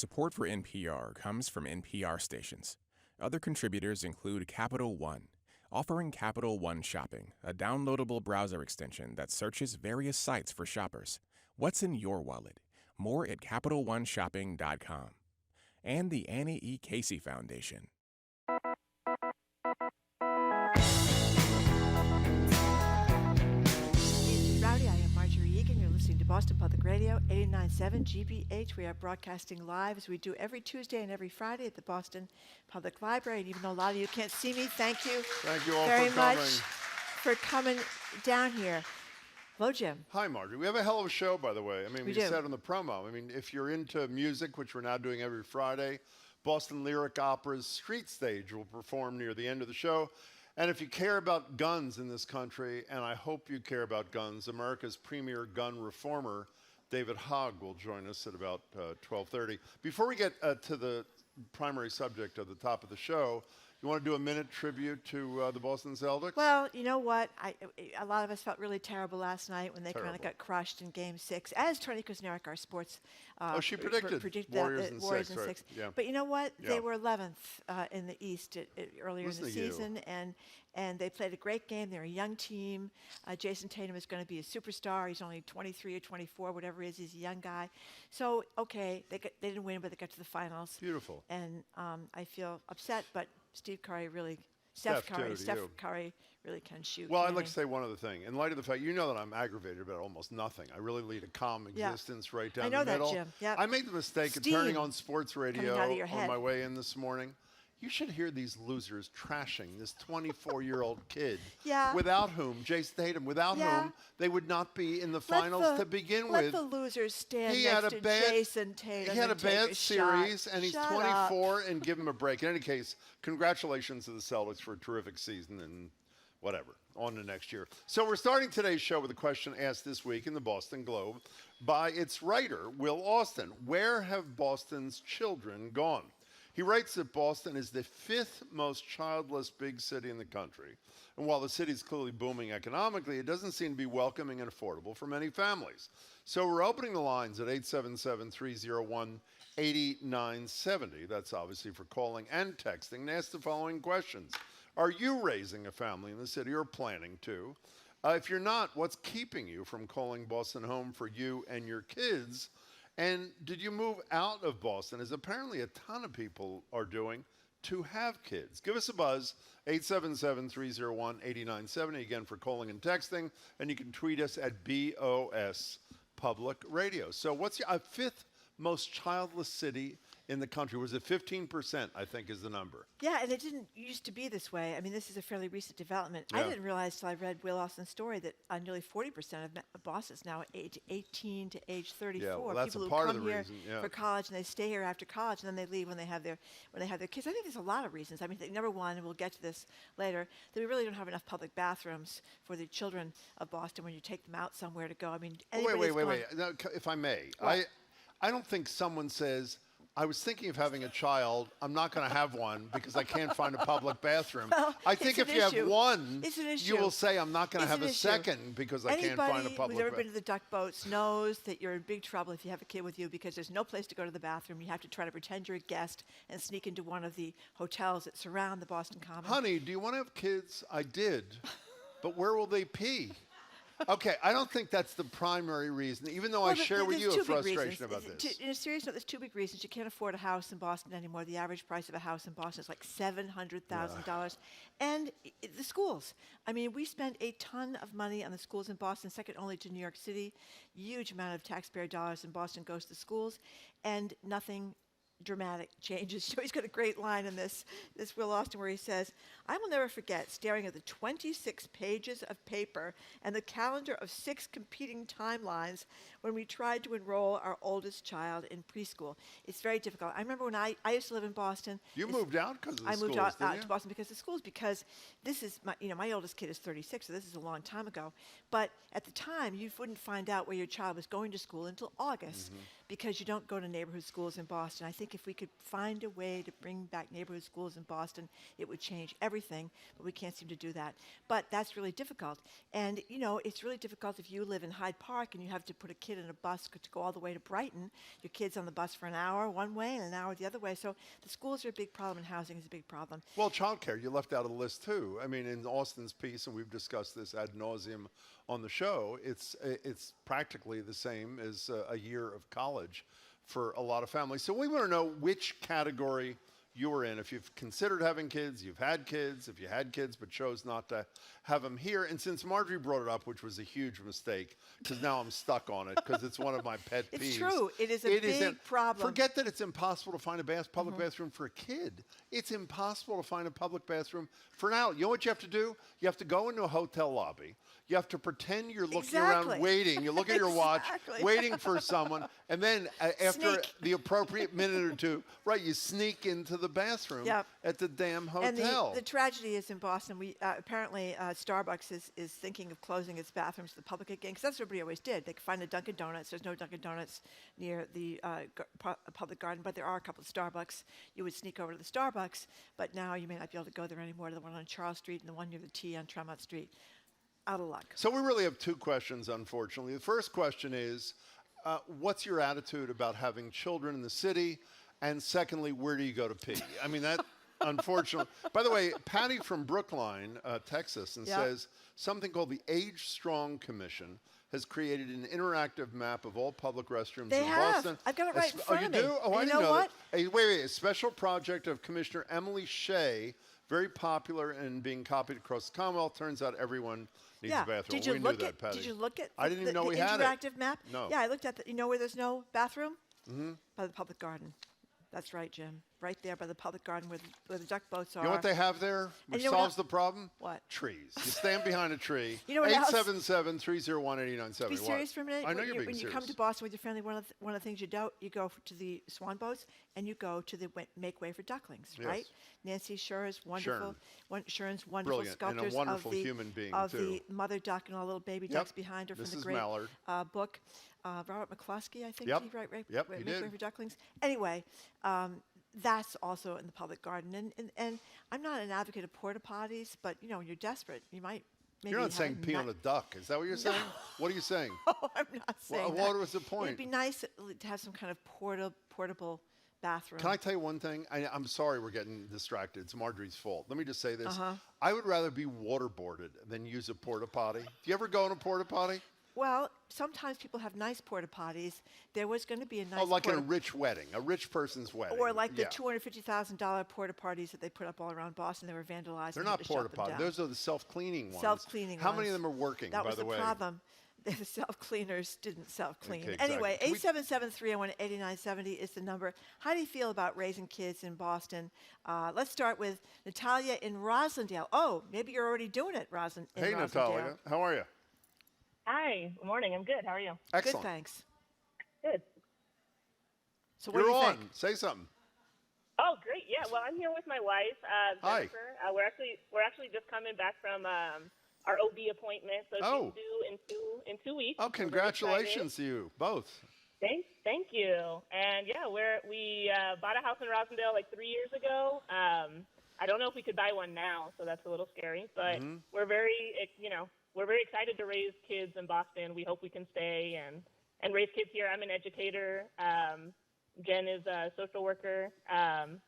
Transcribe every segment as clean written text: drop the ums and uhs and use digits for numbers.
Support for NPR comes from NPR stations. Other contributors include Capital One, offering Capital One Shopping, a downloadable browser extension that searches various sites for shoppers. What's in your wallet? More at CapitalOneShopping.com. And the Annie E. Casey Foundation. Rowdy, I am Marjorie Egan. You're listening to Boston Public Radio, 89.7 GBH. We are broadcasting live as we do every Tuesday and every Friday at the Boston Public Library. And even though a lot of you can't see me, thank you. Thank you all very for coming. much for coming down here. Hello, Jim. Hi, Marjorie. We have a hell of a show, by the way. I mean, we do. said on the promo. I mean, if you're into music, which we're now doing every Friday, Boston Lyric Opera's Street Stage will perform near the end of the show. And if you care about guns in this country, and I hope you care about guns, America's premier gun reformer, David Hogg, will join us at about 12:30. Before we get to the primary subject at the top of the show, you want to do a minute tribute to the Boston Celtics? Well, you know what? A lot of us felt really terrible last night when they kind of got crushed in Game 6. As Tony Kuznarek, our sports she predicted Warriors in Warriors six, in right. 6. Yeah. But you know what? Yeah. They were 11th in the East earlier in the season, and they played a great game. They're a young team. Jason Tatum is going to be a superstar. He's only 23 or 24, whatever it is. He's a young guy. So, okay, they didn't win, but they got to the finals. Beautiful. And I feel upset, but Steph Curry really can shoot. Well, I'd like to say one other thing. In light of the fact, you know that I'm aggravated about almost nothing. I really lead a calm existence right down the middle. I know that, Jim. Yep. I made the mistake of turning on sports radio on my way in this morning. You should hear these losers trashing this 24-year-old kid without whom, Jason Tatum, without whom they would not be in the finals to begin with. Let the losers stand next to Jason Tatum. He had a bad series, and he's 24, and give him a break. In any case, congratulations to the Celtics for a terrific season, and whatever, on to next year. So we're starting today's show with a question asked this week in the Boston Globe by its writer, Will Austin. Where have Boston's children gone? He writes that Boston is the 5th most childless big city in the country. And while the city is clearly booming economically, it doesn't seem to be welcoming and affordable for many families. So we're opening the lines at 877-301-8970. That's obviously for calling and texting. And ask the following questions. Are you raising a family in the city or planning to? If you're not, what's keeping you from calling Boston home for you and your kids? And did you move out of Boston, as apparently a ton of people are doing, to have kids? Give us a buzz, 877-301-8970, again, for calling and texting. And you can tweet us at BOS Public Radio. So what's your 5th most childless city in the country? Was it 15%, I think, is the number? Yeah, and it didn't used to be this way. I mean, this is a fairly recent development. Yeah. I didn't realize till I read Will Austin's story that nearly 40% of Boston is now age 18 to age 34. Yeah, well, that's people a part who of come the here reason, for college, and they stay here after college, and then they leave when they have their kids. I think there's a lot of reasons. I mean, number one, and we'll get to this later, that we really don't have enough public bathrooms for the children of Boston when you take them out somewhere to go. I mean, wait. No, if I may, I don't think someone says, I was thinking of having a child. I'm not going to have one because I can't find a public bathroom. Well, I think if you have one, you will say, I'm not going to have a issue. second because I can't find a public bathroom. Anybody who's ever been to the duck boats knows that you're in big trouble if you have a kid with you because there's no place to go to the bathroom. You have to try to pretend you're a guest and sneak into one of the hotels that surround the Boston Common. Honey, do you want to have kids? I did. But where will they pee? Okay, I don't think that's the primary reason, even though I share with you a frustration about this. In a serious note, there's two big reasons. You can't afford a house in Boston anymore. The average price of a house in Boston is like $700,000. And the schools. I mean, we spend a ton of money on the schools in Boston, second only to New York City. Huge amount of taxpayer dollars in Boston goes to schools, and nothing dramatic changes. So he's got a great line in this Will Austin where he says, I will never forget staring at the 26 pages of paper and the calendar of 6 competing timelines when we tried to enroll our oldest child in preschool. It's very difficult. I remember when I used to live in Boston. You moved out because of the schools, I moved out to Boston because of the schools, because this is, my oldest kid is 36, so this is a long time ago. But at the time, you wouldn't find out where your child was going to school until August. Mm-hmm. because you don't go to neighborhood schools in Boston. I think if we could find a way to bring back neighborhood schools in Boston, it would change everything, but we can't seem to do that. But that's really difficult. And, you know, it's really difficult if you live in Hyde Park and you have to put a kid in a bus to go all the way to Brighton. Your kid's on the bus for an hour one way and an hour the other way. So the schools are a big problem and housing is a big problem. Well, childcare, you left out of the list too. I mean, in Austin's piece, and we've discussed this ad nauseum on the show, it's practically the same as a year of college for a lot of families. So we want to know which category you were in. If you've considered having kids, you've had kids, if you had kids but chose not to have them here. And since Marjorie brought it up, which was a huge mistake, because now I'm stuck on it, because it's one of my pet peeves. It's true. It is a big problem. Forget that it's impossible to find a public bathroom for a kid. It's impossible to find a public bathroom for an adult. You know what you have to do? You have to go into a hotel lobby. You have to pretend you're looking around waiting. You look at your watch, waiting for someone. And then after the appropriate minute or two, right, you sneak into the bathroom at the damn hotel. And the tragedy is in Boston, we apparently Starbucks is thinking of closing its bathrooms to the public again, because that's what everybody always did. They could find a Dunkin' Donuts. There's no Dunkin' Donuts near the public garden, but there are a couple of Starbucks. You would sneak over to the Starbucks, but now you may not be able to go there anymore, to the one on Charles Street and the one near the T on Tremont Street. Out of luck. So we really have two questions, unfortunately. The first question is, what's your attitude about having children in the city? And secondly, where do you go to pee? I mean, that, unfortunately. By the way, Patty from Brookline, Texas, says something called the Age Strong Commission has created an interactive map of all public restrooms in Boston. I've got it right in front of me. Oh, you do? Oh, and I you didn't know what? Wait. A special project of Commissioner Emily Shea, very popular and being copied across the Commonwealth. Turns out everyone needs a bathroom. Did you we look knew at? that, Patty. Did you look at? I didn't even know we had the interactive map. No. Yeah, I looked at. You know where there's no bathroom? By the public garden. That's right, Jim. Right there by the public garden where the duck boats are. You know what they have there, which you know solves the problem? What? Trees. You stand behind a tree. You know what else? 877-301-8970. Be serious for a minute. I know you're being when serious. you come to Boston with your family, one of the things you do, you go to the swan boats and you go to the Make Way for Ducklings, right? Nancy Scher's wonderful, Shern's wonderful Brilliant. sculptures And a wonderful of the human being, of too. the mother duck and all the little baby ducks behind her from the Mrs. great Mallard. book. Robert McCluskey, I think. Yep. He Yep, he Make did. Way for Ducklings. Anyway. That's also in the public garden, and I'm not an advocate of porta potties, but you know, when you're desperate, you might. Maybe You're not saying pee on a duck. Is that what you're saying? What are you saying? No, I'm not saying that. What was the point? It'd be nice to have some kind of portable bathroom. Can I tell you one thing? I'm sorry we're getting distracted. It's Marjorie's fault. Let me just say this. I would rather be waterboarded than use a porta potty. Do you ever go in a porta potty? Well, sometimes people have nice porta potties. There was going to be a nice. Oh, like in a rich wedding, a rich person's wedding. Or like the $250,000 porta potties that they put up all around Boston. They were vandalized. They're not porta potties. Those are the self-cleaning ones. Self-cleaning ones. How many of them are working, by the way? That was the problem. The self-cleaners didn't self-clean. Okay, exactly. Anyway, 877-301-8970 is the number. How do you feel about raising kids in Boston? Let's start with Natalia in Roslindale. Oh, maybe you're already doing it, Roslindale. Hey, Natalia. How are you? Hi. Good morning. I'm good. How are you? Excellent. Good, thanks. Good. So what You're do you on. think? Say something. Oh, great. Yeah. Well, I'm here with my wife, Hi. Jennifer. We're actually just coming back from our OB appointment, so she's due in 2 weeks. Oh, congratulations to you both. Thank you. And yeah, we bought a house in Rosendale like 3 years ago. I don't know if we could buy one now, so that's a little scary. But we're very excited to raise kids in Boston. We hope we can stay and raise kids here. I'm an educator. Jen is a social worker. And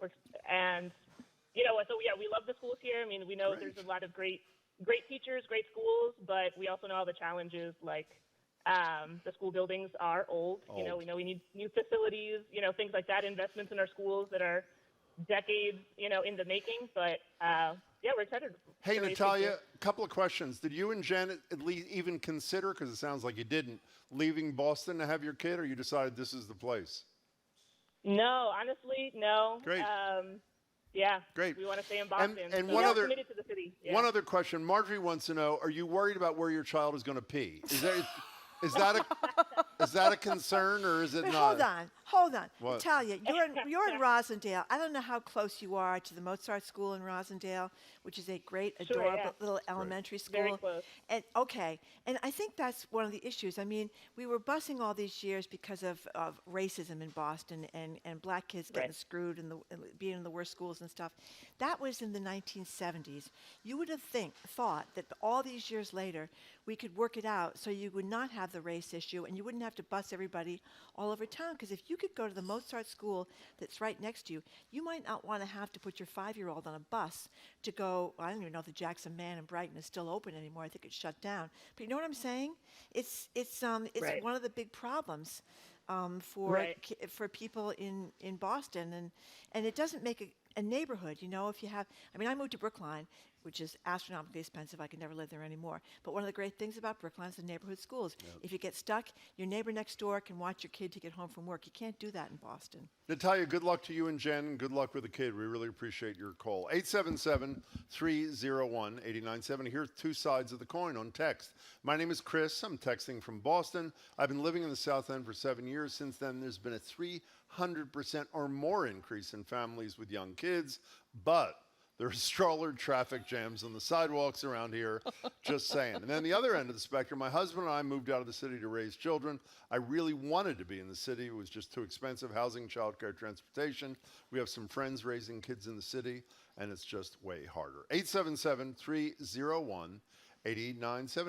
we love the schools here. I mean, we know there's a lot of great teachers, great schools, but we also know all the challenges, like the school buildings are old. You know, we need new facilities, things like that, investments in our schools that are decades, in the making. But we're excited. Hey, Natalia, a couple of questions. Did you and Jen at least even consider, because it sounds like you didn't, leaving Boston to have your kid, or you decided this is the place? No, honestly, no. Great. Yeah. Great. We want to stay in Boston. And so one we're other committed to the city. Yeah. One other question. Marjorie wants to know: are you worried about where your child is going to pee? Is that a concern, or is it not? Hold on. Hold on. What? Natalia, you're in Rosendale. I don't know how close you are to the Mozart School in Rosendale, which is a great, Sure, adorable yeah. little elementary school. Very close. And and I think that's one of the issues. I mean, we were busing all these years because of racism in Boston and black kids getting Right. screwed and being in the worst schools and stuff. That was in the 1970s. You would have thought that all these years later, we could work it out so you would not have the race issue and you wouldn't have to bus everybody all over town. Because if you could go to the Mozart School that's right next to you, you might not want to have to put your 5-year-old on a bus to go. I don't even know if the Jackson Man in Brighton is still open anymore. I think it's shut down. But you know what I'm saying? It's Right. one of the big problems for Right. for people in Boston, and it doesn't make a neighborhood. You know, if you have, I mean, I moved to Brookline, which is astronomically expensive. I could never live there anymore. But one of the great things about Brookline is the neighborhood schools. Yep. If you get stuck, your neighbor next door can watch your kid to get home from work. You can't do that in Boston. Natalia, good luck to you and Jen. Good luck with the kid. We really appreciate your call. 877-301-8970. Here's two sides of the coin on text. My name is Chris. I'm texting from Boston. I've been living in the South End for 7 years. Since then, there's been a 300% or more increase in families with young kids, but there are stroller traffic jams on the sidewalks around here, just saying. And then the other end of the spectrum, my husband and I moved out of the city to raise children. I really wanted to be in the city. It was just too expensive, housing, childcare, transportation. We have some friends raising kids in the city, and it's just way harder. 877-301-8970.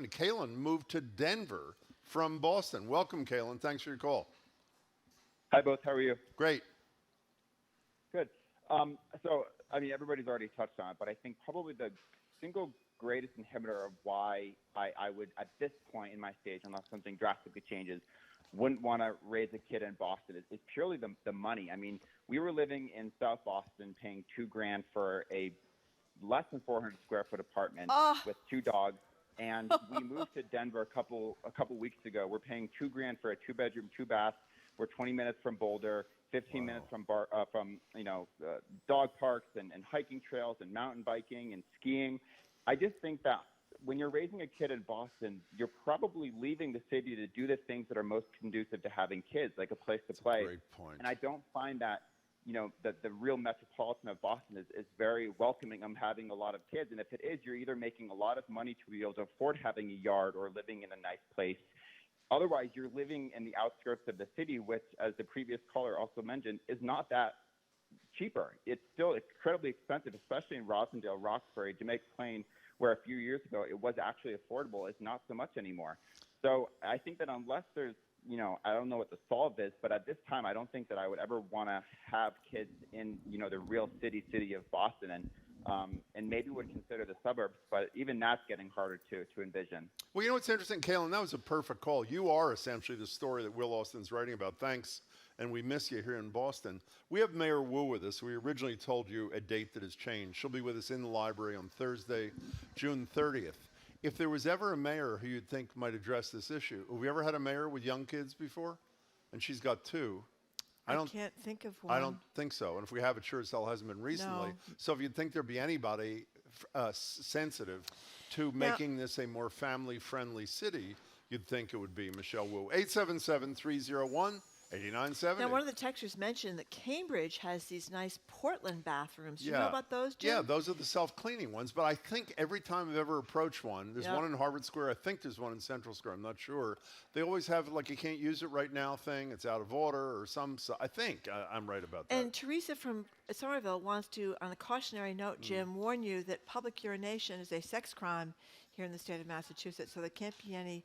Kaylin moved to Denver from Boston. Welcome, Kaylin. Thanks for your call. Hi, both. How are you? Great. Good. I mean, everybody's already touched on it, but I think probably the single greatest inhibitor of why I would, at this point in my stage, unless something drastically changes, wouldn't want to raise a kid in Boston is purely the money. I mean, we were living in South Boston paying $2,000 for a less than 400 square foot apartment with 2 dogs. And we moved to Denver a couple weeks ago. We're paying $2,000 for a 2-bedroom, 2-bath. We're 20 minutes from Boulder, 15 minutes from dog parks and hiking trails and mountain biking and skiing. I just think that when you're raising a kid in Boston, you're probably leaving the city to do the things that are most conducive to having kids, like a place to play. Great point. And I don't find that, that the real metropolitan of Boston is very welcoming of having a lot of kids. And if it is, you're either making a lot of money to be able to afford having a yard or living in a nice place. Otherwise, you're living in the outskirts of the city, which, as the previous caller also mentioned, is not that cheaper. It's still incredibly expensive, especially in Rosendale, Roxbury, Jamaica Plain, where a few years ago it was actually affordable. It's not so much anymore. So I think that unless there's, I don't know what the solve is, but at this time, I don't think that I would ever want to have kids in, the real city of Boston. And maybe would consider the suburbs, but even that's getting harder to envision. Well, you know what's interesting, Kaylin? That was a perfect call. You are essentially the story that Will Austin's writing about. Thanks, and we miss you here in Boston. We have Mayor Wu with us. We originally told you a date that has changed. She'll be with us in the library on Thursday, June 30th. If there was ever a mayor who you'd think might address this issue, have we ever had a mayor with young kids before? And she's got 2. I can't think of one. I don't think so. And if we have, it sure as hell hasn't been recently. No. So if you'd think there'd be anybody sensitive to making this a more family-friendly city, you'd think it would be Michelle Wu. 877-301-8970. Now, one of the texters mentioned that Cambridge has these nice Portland bathrooms. Do you know about those, Jim? Yeah, those are the self-cleaning ones. But I think every time I've ever approached one, there's one in Harvard Square. I think there's one in Central Square. I'm not sure. They always have, like, you can't use it right now thing. It's out of order or some. So I think I'm right about that. And Teresa from Somerville wants to, on a cautionary note, Jim, warn you that public urination is a sex crime here in the state of Massachusetts. So there can't be any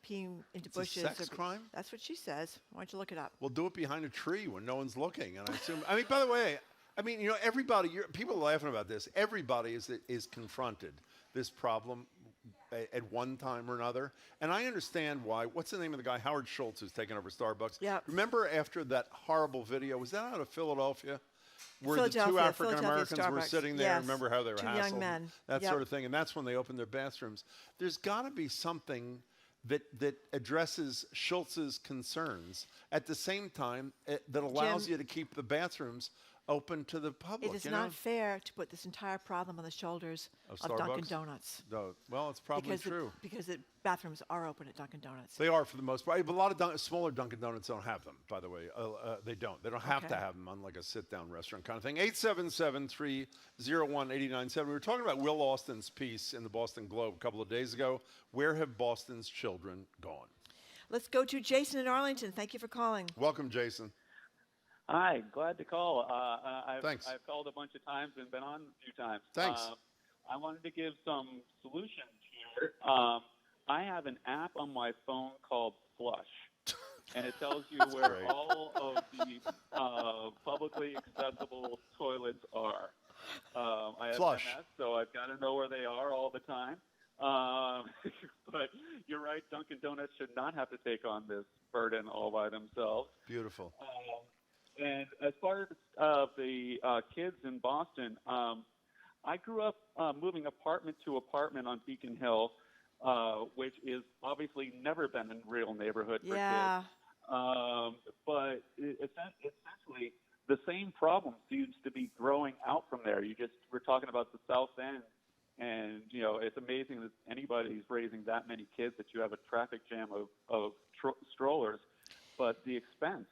peeing into bushes. A sex crime? That's what she says. Why don't you look it up? Well, do it behind a tree when no one's looking. And I assume, by the way, everybody, people are laughing about this. Everybody is confronted this problem at one time or another. And I understand why. What's the name of the guy? Howard Schultz, who's taken over Starbucks. Yeah. Remember after that horrible video, was that out of Philadelphia? Where the 2 African Americans were sitting there. Yes. Remember how they were 2 hassled? young men. That sort of thing. And that's when they opened their bathrooms. There's got to be something that addresses Schultz's concerns at the same time that allows you to keep the bathrooms open to the public. It is not fair to put this entire problem on the shoulders of Dunkin' Donuts. No, well, it's probably true. Because the bathrooms are open at Dunkin' Donuts. They are for the most part. But a lot of smaller Dunkin' Donuts don't have them, by the way. They don't. They don't have to have them on like a sit-down restaurant kind of thing. 877-301-8097. We were talking about Will Austin's piece in the Boston Globe a couple of days ago. Where have Boston's children gone? Let's go to Jason in Arlington. Thank you for calling. Welcome, Jason. Hi, glad to call. Thanks. I've called a bunch of times and been on a few times. Thanks. I wanted to give some solutions here. I have an app on my phone called Flush, and it tells you where all of the publicly accessible toilets are. I have Flush. MS, so I've got to know where they are all the time. But you're right, Dunkin' Donuts should not have to take on this burden all by themselves. Beautiful. And as far as the kids in Boston, I grew up moving apartment to apartment on Beacon Hill, which is obviously never been a real neighborhood for kids. But essentially, the same problem seems to be growing out from there. We're talking about the South End, and it's amazing that anybody's raising that many kids that you have a traffic jam of strollers, but the expense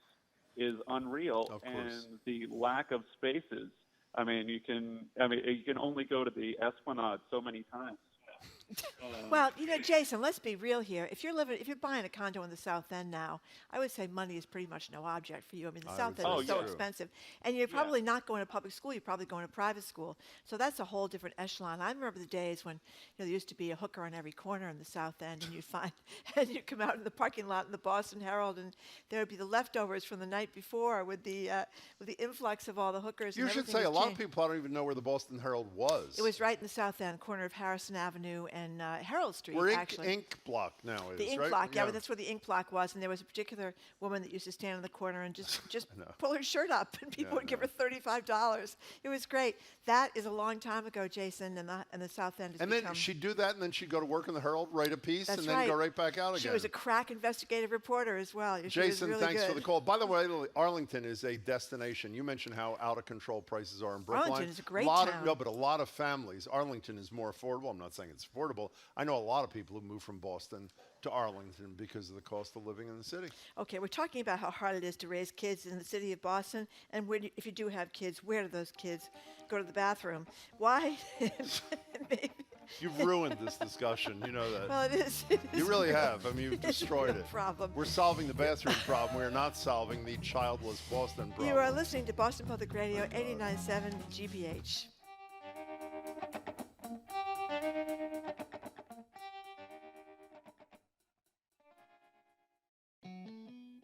is unreal, and the lack of spaces. You can only go to the Esplanade so many times. Well, Jason, let's be real here. If you're buying a condo in the South End now, I would say money is pretty much no object for you. The South End is so expensive. And you're probably not going to public school. You're probably going to private school. So that's a whole different echelon. I remember the days when there used to be a hooker on every corner in the South End, and you'd come out in the parking lot in the Boston Herald, and there would be the leftovers from the night before with the influx of all the hookers. You should say a lot of people don't even know where the Boston Herald was. It was right in the South End, corner of Harrison Avenue and Herald Street, where actually. Ink Block now is, the Ink right? Block, but that's where the Ink Block was. And there was a particular woman that used to stand in the corner and just pull her shirt up, and people would give her $35. It was great. That is a long time ago, Jason, and the South End has become... then she'd do that, and then she'd go to work in the Herald, write a piece, That's and then go right back out again. She was a crack investigative reporter as well. Jason, really thanks good. for the call. By the way, Arlington is a destination. You mentioned how out of control prices are in Brookline. Arlington is a great town. But a lot of families. Arlington is more affordable. I'm not saying it's affordable. I know a lot of people who move from Boston to Arlington because of the cost of living in the city. Okay, we're talking about how hard it is to raise kids in the city of Boston, and if you do have kids, where do those kids go to the bathroom? Why? You've ruined this discussion. You know that. Well, it is. You really have. You've destroyed it. Problem. We're solving the bathroom problem. We're not solving the childless Boston problem. You are listening to Boston Public Radio 89.7 GBH.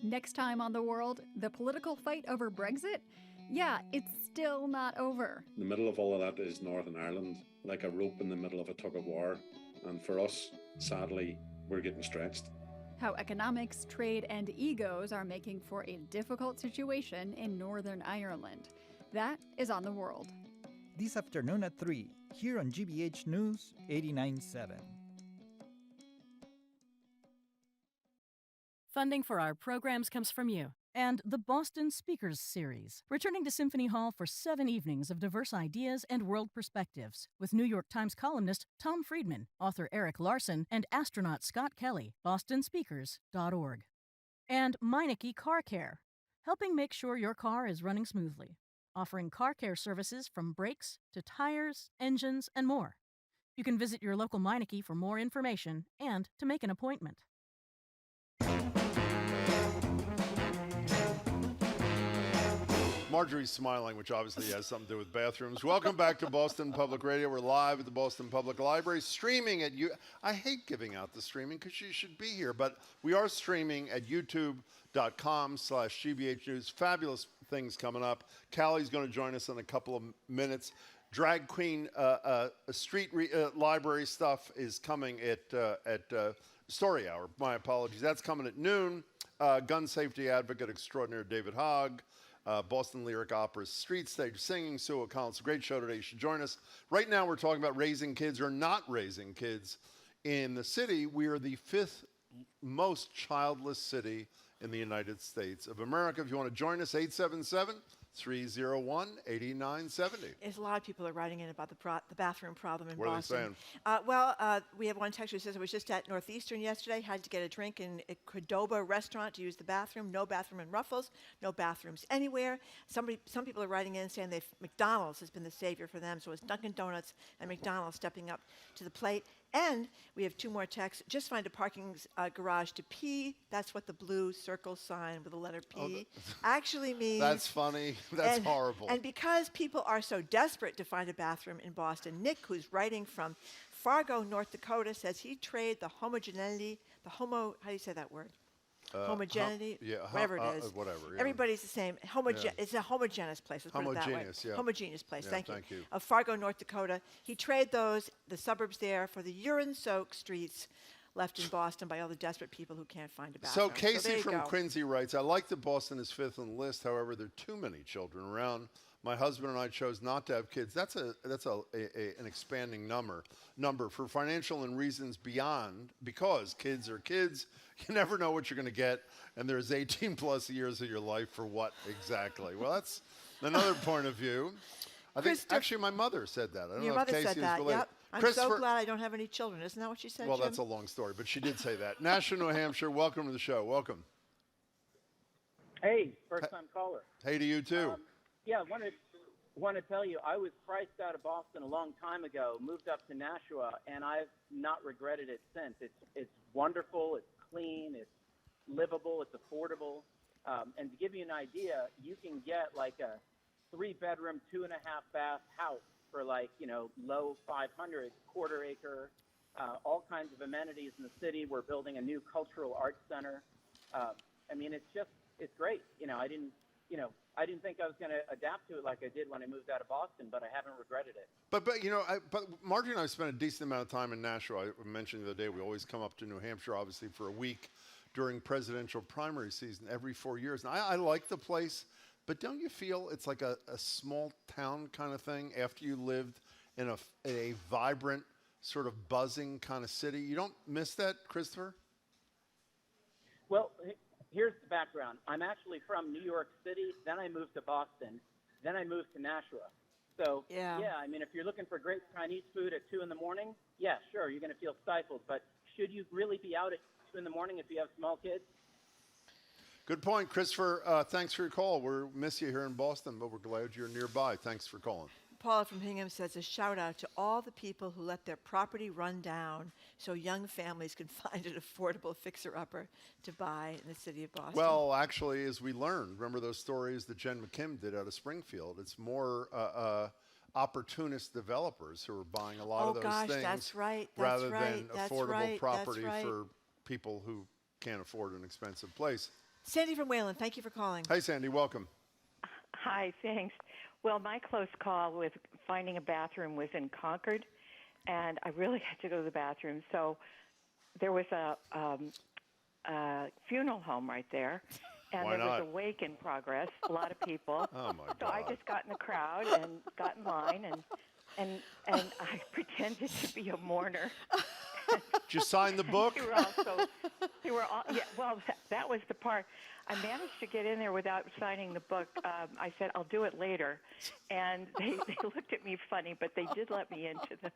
Next time on The World, the political fight over Brexit? Yeah, it's still not over. In the middle of all of that is Northern Ireland, like a rope in the middle of a tug of war. And for us, sadly, we're getting stretched. How economics, trade, and egos are making for a difficult situation in Northern Ireland. That is on The World. This afternoon at 3, here on GBH News 89.7. Funding for our programs comes from you and the Boston Speakers Series, returning to Symphony Hall for 7 evenings of diverse ideas and world perspectives with New York Times columnist Tom Friedman, author Eric Larson, and astronaut Scott Kelly. bostonspeakers.org. And Meineke Car Care, helping make sure your car is running smoothly, offering car care services from brakes to tires, engines, and more. You can visit your local Meineke for more information and to make an appointment. Marjorie's smiling, which obviously has something to do with bathrooms. Welcome back to Boston Public Radio. We're live at the Boston Public Library, streaming at I hate giving out the streaming because you should be here, but we are streaming at youtube.com/GBH News. Fabulous things coming up. Callie's going to join us in a couple of minutes. Drag Queen street library stuff is coming at Story Hour. My apologies. That's coming at noon. Gun safety advocate extraordinaire David Hogg. Boston Lyric Opera's Street Stage Singing, Sue O'Connell. It's a great show today. You should join us. Right now we're talking about raising kids or not raising kids in the city. We are the 5th most childless city in the United States of America. If you want to join us, 877-301-8970. There's a lot of people are writing in about the bathroom problem in What are they Boston. saying? We have one text who says, I was just at Northeastern yesterday, had to get a drink in a Cordoba restaurant to use the bathroom. No bathroom in Ruffles, no bathrooms anywhere. Some people are writing in saying McDonald's has been the savior for them, so it's Dunkin' Donuts and McDonald's stepping up to the plate. And we have two more texts. Just find a parking garage to pee. That's what the blue circle sign with the letter P actually means. That's funny. That's horrible. And because people are so desperate to find a bathroom in Boston, Nick, who's writing from Fargo, North Dakota, says he traded the homogeneity, how do you say that word? Homogeneity, whatever it is. Whatever. Yeah. Everybody's the same. It's a homogeneous place. Let's put it that way. Yeah. Homogeneous place. Yeah, thank you. thank you. Of Fargo, North Dakota. He traded the suburbs there, for the urine-soaked streets left in Boston by all the desperate people who can't find a bathroom. So Casey there you from go. Quincy writes, I like that Boston is fifth on the list. However, there are too many children around. My husband and I chose not to have kids. That's an expanding number for financial and reasons beyond, because kids are kids. You never know what you're going to get, and there's 18 plus years of your life for what exactly? Well, that's another point of view. I think actually my mother said that. I don't know if Casey is related. Yep. I'm so glad I don't have any children. Isn't that what she said? Well, Jim? that's a long story, but she did say that. National New Hampshire, welcome to the show. Welcome. Hey, first-time caller. Hey to you too. Yeah, want to tell you, I was priced out of Boston a long time ago, moved up to Nashua, and I've not regretted it since. It's wonderful, it's clean, it's livable, it's affordable. And to give you an idea, you can get like a 3-bedroom, 2.5-bath house for low 500, quarter acre, all kinds of amenities in the city. We're building a new cultural arts center. It's great. I didn't think I was going to adapt to it like I did when I moved out of Boston, but I haven't regretted it. But Margie and I spent a decent amount of time in Nashua. I mentioned the other day we always come up to New Hampshire, obviously, for a week during presidential primary season every 4 years. And I like the place, but don't you feel it's like a small town kind of thing after you lived in a vibrant, sort of buzzing kind of city? You don't miss that, Christopher? Well, here's the background. I'm actually from New York City, then I moved to Boston, then I moved to Nashua. So, if you're looking for great Chinese food at 2 in the morning, yeah, sure, you're going to feel stifled. But should you really be out at 2 in the morning if you have small kids? Good point, Christopher. Thanks for your call. We miss you here in Boston, but we're glad you're nearby. Thanks for calling. Paula from Hingham says a shout out to all the people who let their property run down so young families can find an affordable fixer-upper to buy in the city of Boston. Well, actually, as we learned, remember those stories that Jen McKim did out of Springfield? It's more opportunist developers who are buying a lot of those things. That's right. Rather than affordable property for people who can't afford an expensive place. Sandy from Wayland, thank you for calling. Hey, Sandy, welcome. Hi, thanks. Well, my close call with finding a bathroom was in Concord, and I really had to go to the bathroom. So there was a funeral home right there, and there was a wake in progress, a lot of people. Oh, my God. So I just got in the crowd and got in line, and I pretended to be a mourner. Did you sign the book? They were all, well, that was the part. I managed to get in there without signing the book. I said, I'll do it later. And they looked at me funny, but they did let me into the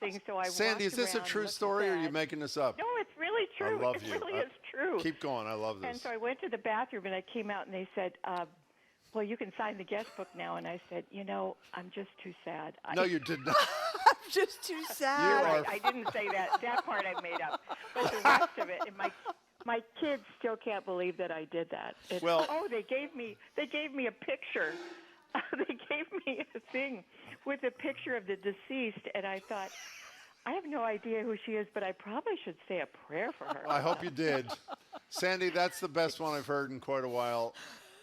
thing. So I Sandy, is this a true story or are you making this up? No, it's really true. I love you. It really is true. Keep going. I love this. And so I went to the bathroom and I came out and they said, well, you can sign the guest book now. And I said, I'm just too sad. No, you did not. I'm just too sad. I didn't say that. That part I made up. But the rest of it, and my kids still can't believe that I did that. They gave me a picture. They gave me a thing with a picture of the deceased, and I thought, I have no idea who she is, but I probably should say a prayer for her. I hope you did. Sandy, that's the best one I've heard in quite a while.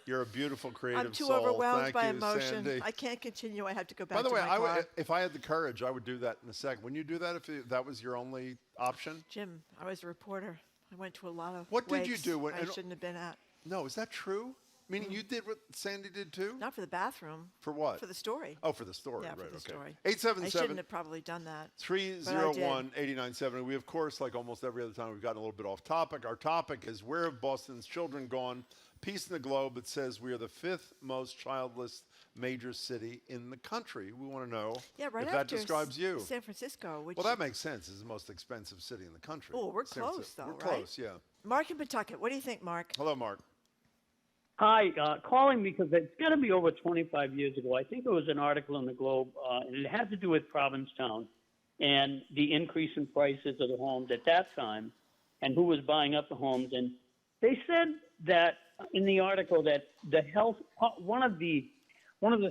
You're a beautiful, creative I'm too soul. overwhelmed by you, emotion. Sandy. I can't continue. I have to go back to my car. By the way, if I had the courage, I would do that in a second. Wouldn't you do that if that was your only option? Jim, I was a reporter. I went to a lot of What did you do? I shouldn't have been at. No, is that true? Meaning you did what Sandy did too? Not for the bathroom. For what? For the story. Oh, for the story. Yeah, right, for the okay. story. 877. I shouldn't have probably done that. 301-8970. We, of course, like almost every other time, we've gotten a little bit off topic. Our topic is, where have Boston's children gone? Peace in the Globe. It says we are the 5th most childless major city in the country. We want to know if that describes you. San Francisco. Which well, that makes sense. It's the most expensive city in the country. Oh, we're close, though, We're right? close, yeah. Mark in Pawtucket. What do you think, Mark? Hello, Mark. Hi, calling because it's got to be over 25 years ago. I think it was an article in the Globe, and it had to do with Provincetown and the increase in prices of the homes at that time and who was buying up the homes. And they said that in the article that the health, one of the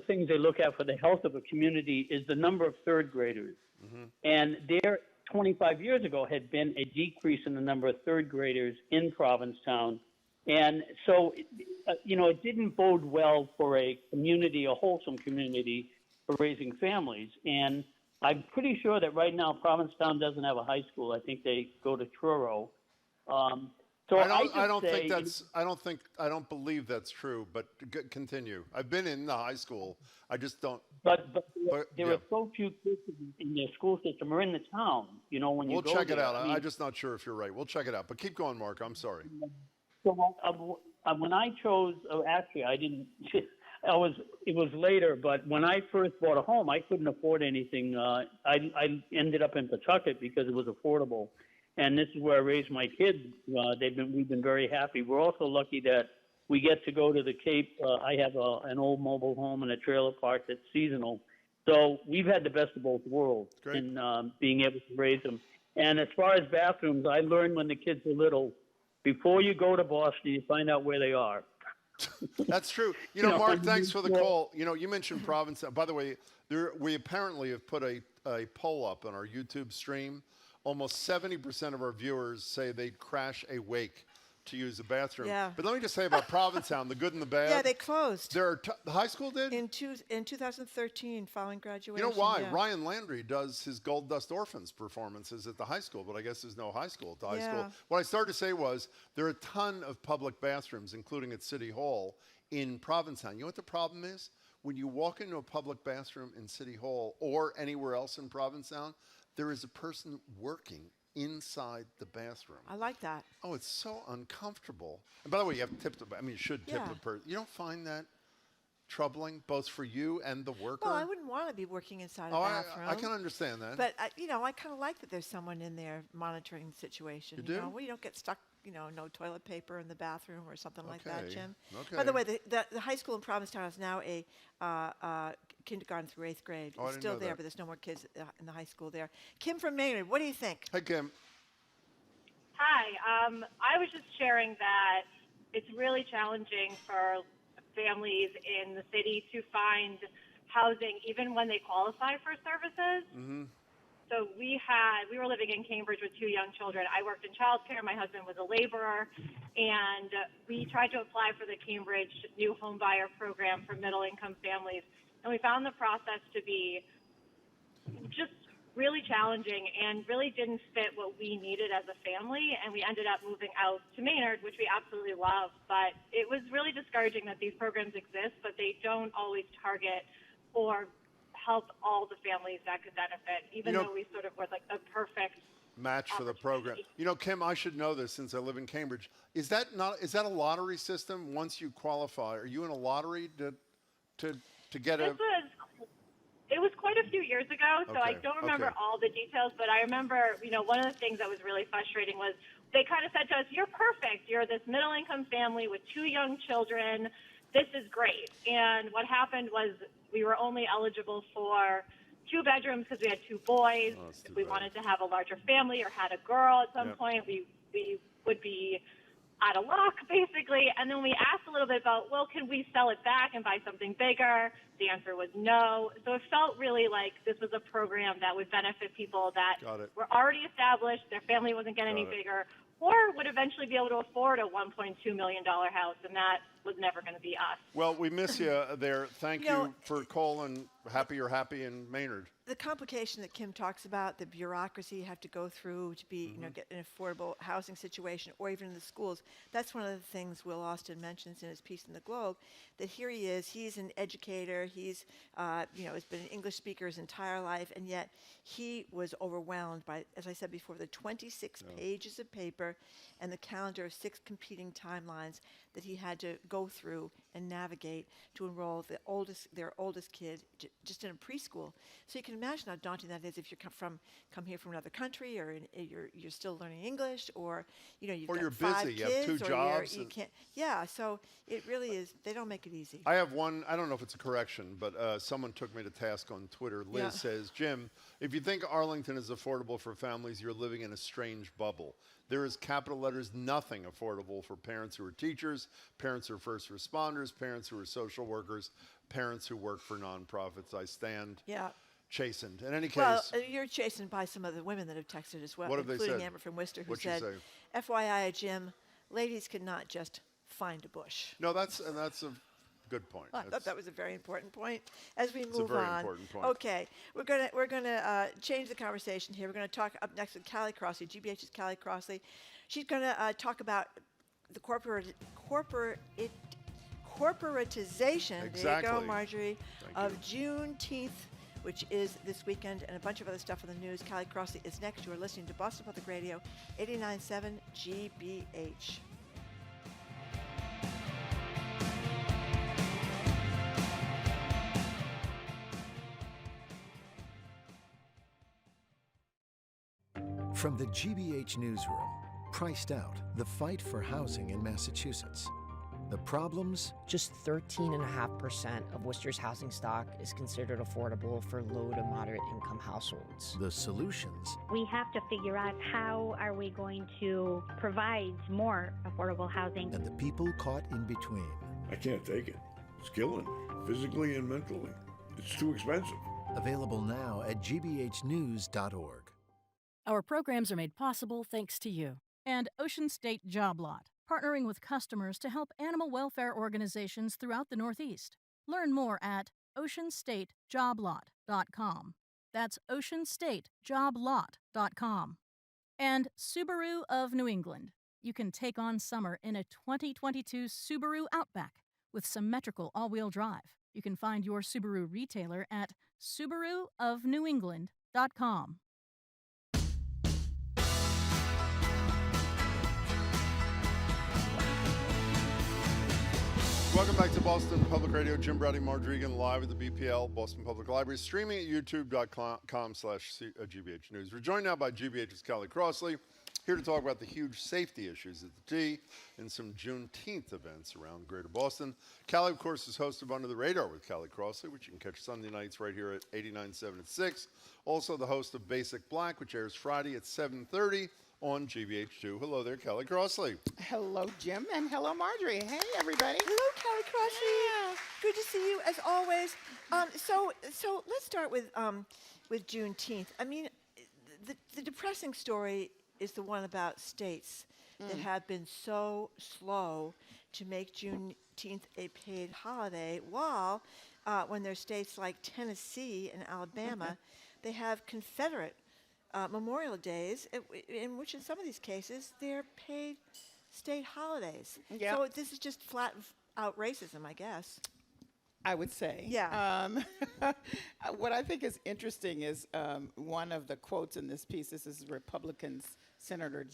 things they look at for the health of a community is the number of third graders. Mm-hmm. And there, 25 years ago, had been a decrease in the number of third graders in Provincetown. And so, it didn't bode well for a community, a wholesome community for raising families. And I'm pretty sure that right now Provincetown doesn't have a high school. I think they go to Truro. So I don't believe that's true, but continue. I've been in the high school. I just don't. But there are so few kids in the school system or in the town, when you go there. We'll check it out. I'm just not sure if you're right. We'll check it out. But keep going, Mark. I'm sorry. So when I chose, actually, I didn't. It was later, but when I first bought a home, I couldn't afford anything. I ended up in Pawtucket because it was affordable, and this is where I raised my kids. We've been very happy. We're also lucky that we get to go to the Cape. I have an old mobile home and a trailer park that's seasonal, so we've had the best of both worlds in being able to raise them. And as far as bathrooms, I learned when the kids were little. Before you go to Boston, you find out where they are. That's true. Mark, thanks for the call. You mentioned Provincetown. By the way, we apparently have put a poll up on our YouTube stream. Almost 70% of our viewers say they'd crash a wake to use the bathroom. Yeah. But let me just say about Provincetown, the good and the bad. Yeah, they closed. The high school did? In 2013, following graduation. You know why? Yeah. Ryan Landry does his Gold Dust Orphans performances at the high school, but I guess there's no high school at the high school. What I started to say was there are a ton of public bathrooms, including at City Hall, in Provincetown. You know what the problem is? When you walk into a public bathroom in City Hall or anywhere else in Provincetown, there is a person working inside the bathroom. I like that. Oh, it's so uncomfortable. And by the way, you have to tip you should tip the person. You don't find that troubling, both for you and the worker? Well, I wouldn't want to be working inside a bathroom. I can understand that. But, I kind of like that there's someone in there monitoring the situation. You do? Well, you don't get stuck, no toilet paper in the bathroom or something like that, Jim. Okay. By the way, the high school in Provincetown is now a kindergarten through 8th grade. Oh, it's still there, but there's no more kids in the high school there. Kim from Maynard, what do you think? Hi, Kim. Hi. I was just sharing that it's really challenging for families in the city to find housing even when they qualify for services. Mm-hmm. So we were living in Cambridge with 2 young children. I worked in childcare. My husband was a laborer. And we tried to apply for the Cambridge new home buyer program for middle-income families. And we found the process to be just really challenging and really didn't fit what we needed as a family. And we ended up moving out to Maynard, which we absolutely love. But it was really discouraging that these programs exist, but they don't always target or help all the families that could benefit, even though we sort of were like a perfect match for the program. Kim, I should know this since I live in Cambridge. Is that a lottery system once you qualify? Are you in a lottery to get a... It was quite a few years ago, so I don't remember all the details, but I remember, one of the things that was really frustrating was they kind of said to us, you're perfect. You're this middle-income family with 2 young children. This is great. And what happened was we were only eligible for 2 bedrooms because we had 2 boys. If we wanted to have a larger family or had a girl at some point, we would be out of luck, basically. And then we asked a little bit about, well, can we sell it back and buy something bigger? The answer was no. So it felt really like this was a program that would benefit people that were already established, their family wasn't getting any bigger, or would eventually be able to afford a $1.2 million house. And that was never going to be us. Well, we miss you there. Thank you for calling Happy or Happy in Maynard. The complication that Kim talks about, the bureaucracy you have to go through to be, get an affordable housing situation, or even in the schools. That's one of the things Will Austin mentions in his piece in the Globe. That here he is. He's an educator. He's, has been an English speaker his entire life, and yet he was overwhelmed by, as I said before, the 26 pages of paper and the calendar of 6 competing timelines that he had to go through and navigate to enroll their oldest kid just in a preschool. So you can imagine how daunting that is if you come here from another country, or you're still learning English, or you've got you're 5 busy, kids, you have 2 jobs. You can't. Yeah, so it really is. They don't make it easy. I have one. I don't know if it's a correction, but someone took me to task on Twitter. Liz says, Jim, if you think Arlington is affordable for families, you're living in a strange bubble. There is, capital letters, nothing affordable for parents who are teachers, parents who are first responders, parents who are social workers, parents who work for nonprofits. I stand chastened. In any case. Well, you're chastened by some of the women that have texted as well, what have they including said? Amber from Worcester, who What'd she said, say? FYI, Jim, ladies cannot just find a bush. No, that's a good point. I thought that was a very important point. As we move on, it's a very important point. Okay, we're gonna change the conversation here. We're gonna talk up next with Callie Crossley, GBH's Callie Crossley. She's gonna talk about the corporatization. Exactly. There you go, Marjorie. Of Juneteenth, which is this weekend, and a bunch of other stuff in the news. Callie Crossley is next. You are listening to Boston Public Radio, 89.7 GBH. From the GBH Newsroom, Priced Out, the fight for housing in Massachusetts. The problems? Just 13.5% of Worcester's housing stock is considered affordable for low to moderate income households. The solutions? We have to figure out how are we going to provide more affordable housing. And the people caught in between. I can't take it. It's killing me, physically and mentally. It's too expensive. Available now at gbhnews.org. Our programs are made possible thanks to you. And Ocean State Job Lot, partnering with customers to help animal welfare organizations throughout the Northeast. Learn more at oceanstatejoblot.com. That's oceanstatejoblot.com. And Subaru of New England. You can take on summer in a 2022 Subaru Outback with symmetrical all-wheel drive. You can find your Subaru retailer at subaruofnewengland.com. Welcome back to Boston Public Radio. Jim Browdy, Marjorie Egan, live at the BPL, Boston Public Library, streaming at youtube.com/GBH News. We're joined now by GBH's Callie Crossley, here to talk about the huge safety issues at the T and some Juneteenth events around Greater Boston. Callie, of course, is host of Under the Radar with Callie Crossley, which you can catch Sunday nights right here at 89.7 at 6. Also the host of Basic Black, which airs Friday at 7:30. On GBH2. Hello there, Callie Crossley. Hello, Jim, and hello, Marjorie. Hey, everybody. Hello, Callie Crossley. Yeah. Good to see you, as always. So let's start with Juneteenth. I mean, the depressing story is the one about states that have been so slow to make Juneteenth a paid holiday, while when there's states like Tennessee and Alabama, they have Confederate Memorial Days, in which in some of these cases they're paid state holidays. Yep. So this is just flat out racism, I guess. I would say. Yeah. What I think is interesting is one of the quotes in this piece. This is Republican Senator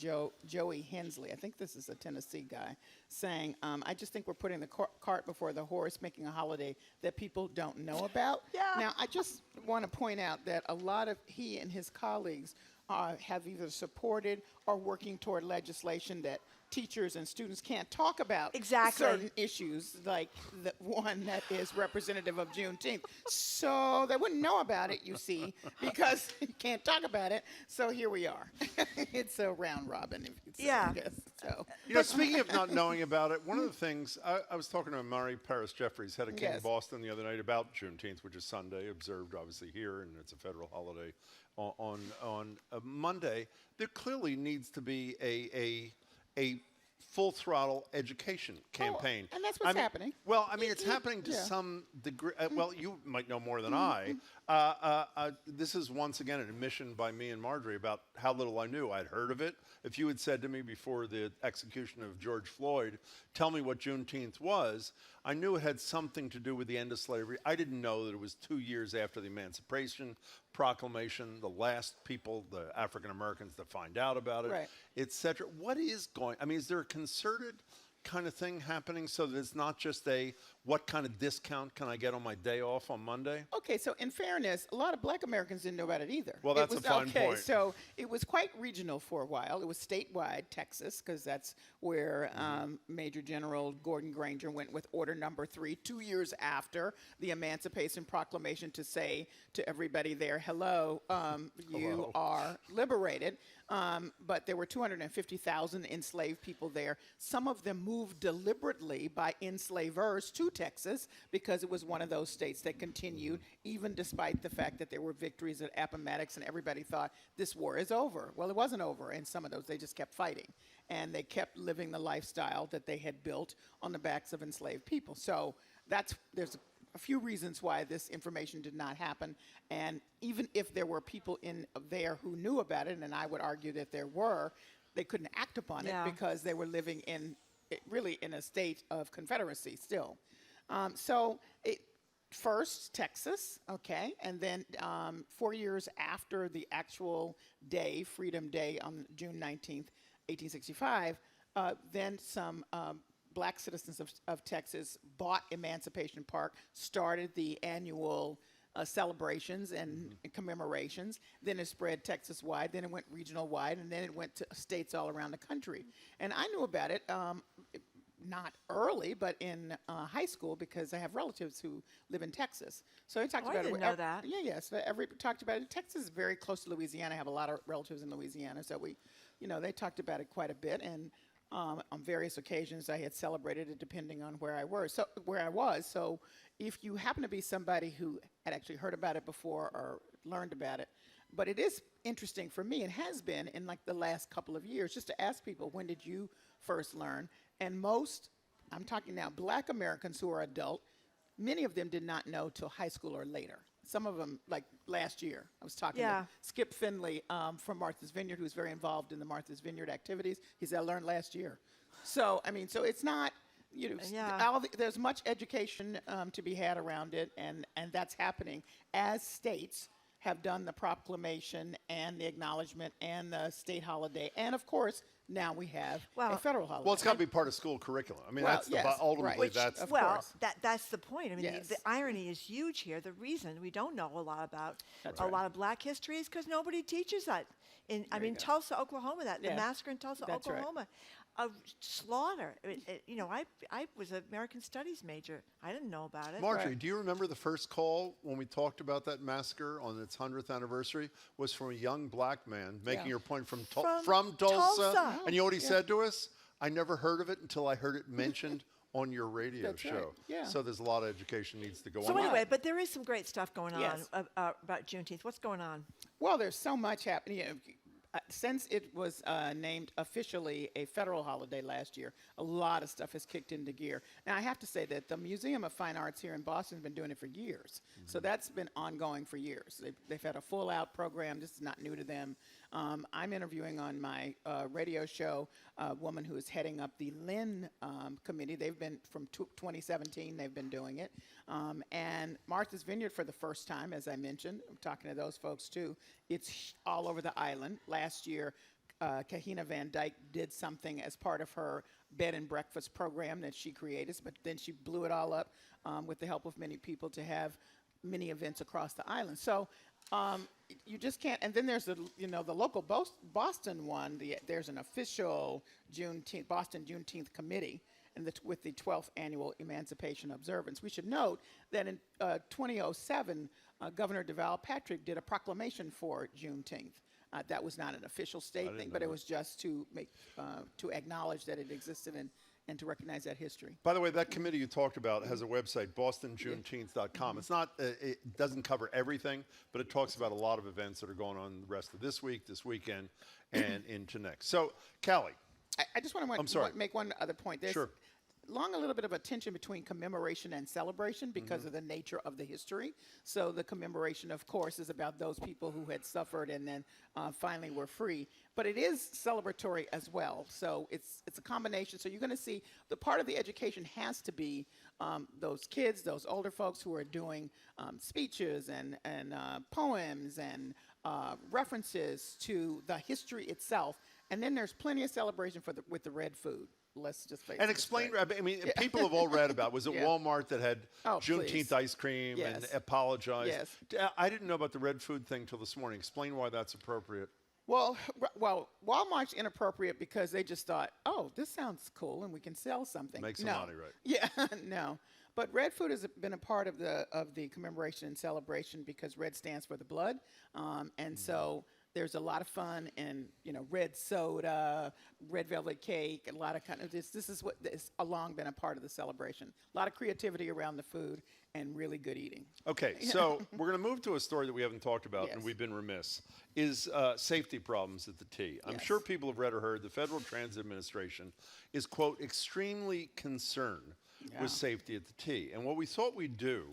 Joey Hensley. I think this is a Tennessee guy saying, I just think we're putting the cart before the horse, making a holiday that people don't know about. Yeah. Now, I just want to point out that a lot of he and his colleagues have either supported or working toward legislation that teachers and students can't talk about certain issues, like the one that is representative of Juneteenth. So they wouldn't know about it, you see, because you can't talk about it. So here we are. It's a round robin, if you'd say, I guess. So. You know, speaking of not knowing about it, one of the things, I was talking to Mary Paris Jeffries, head of King Boston, the other night about Juneteenth, which is Sunday, observed obviously here, and it's a federal holiday on Monday. There clearly needs to be a full throttle education campaign. And that's what's happening. Well, I mean, it's happening to some degree. Well, you might know more than I. This is once again an admission by me and Marjorie about how little I knew. I'd heard of it. If you had said to me before the execution of George Floyd, tell me what Juneteenth was, I knew it had something to do with the end of slavery. I didn't know that it was 2 years after the Emancipation Proclamation, the last people, the African Americans, to find out about it, et cetera. What is going, I mean, is there a concerted kind of thing happening so that it's not just a, what kind of discount can I get on my day off on Monday? Okay, so in fairness, a lot of black Americans didn't know about it either. Well, that's a fine point. So it was quite regional for a while. It was statewide, Texas, because that's where Major General Gordon Granger went with Order Number 3 2 years after the Emancipation Proclamation to say to everybody there, hello, you are liberated. But there were 250,000 enslaved people there. Some of them moved deliberately by enslavers to Texas because it was one of those states that continued, even despite the fact that there were victories at Appomattox and everybody thought this war is over. Well, it wasn't over. And some of those, they just kept fighting. And they kept living the lifestyle that they had built on the backs of enslaved people. So there's a few reasons why this information did not happen. And even if there were people in there who knew about it, and I would argue that there were, they couldn't act upon it because they were living really in a state of Confederacy still. First, Texas, okay, and then 4 years after the actual day, Freedom Day on June 19th, 1865, then some black citizens of Texas bought Emancipation Park, started the annual celebrations and commemorations. Then it spread Texas-wide, then it went regional-wide, and then it went to states all around the country. And I knew about it not early, but in high school because I have relatives who live in Texas. So they talked about it. I didn't know that. Yeah, yes. Talked about it. Texas is very close to Louisiana. I have a lot of relatives in Louisiana, so they talked about it quite a bit. And on various occasions, I had celebrated it depending on where I was. So if you happen to be somebody who had actually heard about it before or learned about it, but it is interesting for me, and has been in like the last couple of years, just to ask people, when did you first learn? And most, I'm talking now, black Americans who are adult, many of them did not know till high school or later. Some of them, like last year, I was talking to Skip Finley from Martha's Vineyard, who's very involved in the Martha's Vineyard activities. He said, I learned last year. So, I mean, so it's not, there's much education to be had around it, and that's happening as states have done the proclamation and the acknowledgement and the state holiday. And of course, now we have a federal holiday. Well, it's got to be part of school curriculum. I mean, ultimately that's that's the point. I mean, the irony is huge here. The reason we don't know a lot about lot of black history is because nobody teaches that. Tulsa, Oklahoma, the massacre in Tulsa, Oklahoma. A slaughter. I was an American Studies major. I didn't know about it. Marjorie, do you remember the first call when we talked about that massacre on its 100th anniversary was from a young black man making your point from Tulsa. And you know what he said to us? I never heard of it until I heard it mentioned on your radio show. Right. Yeah. So there's a lot of education needs to go on. So anyway, but there is some great stuff going on about Juneteenth. What's going on? Well, there's so much happening. Since it was named officially a federal holiday last year, a lot of stuff has kicked into gear. Now, I have to say that the Museum of Fine Arts here in Boston has been doing it for years. So that's been ongoing for years. They've had a full-out program. This is not new to them. I'm interviewing on my radio show a woman who is heading up the Lynn Committee. They've been, from 2017, they've been doing it. And Martha's Vineyard for the first time, as I mentioned, I'm talking to those folks too. It's all over the island. Last year, Kahina Van Dyke did something as part of her bed and breakfast program that she created, but then she blew it all up with the help of many people to have many events across the island. So you just can't. And then there's the local Boston one. There's an official Boston Juneteenth committee, and with the 12th annual Emancipation Observance. We should note that in 2007, Governor Deval Patrick did a proclamation for Juneteenth. That was not an official state thing, but it was just to acknowledge that it existed and to recognize that history. By the way, that committee you talked about has a website, bostonjuneteenth.com. It's not, it doesn't cover everything, but it talks about a lot of events that are going on the rest of this week, this weekend, and into next. So, Callie, I just want to make one other point. There's long a little bit of a tension between commemoration and celebration because of the nature of the history. So the commemoration, of course, is about those people who had suffered and then finally were free. But it is celebratory as well. So it's a combination. So you're going to see the part of the education has to be those kids, those older folks who are doing speeches and poems and references to the history itself. And then there's plenty of celebration with the red food. Let's just face it. And explain, I mean, people have all read about, was it Walmart that had Juneteenth ice cream and apologized? Yes. I didn't know about the red food thing till this morning. Explain why that's appropriate. Well, Walmart's inappropriate because they just thought, oh, this sounds cool and we can sell something. Make some money, right? Yeah, no. But red food has been a part of the commemoration and celebration because red stands for the blood. And so there's a lot of fun and, red soda, red velvet cake, a lot of kind of this. This is what has long been a part of the celebration. A lot of creativity around the food and really good eating. Okay, so we're going to move to a story that we haven't talked about, and we've been remiss, is safety problems at the T. I'm sure people have read or heard the Federal Transit Administration is, quote, extremely concerned with safety at the T. And what we thought we'd do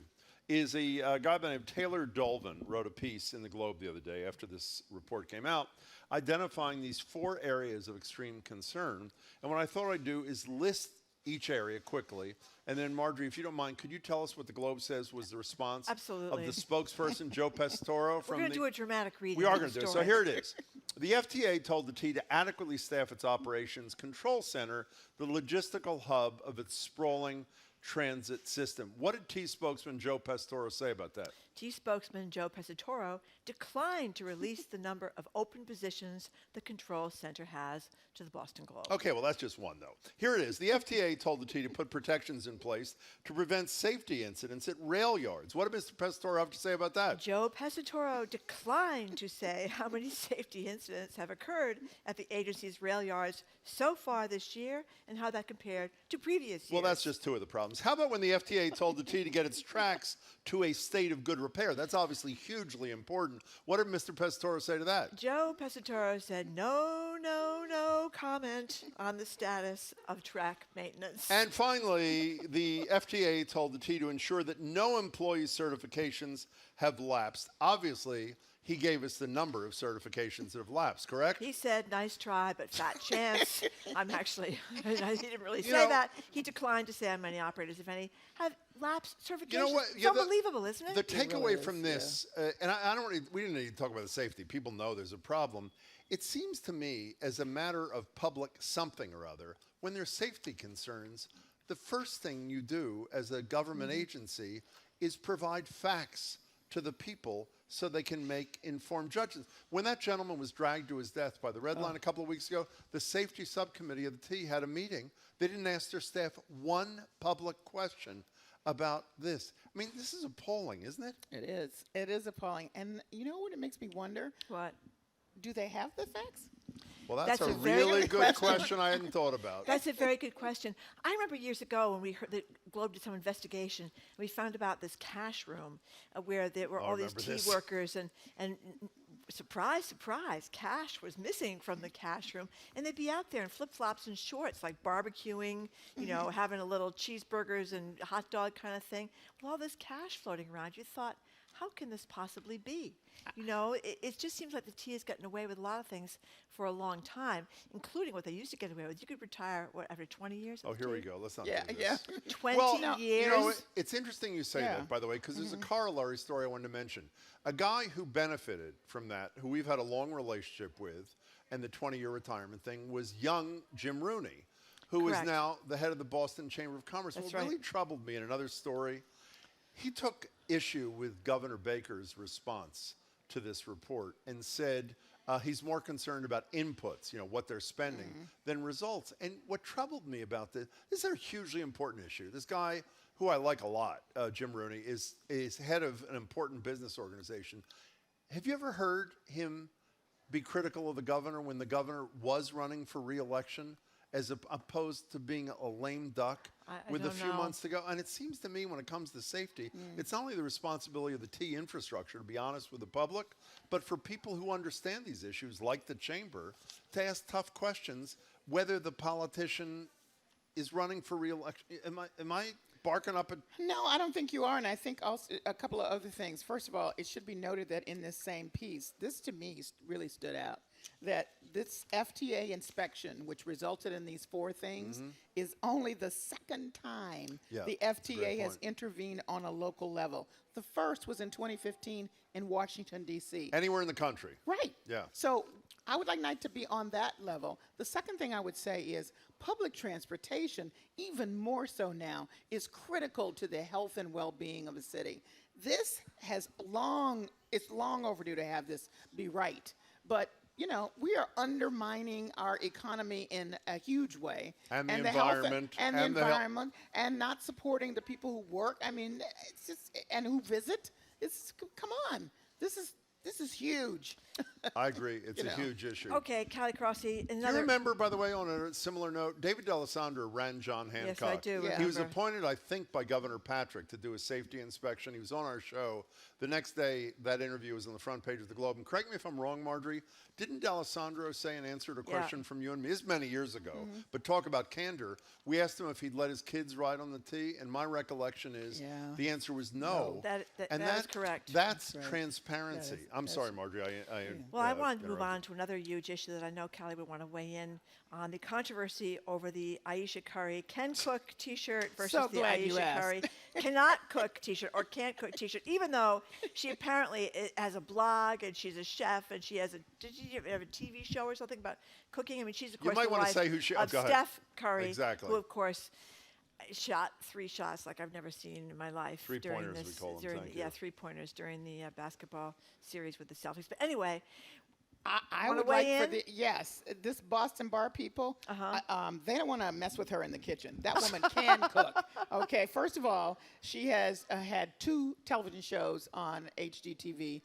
is a guy by the name of Taylor Dolvin wrote a piece in the Globe the other day after this report came out, identifying these 4 areas of extreme concern. And what I thought I'd do is list each area quickly. And then, Marjorie, if you don't mind, could you tell us what the Globe says was the response of the spokesperson, Joe Pastoro? We're going to do a dramatic reading. We are going to do it. So here it is. The FTA told the T to adequately staff its operations control center, the logistical hub of its sprawling transit system. What did T spokesman Joe Pastoro say about that? T spokesman Joe Pastoro declined to release the number of open positions the control center has to the Boston Globe. Okay, well, that's just one, though. Here it is. The FTA told the T to put protections in place to prevent safety incidents at rail yards. What did Mr. Pastoro have to say about that? Joe Pastoro declined to say how many safety incidents have occurred at the agency's rail yards so far this year and how that compared to previous years. Well, that's just 2 of the problems. How about when the FTA told the T to get its tracks to a state of good repair? That's obviously hugely important. What did Mr. Pastoro say to that? Joe Pastoro said no comment on the status of track maintenance. And finally, the FTA told the T to ensure that no employee certifications have lapsed. Obviously, he gave us the number of certifications that have lapsed, correct? He said, nice try, but fat chance. He didn't really say that. He declined to say how many operators, if any, have lapsed certifications. You know what? It's unbelievable, isn't it? The takeaway from this, and we didn't need to talk about the safety. People know there's a problem. It seems to me, as a matter of public something or other, when there's safety concerns, the first thing you do as a government agency is provide facts to the people so they can make informed judgments. When that gentleman was dragged to his death by the Red Line a couple of weeks ago, the safety subcommittee of the T had a meeting. They didn't ask their staff one public question about this. I mean, this is appalling, isn't it? It is. It is appalling. And you know what it makes me wonder? What? Do they have the facts? Well, that's a really good question I hadn't thought about. That's a very good question. I remember years ago when we heard the Globe did some investigation, and we found about this cash room where there were all these T workers, and surprise, surprise, cash was missing from the cash room, and they'd be out there in flip-flops and shorts, like barbecuing, having a little cheeseburgers and hot dog kind of thing. With all this cash floating around, you thought, how can this possibly be? It just seems like the T has gotten away with a lot of things for a long time, including what they used to get away with. You could retire, after 20 years? Oh, here we go. Let's not do this. Yeah. 20 years? It's interesting you say that, by the way, because there's a corollary story I wanted to mention. A guy who benefited from that, who we've had a long relationship with, and the 20-year retirement thing, was young Jim Rooney, who is now the head of the Boston Chamber of Commerce. What really troubled me in another story, he took issue with Governor Baker's response to this report and said he's more concerned about inputs, what they're spending, than results. And what troubled me about this is a hugely important issue. This guy, who I like a lot, Jim Rooney, is head of an important business organization. Have you ever heard him be critical of the governor when the governor was running for re-election, as opposed to being a lame duck with a few months to go? And it seems to me when it comes to safety, it's not only the responsibility of the T infrastructure, to be honest with the public, but for people who understand these issues, like the chamber, to ask tough questions whether the politician is running for re-election. Am I barking up? No, I don't think you are, and I think also a couple of other things. First of all, it should be noted that in this same piece, this to me really stood out, that this FTA inspection, which resulted in these 4 things, is only the second time the FTA has intervened on a local level. The first was in 2015 in Washington, D.C. Anywhere in the country. Right. Yeah. So I would like Knight to be on that level. The second thing I would say is public transportation, even more so now, is critical to the health and well-being of a city. This has it's long overdue to have this be right. But you know, we are undermining our economy in a huge way. And the environment. and the environment, and not supporting the people who work. I mean, it's just, and who visit. Come on. This is huge. I agree. It's a huge issue. Okay, Callie, Crossley, Do you remember, by the way, on a similar note, David D'Alessandro ran John Hancock. Yes, I do. He was appointed, I think, by Governor Patrick to do a safety inspection. He was on our show. The next day, that interview was on the front page of the Globe. And correct me if I'm wrong, Marjorie, didn't D'Alessandro say an answer to a question from you and me? This is many years ago. But talk about candor. We asked him if he'd let his kids ride on the T, and my recollection is the answer was no. That is correct. That's transparency. I'm sorry, Marjorie. I wanted to move on to another huge issue that I know Callie would want to weigh in on, the controversy over the Aisha Curry can cook T-shirt versus the Aisha Curry cannot cook T-shirt or can't cook T-shirt, even though she apparently has a blog and she's a chef and she has did she have a TV show or something about cooking? I mean, she's of course the wife of Steph Curry, who of course shot 3 shots like I've never seen in my life. 3-pointers, we call them. 3-pointers during the basketball series with the Celtics. But anyway, I would like for this Boston bar people, they don't want to mess with her in the kitchen. That woman can cook. Okay, first of all, she has had 2 television shows on HGTV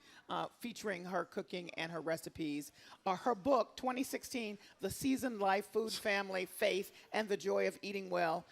featuring her cooking and her recipes. Her book, 2016, The Seasoned Life, Food, Family, Faith, and the Joy of Eating Well,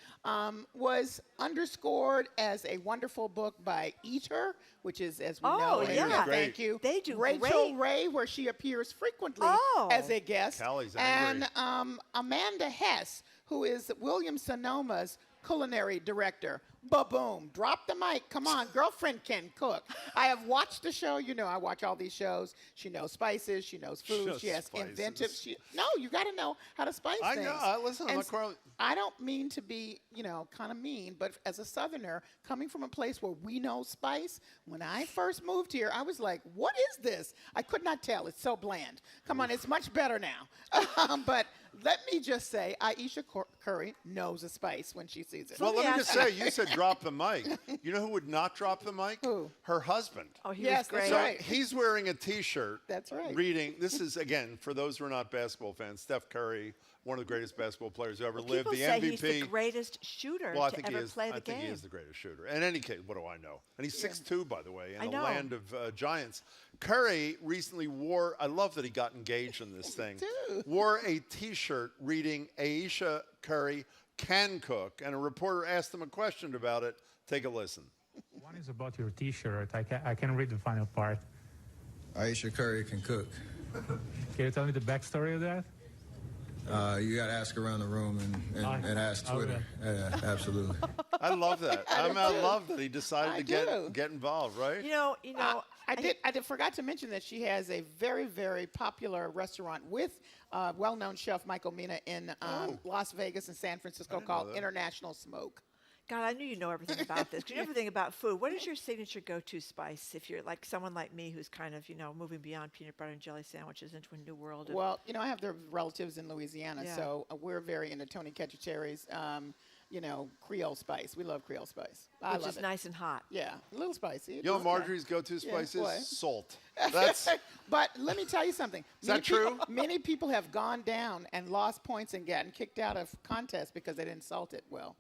was underscored as a wonderful book by Eater, which is, as we know, thank you. They do Rachel Ray, where she appears frequently as a guest. Callie's angry. And Amanda Hess, who is William Sonoma's culinary director. Ba-boom. Drop the mic. Come on. Girlfriend can cook. I have watched the show. You know, I watch all these shows. She knows spices. She knows food. She has inventive. You got to know how to spice things. I know. Listen, I don't mean to be, kind of mean, but as a Southerner, coming from a place where we know spice, when I first moved here, I was like, what is this? I could not tell. It's so bland. Come on. It's much better now. But let me just say, Aisha Curry knows a spice when she sees it. Well, let me just say, you said drop the mic. You know who would not drop the mic? Who? Her husband. Oh, he was great. So he's wearing a T-shirt. That's right. Reading. This is, again, for those who are not basketball fans, Steph Curry, one of the greatest basketball players who ever lived. The MVP. He's the greatest shooter to ever play the game. I think he is the greatest shooter. In any case, what do I know? And he's 6'2", by the way, in a land of giants. Curry recently wore, I love that he got engaged in this thing, wore a T-shirt reading Aisha Curry can cook, and a reporter asked him a question about it. Take a listen. One is about your T-shirt. I can read the final part. Aisha Curry can cook. Can you tell me the backstory of that? You got to ask around the room and ask Twitter. Yeah, absolutely. I love that. I love that he decided to get involved, right? I forgot to mention that she has a very, very popular restaurant with well-known chef Michael Mina in Las Vegas and San Francisco called International Smoke. God, I knew you know everything about this. You know everything about food. What is your signature go-to spice if you're like someone like me who's kind of, moving beyond peanut butter and jelly sandwiches into a new world? Well, I have their relatives in Louisiana, so we're very into Tony Cacciateri's, Creole spice. We love Creole spice. Which is nice and hot. Yeah, a little spicy. Marjorie's go-to spice is salt. But let me tell you something. Is that true? Many people have gone down and lost points and gotten kicked out of contests because they didn't salt it well.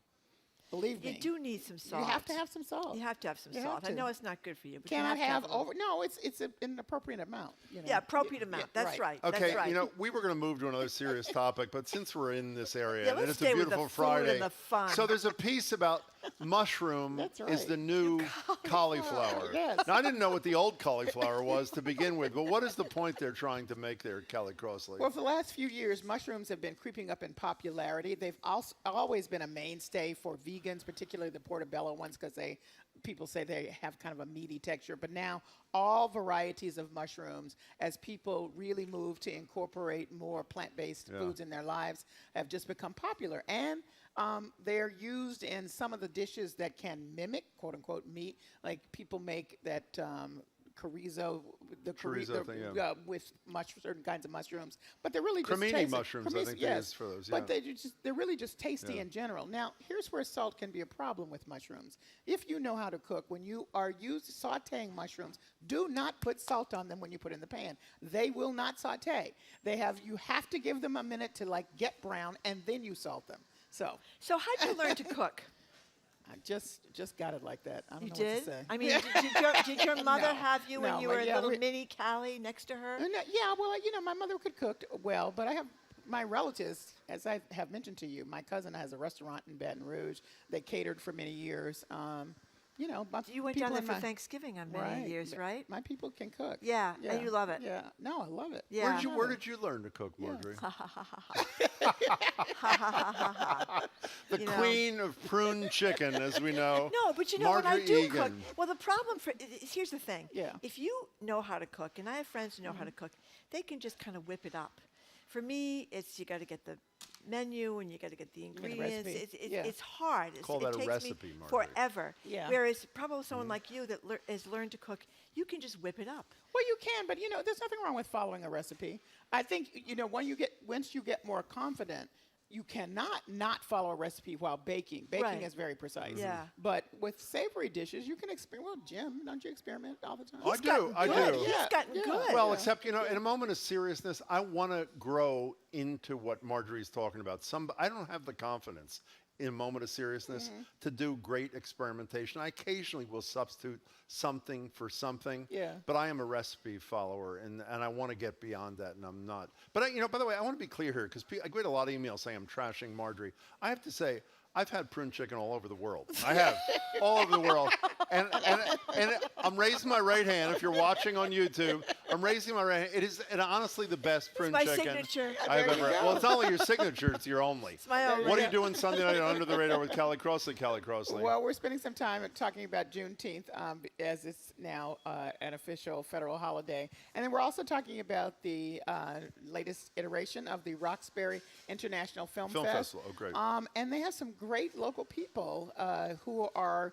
Believe me. You do need some salt. You have to have some salt. You have to have some salt. I know it's not good for you, but cannot you have have over. No, it's an appropriate amount. Yeah, appropriate amount. That's right. Okay, that's right. we were going to move to another serious topic, but since we're in this area, and let's it's stay a with beautiful the food Friday, and the fun. so there's a piece about mushroom That's is right. the new cauliflower. Yes. Now, I didn't know what the old cauliflower was to begin with, but what is the point they're trying to make there, Callie Crossley? Well, for the last few years, mushrooms have been creeping up in popularity. They've also always been a mainstay for vegans, particularly the portobello ones, because people say they have kind of a meaty texture. But now all varieties of mushrooms, as people really move to incorporate more plant-based foods in their lives, have just become popular. And they're used in some of the dishes that can mimic, quote unquote, meat. Like people make that chorizo, Chorizo thing, with certain kinds of mushrooms, but they're really just cremini tasty. mushrooms, I think they use for those. But they're really just tasty in general. Now, here's where salt can be a problem with mushrooms. If you know how to cook, when you are sautéing mushrooms, do not put salt on them when you put in the pan. They will not sauté. You have to give them a minute to get brown, and then you salt them. So how'd you learn to cook? I just got it like that. I don't know did? what to say. I mean, did your mother have you when you were a little mini Callie next to her? Yeah, well, my mother could cook well, but I have my relatives, as I have mentioned to you. My cousin has a restaurant in Baton Rouge. They catered for many years. You went down there for Thanksgiving on many years, right? My people can cook. Yeah, and you love it. Yeah, no, I love it. Yeah. Where did you learn to cook, Marjorie? The queen of prune chicken, as we know. No, but you know Marjorie what I do Egan. cook. Well, the problem here's the thing. Yeah. If you know how to cook, and I have friends who know how to cook, they can just kind of whip it up. For me, you got to get the menu and you got to get the ingredients. It's hard. Call that it a takes recipe, me Marjorie. forever. Yeah. Whereas probably someone like you that has learned to cook, you can just whip it up. Well, you can, but there's nothing wrong with following a recipe. I think once you get more confident, you cannot not follow a recipe while baking. Baking is very precise. Yeah. But with savory dishes, you can experiment. Well, Jim, don't you experiment all the time? I do. He's gotten good. Well, except, in a moment of seriousness, I want to grow into what Marjorie's talking about. I don't have the confidence in a moment of seriousness to do great experimentation. I occasionally will substitute something for something, but I am a recipe follower, and I want to get beyond that, and I'm not. But, by the way, I want to be clear here, because I get a lot of emails saying I'm trashing Marjorie. I have to say, I've had prune chicken all over the world. I have, all over the world. And I'm raising my right hand. If you're watching on YouTube, I'm raising my right hand. It is honestly the best prune my chicken signature. I've ever had. Well, it's not only your signature, it's your only. It's my only. What are you doing Sunday night on Under the Radar with Callie Crossley? Callie Crossley. Well, we're spending some time talking about Juneteenth, as it's now an official federal holiday. And then we're also talking about the latest iteration of the Roxbury International Film Fest. Festival. Oh, great. And they have some great local people who are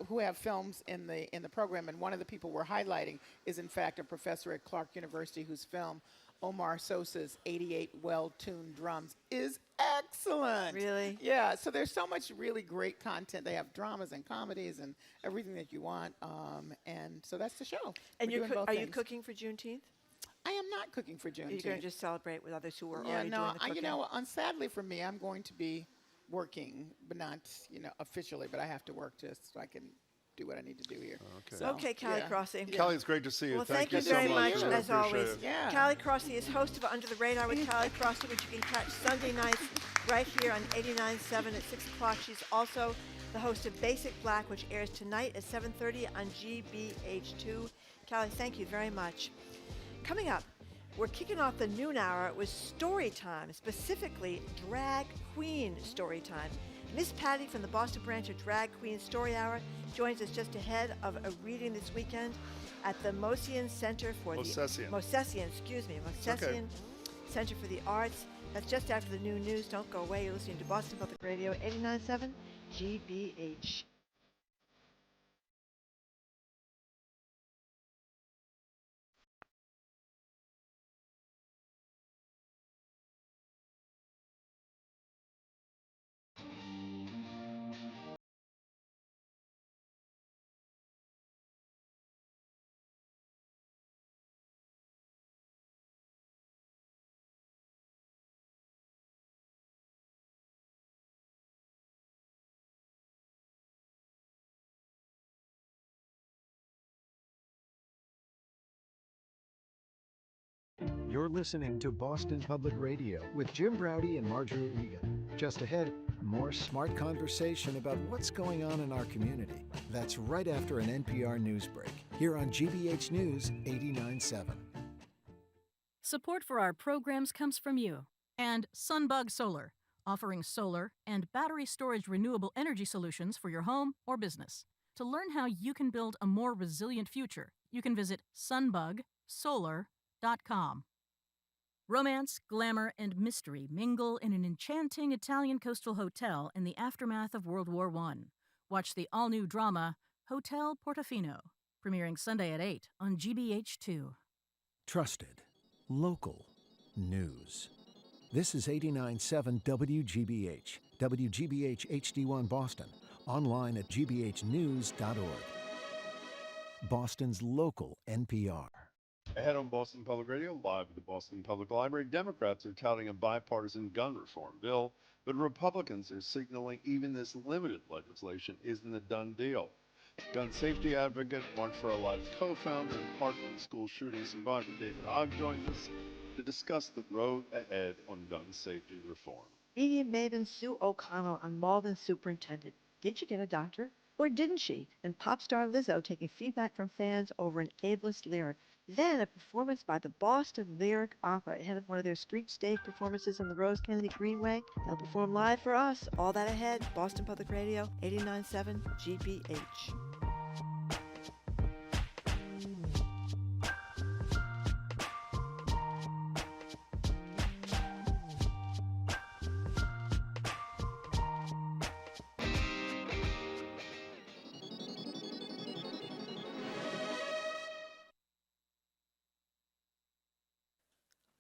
who have films in the program, and one of the people we're highlighting is in fact a professor at Clark University whose film Omar Sosa's 88 Well-Tuned Drums is excellent. Really? Yeah, so there's so much really great content. They have dramas and comedies and everything that you want, and so that's the show. And are you cooking for Juneteenth? I am not cooking for Juneteenth. Are you going to just celebrate with others who are already doing the cooking? Sadly for me, I'm going to be working, but not, officially, but I have to work just so I can do what I need to do here. Okay. So, Okay, Callie Crossley. Callie, it's great to see you. Well, thank you you very so much, I as always. it. Yeah. Callie Crossley is host of Under the Radar with Callie Crossley, which you can catch Sunday nights right here on 89.7 at 6 o'clock. She's also the host of Basic Black, which airs tonight at 7:30 on GBH2. Callie, thank you very much. Coming up, we're kicking off the noon hour with Storytime, specifically Drag Queen Storytime. Miss Patty from the Boston branch of Drag Queen Story Hour joins us just ahead of a reading this weekend at the Mosesian Center for Mosesian Center for the Arts. That's just after the noon news. Don't go away. You're listening to Boston Public Radio 89.7 GBH. You're listening to Boston Public Radio with Jim Browdy and Marjorie Egan. Just ahead, more smart conversation about what's going on in our community. That's right after an NPR news break, here on GBH News 89.7. Support for our programs comes from you and Sunbug Solar, offering solar and battery storage renewable energy solutions for your home or business. To learn how you can build a more resilient future, you can visit sunbugsolar.com. Romance, glamour, and mystery mingle in an enchanting Italian coastal hotel in the aftermath of World War I. Watch the all-new drama Hotel Portofino, premiering Sunday at 8 on GBH2. Trusted, local news. This is 89.7 WGBH, WGBH HD1 Boston, online at gbhnews.org. Boston's local NPR. Ahead on Boston Public Radio, live at the Boston Public Library, Democrats are touting a bipartisan gun reform bill, but Republicans are signaling even this limited legislation isn't a done deal. Gun safety advocate, March for Our Lives co-founder, and Parkland school shooting survivor David Ogg joins us to discuss the road ahead on gun safety reform. Media maven Sue O'Connell on Malden Superintendent. Did you get a doctor? Or didn't she? And pop star Lizzo taking feedback from fans over an ableist lyric. Then a performance by the Boston Lyric Opera ahead of one of their street stage performances on the Rose Kennedy Greenway. They'll perform live for us. All that ahead. Boston Public Radio, 89.7 GBH.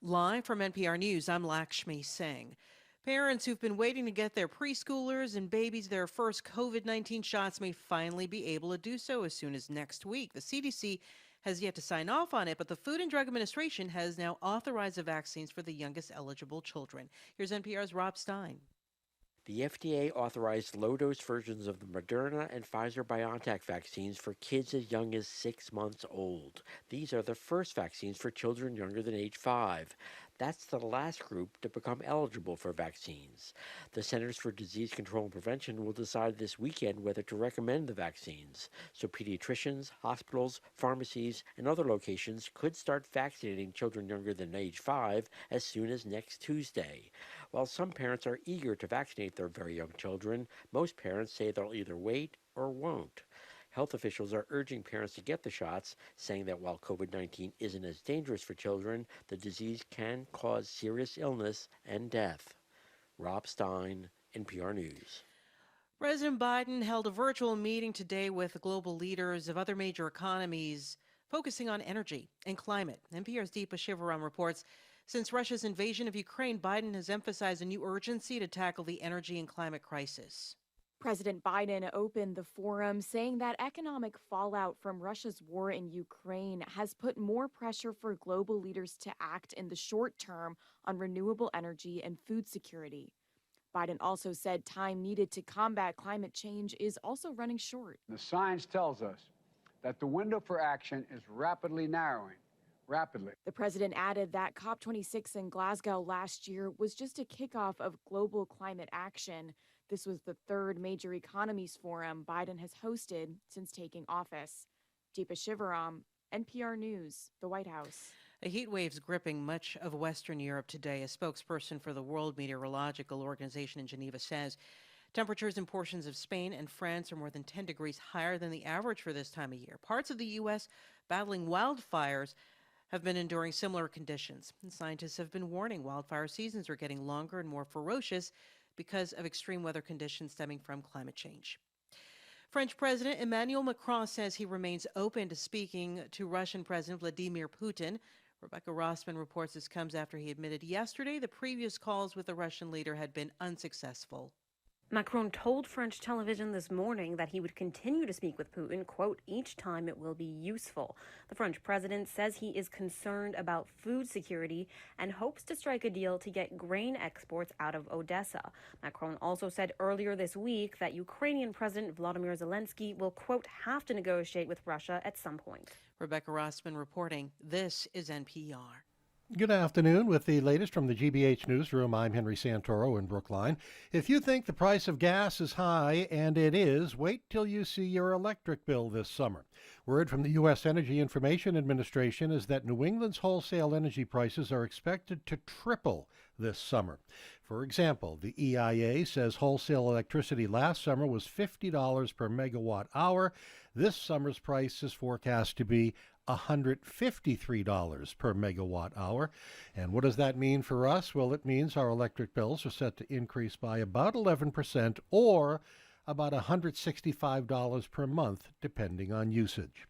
Live from NPR News, I'm Lakshmi Singh. Parents who've been waiting to get their preschoolers and babies their first COVID-19 shots may finally be able to do so as soon as next week. The CDC has yet to sign off on it, but the Food and Drug Administration has now authorized the vaccines for the youngest eligible children. Here's NPR's Rob Stein. The FDA authorized low-dose versions of the Moderna and Pfizer-BioNTech vaccines for kids as young as 6 months old. These are the first vaccines for children younger than age 5. That's the last group to become eligible for vaccines. The Centers for Disease Control and Prevention will decide this weekend whether to recommend the vaccines. So pediatricians, hospitals, pharmacies, and other locations could start vaccinating children younger than age 5 as soon as next Tuesday. While some parents are eager to vaccinate their very young children, most parents say they'll either wait or won't. Health officials are urging parents to get the shots, saying that while COVID-19 isn't as dangerous for children, the disease can cause serious illness and death. Rob Stein, NPR News. President Biden held a virtual meeting today with global leaders of other major economies, focusing on energy and climate. NPR's Deepa Shivaram reports, since Russia's invasion of Ukraine, Biden has emphasized a new urgency to tackle the energy and climate crisis. President Biden opened the forum saying that economic fallout from Russia's war in Ukraine has put more pressure for global leaders to act in the short term on renewable energy and food security. Biden also said time needed to combat climate change is also running short. The science tells us that the window for action is rapidly narrowing. Rapidly. The president added that COP26 in Glasgow last year was just a kickoff of global climate action. This was the third major economies forum Biden has hosted since taking office. Deepa Shivaram, NPR News, the White House. A heat wave's gripping much of Western Europe today. A spokesperson for the World Meteorological Organization in Geneva says temperatures in portions of Spain and France are more than 10 degrees higher than the average for this time of year. Parts of the U.S. battling wildfires have been enduring similar conditions. And scientists have been warning wildfire seasons are getting longer and more ferocious because of extreme weather conditions stemming from climate change. French President Emmanuel Macron says he remains open to speaking to Russian President Vladimir Putin. Rebecca Rossman reports this comes after he admitted yesterday the previous calls with the Russian leader had been unsuccessful. Macron told French television this morning that he would continue to speak with Putin, quote, each time it will be useful. The French president says he is concerned about food security and hopes to strike a deal to get grain exports out of Odessa. Macron also said earlier this week that Ukrainian President Volodymyr Zelensky will, quote, have to negotiate with Russia at some point. Rebecca Rossman reporting. This is NPR. Good afternoon. With the latest from the GBH Newsroom, I'm Henry Santoro in Brookline. If you think the price of gas is high, and it is, wait till you see your electric bill this summer. Word from the U.S. Energy Information Administration is that New England's wholesale energy prices are expected to triple this summer. For example, the EIA says wholesale electricity last summer was $50 per megawatt hour. This summer's price is forecast to be $153 per megawatt hour. And what does that mean for us? Well, it means our electric bills are set to increase by about 11% or about $165 per month, depending on usage.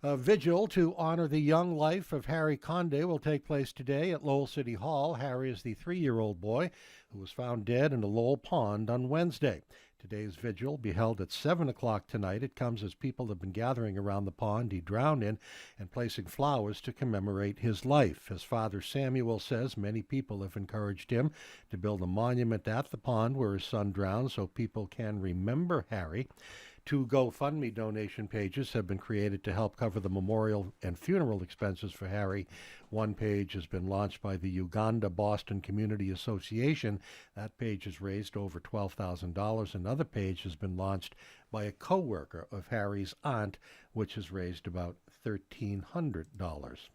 A vigil to honor the young life of Harry Conde will take place today at Lowell City Hall. Harry is the 3-year-old boy who was found dead in a Lowell pond on Wednesday. Today's vigil will be held at 7 o'clock tonight. It comes as people have been gathering around the pond he drowned in and placing flowers to commemorate his life. His father Samuel says many people have encouraged him to build a monument at the pond where his son drowned so people can remember Harry. 2 GoFundMe donation pages have been created to help cover the memorial and funeral expenses for Harry. One page has been launched by the Uganda-Boston Community Association. That page has raised over $12,000. Another page has been launched by a co-worker of Harry's aunt, which has raised about $1,300.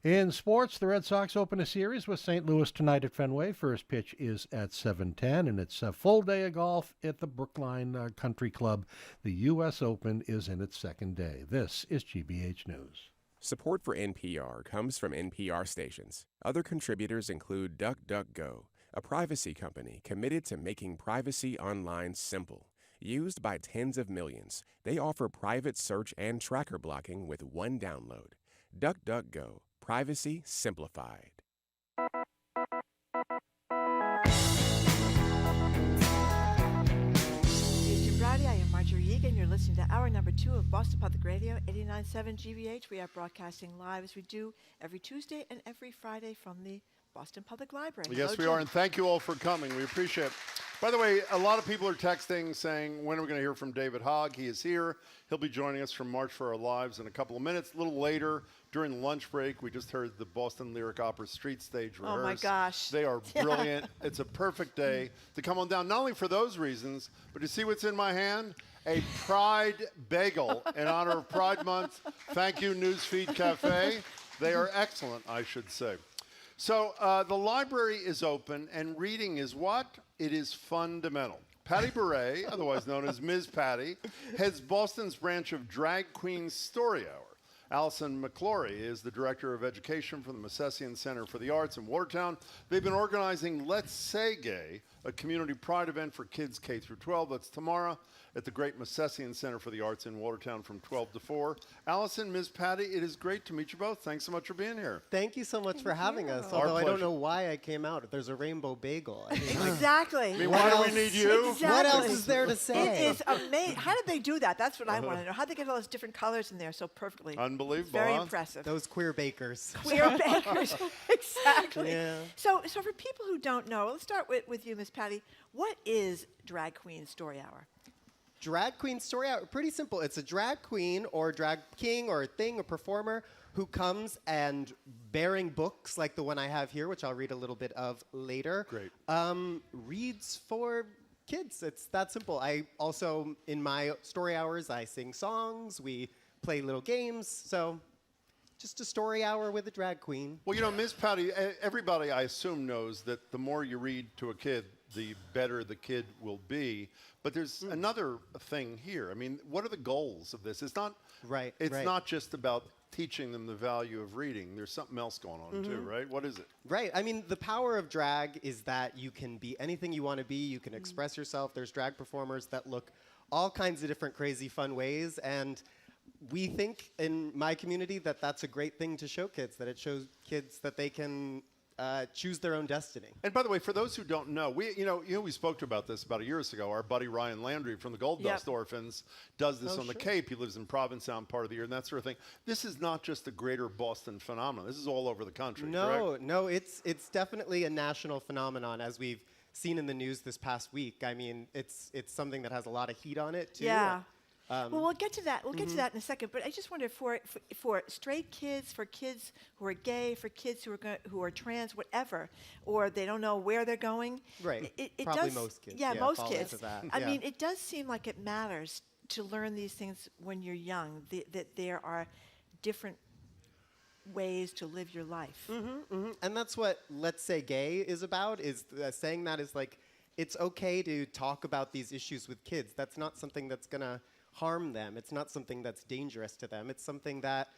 In sports, the Red Sox open a series with St. Louis tonight at Fenway. First pitch is at 7:10, and it's a full day of golf at the Brookline Country Club. The U.S. Open is in its second day. This is GBH News. Support for NPR comes from NPR stations. Other contributors include DuckDuckGo, a privacy company committed to making privacy online simple. Used by tens of millions, they offer private search and tracker blocking with one download. DuckDuckGo. Privacy simplified. It's Jim Browdy. I am Marjorie Egan. You're listening to hour number 2 of Boston Public Radio, 89.7 GBH. We are broadcasting live as we do every Tuesday and every Friday from the Boston Public Library. Yes, we are, and thank you all for coming. We appreciate it. By the way, a lot of people are texting saying, when are we going to hear from David Hogg? He is here. He'll be joining us from March for Our Lives in a couple of minutes. A little later, during the lunch break, we just heard the Boston Lyric Opera Street Stage rehearse. Oh, my gosh. They are brilliant. It's a perfect day to come on down, not only for those reasons, but you see what's in my hand? A Pride bagel in honor of Pride Month. Thank you, Newsfeed Cafe. They are excellent, I should say. So the library is open, and reading is what? It is fundamental. Patty Beret, otherwise known as Ms. Patty, heads Boston's branch of Drag Queen Story Hour. Allison McClory is the Director of Education for the Messessian Center for the Arts in Watertown. They've been organizing Let's Say Gay, a community pride event for kids K through 12. That's tomorrow at the Great Messessian Center for the Arts in Watertown from 12 to 4. Allison, Ms. Patty, it is great to meet you both. Thanks so much for being here. Thank you so much for having us, although I don't know why I came out. There's a rainbow bagel. I mean, exactly. I mean, why do we need you? Exactly. What else is there to say? It is amazing. How did they do that? That's what I want to know. How did they get all those different colors in there so perfectly? Unbelievable. Very huh? impressive. Those queer bakers. Queer bakers. Exactly. Yeah. So for people who don't know, let's start with you, Miss Patty. What is Drag Queen Story Hour? Drag Queen Story Hour, pretty simple. It's a drag queen or drag king or a thing, a performer who comes and bearing books like the one I have here, which I'll read a little bit of later. Great. Reads for kids. It's that simple. I also, in my story hours, I sing songs. We play little games. So just a story hour with a drag queen. Well, you know, Ms. Patty, everybody, I assume, knows that the more you read to a kid, the better the kid will be. But there's another thing here. I mean, what are the goals of this? It's not right. It's not just about teaching them the value of reading. There's something else going on too, right? What is it? Right. I mean, the power of drag is that you can be anything you want to be. You can express yourself. There's drag performers that look all kinds of different crazy fun ways, and we think in my community that that's a great thing to show kids, that it shows kids that they can choose their own destiny. And by the way, for those who don't know, we spoke about this about a year ago. Our buddy Ryan Landry from the Gold Dust Orphans does this on the Cape. He lives in Provincetown part of the year and that sort of thing. This is not just a greater Boston phenomenon. This is all over the country, correct? No, it's definitely a national phenomenon, as we've seen in the news this past week. I mean, it's something that has a lot of heat on it, too. Yeah. Well, we'll get to that. We'll get to that in a second. But I just wonder for straight kids, for kids who are gay, for kids who are trans, whatever, or they don't know where they're going. Right. It Probably does, most kids. Yeah, most fall kids. into that. I mean, it does seem like it matters to learn these things when you're young. That there are different ways to live your life. And that's what Let's Say Gay is about, is saying that is like, it's okay to talk about these issues with kids. That's not something that's going to harm them. It's not something that's dangerous to them. It's something that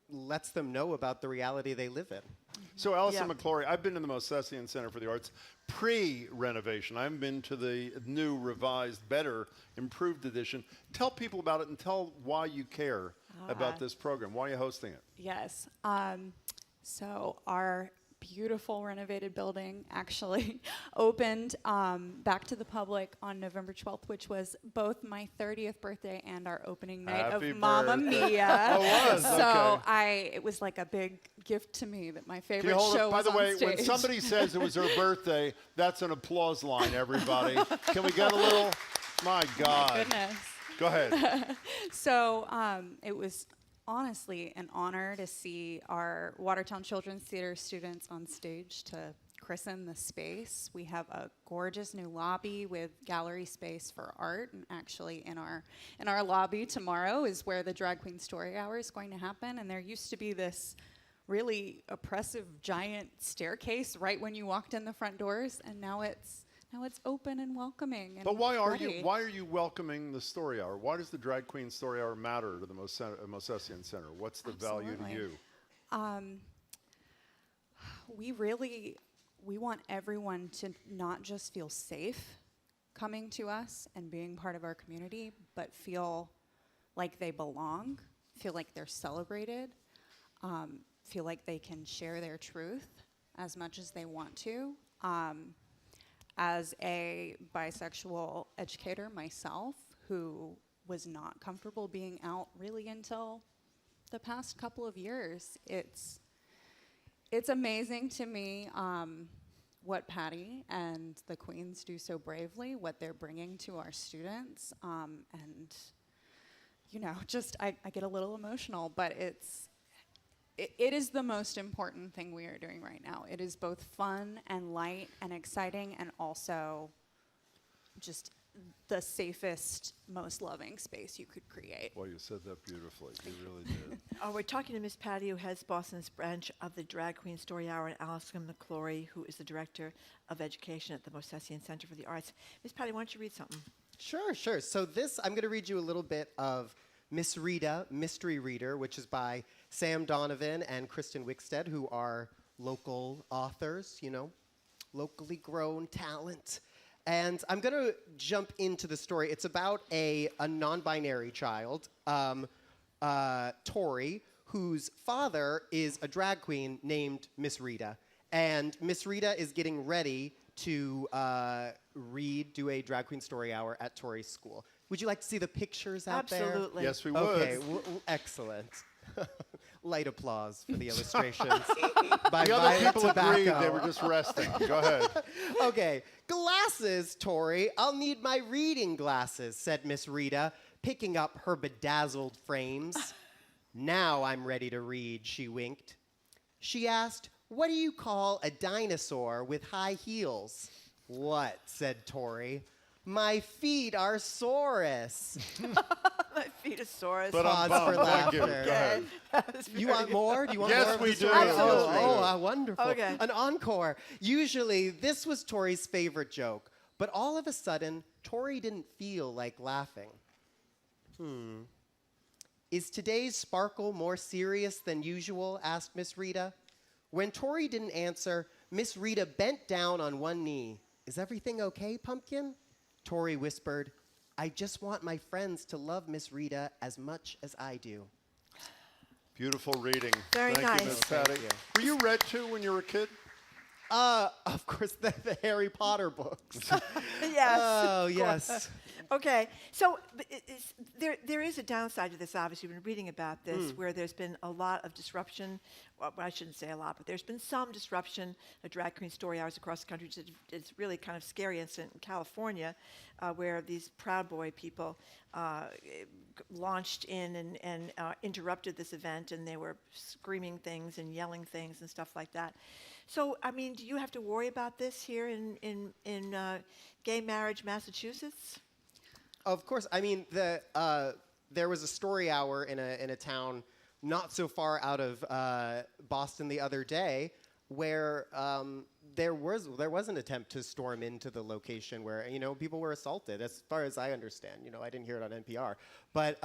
lets them know about the reality they live in. So, Allison McClory, I've been to the Mosesian Center for the Arts pre-renovation. I haven't been to the new, revised, better, improved edition. Tell people about it and tell why you care about this program. Why are you hosting it? Yes. So our beautiful renovated building actually opened back to the public on November 12th, which was both my 30th birthday and our opening night Happy of Mamma birthday. Mia. Oh, it was? So Okay. it was like a big gift to me that my Can you favorite hold show it? By was the on way, stage. when somebody says it was her birthday, that's an applause line, everybody. Can we get a little? My God. My goodness. Go ahead. So it was honestly an honor to see our Watertown Children's Theater students on stage to christen the space. We have a gorgeous new lobby with gallery space for art, and actually in our lobby tomorrow is where the Drag Queen Story Hour is going to happen. And there used to be this really oppressive giant staircase right when you walked in the front doors, and now it's open and welcoming. And But why are ready. you welcoming the Story Hour? Why does the Drag Queen Story Hour matter to the Mosesian Center? What's the value to you? We want everyone to not just feel safe coming to us and being part of our community, but feel like they belong, feel like they're celebrated, feel like they can share their truth as much as they want to. As a bisexual educator myself, who was not comfortable being out really until the past couple of years, it's amazing to me what Patty and the Queens do so bravely, what they're bringing to our students, and just I get a little emotional, but it is the most important thing we are doing right now. It is both fun and light and exciting, and also just the safest, most loving space you could create. Well, you said that beautifully. You really did. We're talking to Miss Patty, who heads Boston's branch of the Drag Queen Story Hour, and Allison McClory, who is the Director of Education at the Mosesian Center for the Arts. Miss Patty, why don't you read something? Sure. So I'm going to read you a little bit of Miss Rita, Mystery Reader, which is by Sam Donovan and Kristen Wickstead, who are local authors, locally grown talent. And I'm going to jump into the story. It's about a non-binary child, Tori, whose father is a drag queen named Miss Rita. And Miss Rita is getting ready to do a drag queen story hour at Tori's school. Would you like to see the pictures out there? Absolutely. Yes, we would. Okay, excellent. Light applause for the illustrations. By The other Violet people agreed. Tobacco. They were just resting. Go ahead. Okay. Glasses, Tori. I'll need my reading glasses, said Miss Rita, picking up her bedazzled frames. Now I'm ready to read, she winked. She asked, what do you call a dinosaur with high heels? What, said Tori. My feet are saurus. My feetosaurus. But I'm Pause for bummed. Thank you. laughter. Go ahead. You want more? Do you want Yes, more? of we the do. story? Absolutely. Wonderful. Okay. An encore. Usually, this was Tori's favorite joke, but all of a sudden, Tori didn't feel like laughing. Is today's sparkle more serious than usual? Asked Miss Rita. When Tori didn't answer, Miss Rita bent down on one knee. Is everything okay, Pumpkin? Tori whispered, I just want my friends to love Miss Rita as much as I do. Beautiful reading. Very Thank nice. you, Miss Patty. Thank you. Were you read to when you were a kid? Of course, the Harry Potter books. Yes. Oh, of yes. course. Okay, so there is a downside to this, obviously. We've been reading about this, where there's been a lot of disruption. Well, I shouldn't say a lot, but there's been some disruption of drag queen story hours across the country. It's really kind of scary incident in California, where these Proud Boy people launched in and interrupted this event, and they were screaming things and yelling things and stuff like that. So, I mean, do you have to worry about this here in gay marriage, Massachusetts? Of course. I mean, there was a story hour in a town not so far out of Boston the other day where there was an attempt to storm into the location where people were assaulted. As far as I understand, I didn't hear it on NPR, but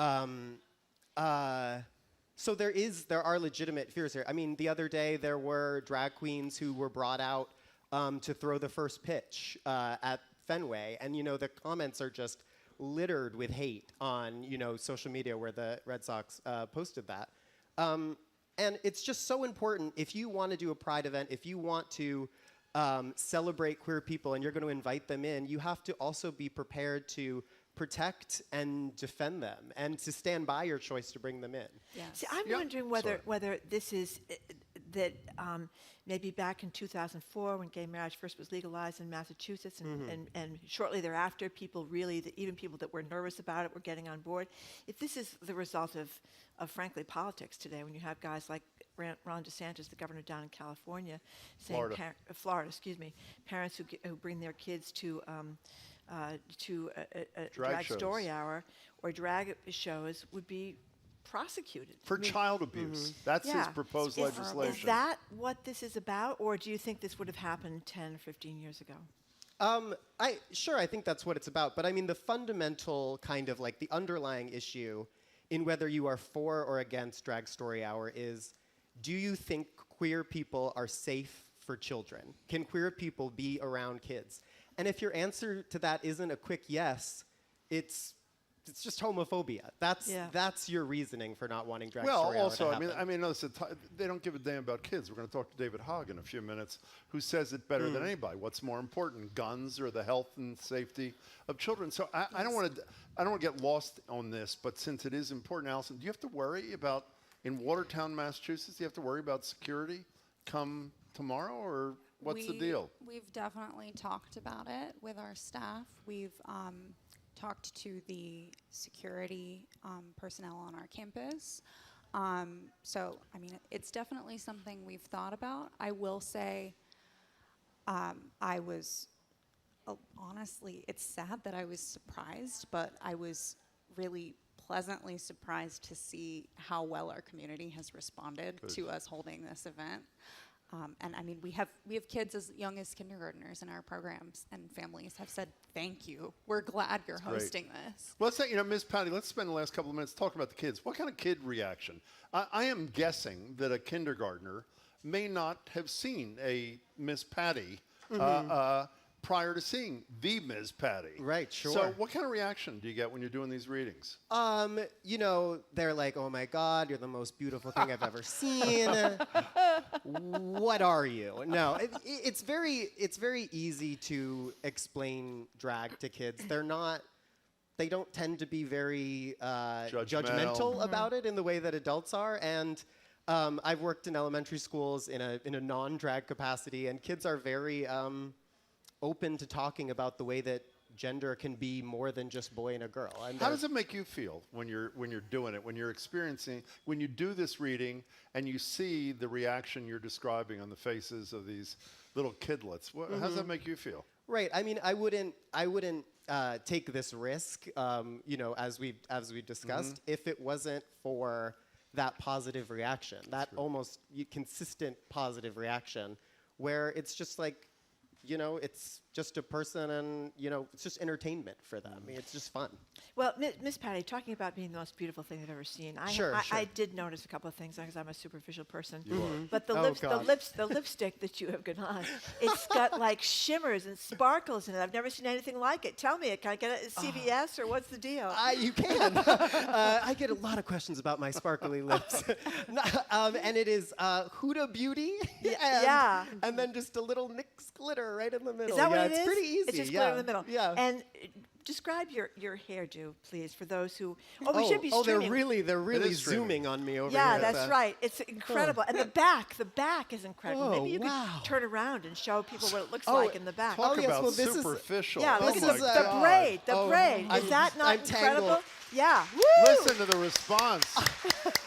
so there are legitimate fears here. I mean, the other day there were drag queens who were brought out to throw the first pitch at Fenway, and the comments are just littered with hate on social media where the Red Sox posted that. And it's just so important, if you want to do a pride event, if you want to celebrate queer people and you're going to invite them in, you have to also be prepared to protect and defend them and to stand by your choice to bring them in. Yes. See, I'm wondering whether this is that maybe back in 2004 when gay marriage first was legalized in Massachusetts and shortly thereafter even people that were nervous about it were getting on board. If this is the result of frankly politics today, when you have guys like Ron DeSantis, the governor down in California, saying Florida, parents who bring their kids to a drag story hour or drag shows would be prosecuted for child abuse. That's his proposed legislation. Is that what this is about, or do you think this would have happened 10 or 15 years ago? I think that's what it's about. But I mean, the fundamental kind of like the underlying issue in whether you are for or against drag story hour is, do you think queer people are safe for children? Can queer people be around kids? And if your answer to that isn't a quick yes, it's just homophobia. That's your reasoning for not wanting drag story hour to happen. I mean, listen, they don't give a damn about kids. We're going to talk to David Hogg in a few minutes, who says it better than anybody. What's more important, guns or the health and safety of children? So I don't want to get lost on this, but since it is important, Allison, do you have to worry about in Watertown, Massachusetts? Do you have to worry about security come tomorrow, or what's the deal? We've definitely talked about it with our staff. We've talked to the security personnel on our campus. So, I mean, it's definitely something we've thought about. I will say I was, honestly, it's sad that I was surprised, but I was really pleasantly surprised to see how well our community has responded to us holding this event. And I mean, we have kids as young as kindergartners in our programs, and families have said, thank you. We're glad you're hosting this. Well, let's say, Ms. Patty, let's spend the last couple of minutes talking about the kids. What kind of kid reaction? I am guessing that a kindergartner may not have seen a Miss Patty prior to seeing the Ms. Patty. Right, sure. So what kind of reaction do you get when you're doing these readings? They're like, oh my God, you're the most beautiful thing I've ever seen. What are you? No, it's very easy to explain drag to kids. They don't tend to be very judgmental about it in the way that adults are. And I've worked in elementary schools in a non-drag capacity, and kids are very open to talking about the way that gender can be more than just boy and a girl. And how does it make you feel when you're doing it, when you're experiencing, when you do this reading and you see the reaction you're describing on the faces of these little kidlets? How does that make you feel? Right. I mean, I wouldn't take this risk, as we discussed, if it wasn't for that positive reaction, that almost consistent positive reaction, where it's just like, it's just a person and, it's just entertainment for them. I mean, it's just fun. Well, Miss Patty, talking about being the most beautiful thing I've ever seen, I did notice a couple of things because I'm a superficial person. You are. But the lipstick that you have got on, it's got like shimmers and sparkles in it. I've never seen anything like it. Tell me, can I get it at CVS or what's the deal? You can. I get a lot of questions about my sparkly lips. And it is Huda Beauty. And then just a little NYX glitter right in the middle. Is that what it is? It's pretty easy. It's just glitter in the middle. Yeah. And describe your hairdo, please, for those who. Oh, we should be Oh, streaming. they're really zooming on me over here. Yeah, that's right. It's incredible, and the back is incredible. Oh, Maybe you wow. could turn around and show people what it looks like in the back. Talk yes, about well, this is- superficial. Yeah, oh look at my the God. braid. The braid. Is that not I'm incredible? tangled. Yeah. Listen to the response.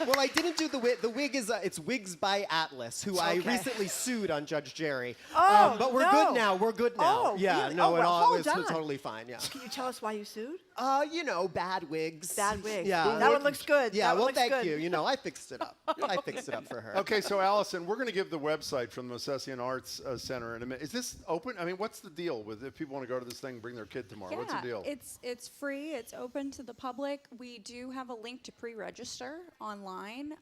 Well, I didn't do the wig. The wig is it's Wigs by Atlas, who I recently sued on Judge Jerry. Oh, but we're good now. We're good now. Oh, yeah, really? no, Oh, it well, all hold it's on. totally fine. Yeah. Can you tell us why you sued? Bad wigs. Bad wigs. Yeah. That one looks good. Yeah, That one well, looks thank good. you. You know, I fixed it up. I fixed it up for her. Okay, so Allison, we're going to give the website from the Mosesian Arts Center in a minute. Is this open? I mean, what's the deal with if people want to go to this thing and bring their kid tomorrow? Yeah, What's the deal? it's free. It's open to the public. We do have a link to pre-register online,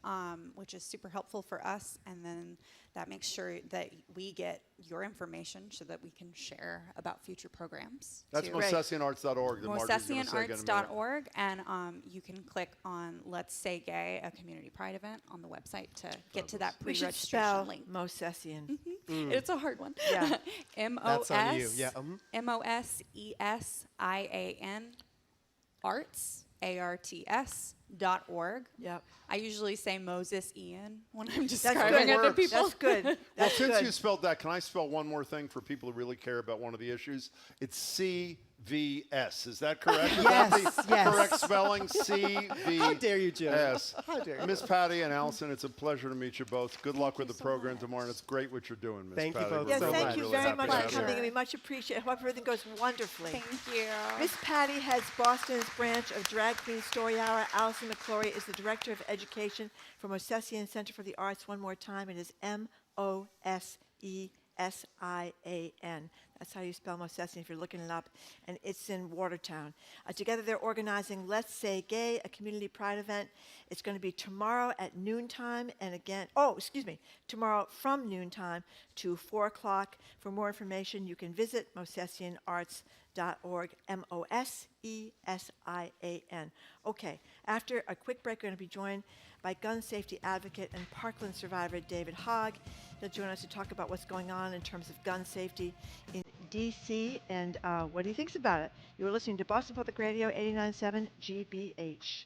which is super helpful for us, and then that makes sure that we get your information so that we can share about future programs. That's MosesianArts.org. MosesianArts.org, and you can click on Let's Say Gay, a community pride event on the website to get to that We should pre-registration spell link. Mosesian. It's a hard one. Yeah. That's on you. Yeah. MOSESIAN Arts, ARTS.org. Yep. I usually say Moses Ian when I'm That's describing good. other people. That's good. Well, That's since good. you spelled that, can I spell one more thing for people who really care about one of the issues? It's CVS. Is that correct? Is that the correct spelling? CVS. How dare you, Jim? How dare you? Miss Patty and Allison, it's a pleasure to meet you both. Good luck with the program tomorrow, and it's great what you're doing, Miss Thank you Patty. both We're Yes, so really, thank you really very happy much to for have you. coming, and we much appreciate it. Hope everything goes wonderfully. Thank you. Miss Patty heads Boston's branch of Drag Queen Story Hour. Allison McClory is the Director of Education for Mosesian Center for the Arts. One more time, it is MOSESIAN. That's how you spell Mosesian if you're looking it up. And it's in Watertown. Together they're organizing Let's Say Gay, a community pride event. It's going to be tomorrow at noontime and again, tomorrow from noontime to 4 o'clock. For more information, you can visit MosesianArts.org, MOSESIAN. Okay, after a quick break, we're going to be joined by gun safety advocate and Parkland survivor David Hogg. He'll join us to talk about what's going on in terms of gun safety in D.C. and what he thinks about it. You are listening to Boston Public Radio 89.7 GBH.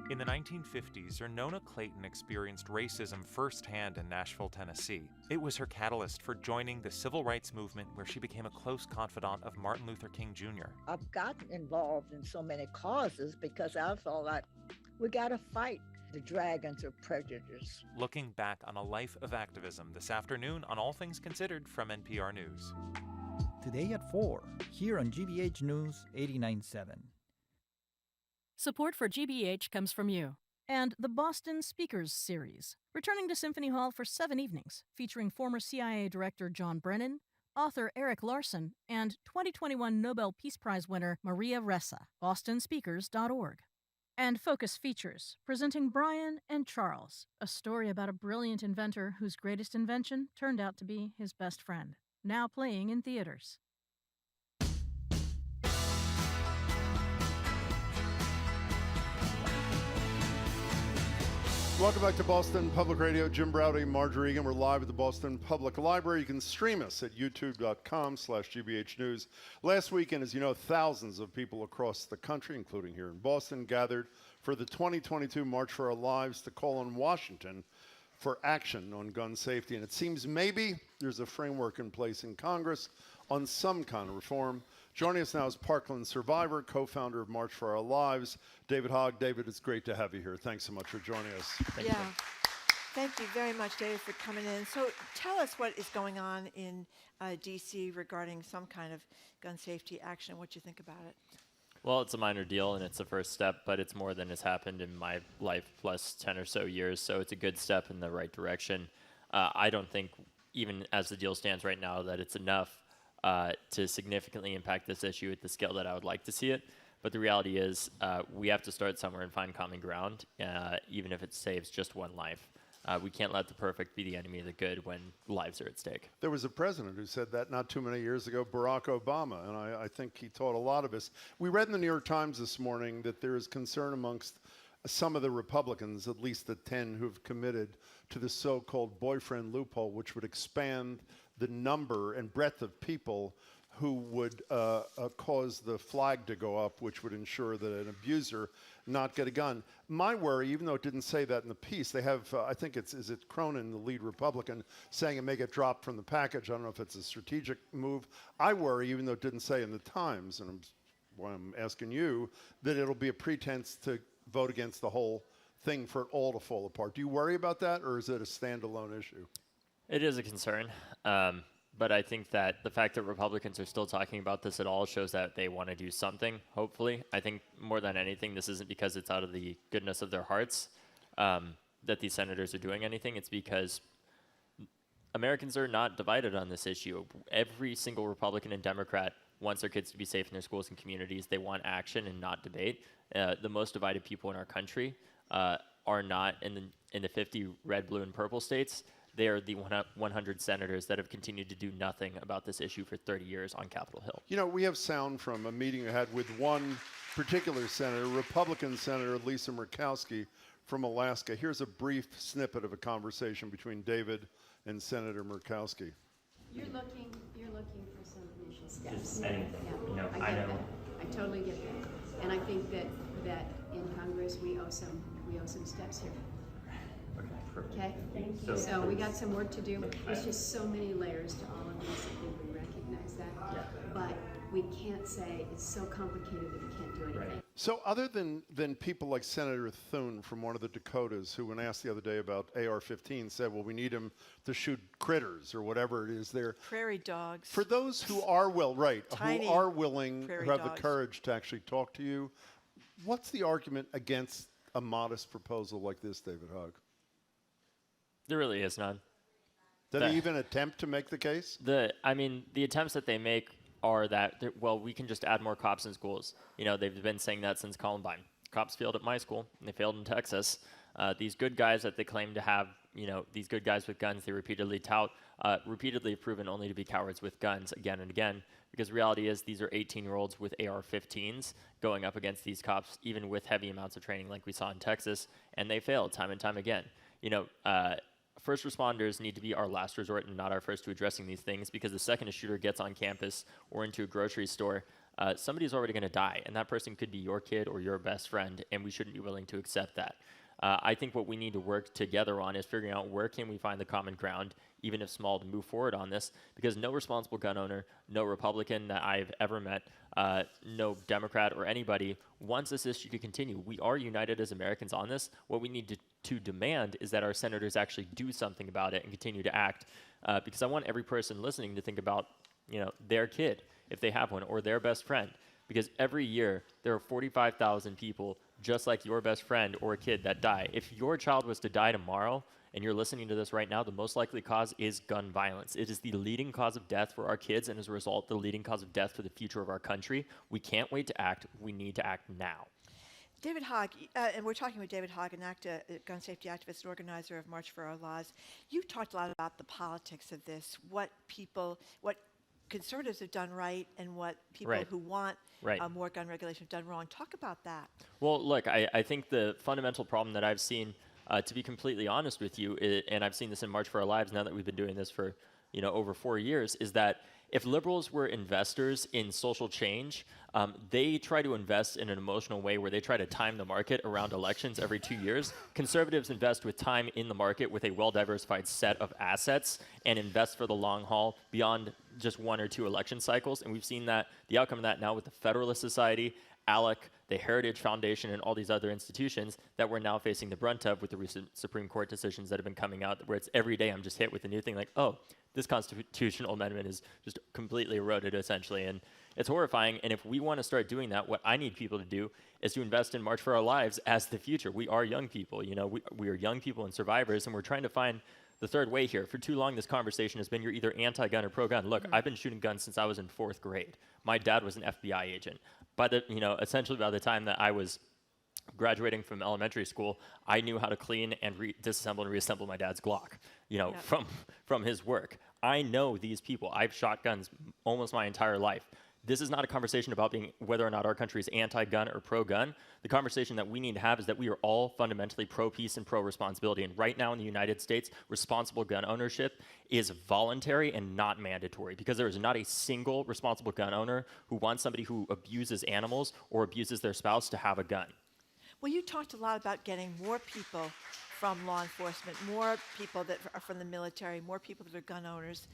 In the 1950s, Ernona Clayton experienced racism firsthand in Nashville, Tennessee. It was her catalyst for joining the civil rights movement, where she became a close confidant of Martin Luther King Jr. I've gotten involved in so many causes because I felt like we got to fight the dragons of prejudice. Looking back on a life of activism this afternoon on All Things Considered from NPR News. Today at 4, here on GBH News 89.7. Support for GBH comes from you and the Boston Speakers Series, returning to Symphony Hall for 7 evenings, featuring former CIA Director John Brennan, author Eric Larson, and 2021 Nobel Peace Prize winner Maria Ressa. BostonSpeakers.org. And Focus Features, presenting Brian and Charles, a story about a brilliant inventor whose greatest invention turned out to be his best friend. Now playing in theaters. Welcome back to Boston Public Radio. Jim Browdy, Marjorie Egan. We're live at the Boston Public Library. You can stream us at youtube.com/GBH News. Last weekend, as you know, thousands of people across the country, including here in Boston, gathered for the 2022 March for Our Lives to call on Washington for action on gun safety. And it seems maybe there's a framework in place in Congress on some kind of reform. Joining us now is Parkland survivor, co-founder of March for Our Lives, David Hogg. David, it's great to have you here. Thanks so much for joining us. Thank you very much, David, for coming in. So tell us what is going on in D.C. regarding some kind of gun safety action, what you think about it. Well, it's a minor deal, and it's the first step, but it's more than has happened in my life plus 10 or so years, so it's a good step in the right direction. I don't think, even as the deal stands right now, that it's enough to significantly impact this issue at the scale that I would like to see it. But the reality is we have to start somewhere and find common ground, even if it saves just one life. We can't let the perfect be the enemy of the good when lives are at stake. There was a president who said that not too many years ago, Barack Obama, and I think he taught a lot of us. We read in the New York Times this morning that there is concern amongst some of the Republicans, at least the 10 who've committed to the so-called boyfriend loophole, which would expand the number and breadth of people who would cause the flag to go up, which would ensure that an abuser not get a gun. My worry, even though it didn't say that in the piece, they have, I think is it Cronin, the lead Republican, saying it may get dropped from the package. I don't know if it's a strategic move. I worry, even though it didn't say in the Times, and I'm asking you, that it'll be a pretense to vote against the whole thing for it all to fall apart. Do you worry about that, or is it a standalone issue? It is a concern. But I think that the fact that Republicans are still talking about this at all shows that they want to do something, hopefully. I think more than anything, this isn't because it's out of the goodness of their hearts that these senators are doing anything. It's because Americans are not divided on this issue. Every single Republican and Democrat wants their kids to be safe in their schools and communities. They want action and not debate. The most divided people in our country are not in the 50 red, blue, and purple states. They are the 100 senators that have continued to do nothing about this issue for 30 years on Capitol Hill. You know, we have sound from a meeting we had with one particular senator, Republican Senator Lisa Murkowski from Alaska. Here's a brief snippet of a conversation between David and Senator Murkowski. You're looking for some initial steps. Just anything. Yeah, You know, I get that. I totally get that. And I think that in Congress we owe some steps here. Okay, so we got some work to do. There's just so many layers to all of this. I think we recognize that, but we can't say it's so complicated that we can't do anything. So other than people like Senator Thune from one of the Dakotas, who when asked the other day about AR-15 said, well, we need them to shoot critters or whatever it is there. Prairie dogs. For those who are Tiny who are willing, prairie who have dogs. the courage to actually talk to you, what's the argument against a modest proposal like this, David Hogg? There really is none. Did they even attempt to make the case? The attempts that they make are that, well, we can just add more cops in schools. You know, they've been saying that since Columbine. Cops failed at my school, and they failed in Texas. These good guys that they claim to have, you know, these good guys with guns they repeatedly tout, repeatedly proven only to be cowards with guns again and again. Because the reality is these are 18-year-olds with AR-15s going up against these cops, even with heavy amounts of training like we saw in Texas, and they failed time and time again. You know, first responders need to be our last resort and not our first to addressing these things, because the second a shooter gets on campus or into a grocery store, somebody's already going to die, and that person could be your kid or your best friend, and we shouldn't be willing to accept that. I think what we need to work together on is figuring out where can we find the common ground, even if small, to move forward on this, because no responsible gun owner, no Republican that I've ever met, no Democrat or anybody wants this issue to continue. We are united as Americans on this. What we need to demand is that our senators actually do something about it and continue to act, because I want every person listening to think about, you know, their kid, if they have one, or their best friend, because every year there are 45,000 people just like your best friend or a kid that die. If your child was to die tomorrow, and you're listening to this right now, the most likely cause is gun violence. It is the leading cause of death for our kids, and as a result, the leading cause of death for the future of our country. We can't wait to act. We need to act now. David Hogg, and we're talking with David Hogg, a gun safety activist and organizer of March for Our Laws. You've talked a lot about the politics of this, what conservatives have done right and what people who want more gun regulation have done wrong. Talk about that. Well, look, I think the fundamental problem that I've seen, to be completely honest with you, and I've seen this in March for Our Lives now that we've been doing this for, you know, over 4 years, is that if liberals were investors in social change, they try to invest in an emotional way where they try to time the market around elections every 2 years. Conservatives invest with time in the market with a well-diversified set of assets and invest for the long haul beyond just 1 or 2 election cycles. And we've seen that, the outcome of that now with the Federalist Society, ALEC, the Heritage Foundation, and all these other institutions that we're now facing the brunt of with the recent Supreme Court decisions that have been coming out, where it's every day I'm just hit with a new thing like, oh, this constitutional amendment is just completely eroded, essentially. And it's horrifying. And if we want to start doing that, what I need people to do is to invest in March for Our Lives as the future. We are young people. You know, we are young people and survivors, and we're trying to find the third way here. For too long, this conversation has been you're either anti-gun or pro-gun. Look, I've been shooting guns since I was in 4th grade. My dad was an FBI agent. Essentially by the time that I was graduating from elementary school, I knew how to clean and disassemble and reassemble my dad's Glock, from his work. I know these people. I've shot guns almost my entire life. This is not a conversation about whether or not our country is anti-gun or pro-gun. The conversation that we need to have is that we are all fundamentally pro-peace and pro-responsibility. And right now in the United States, responsible gun ownership is voluntary and not mandatory, because there is not a single responsible gun owner who wants somebody who abuses animals or abuses their spouse to have a gun. Well, you talked a lot about getting more people from law enforcement, more people that are from the military, more people that are gun owners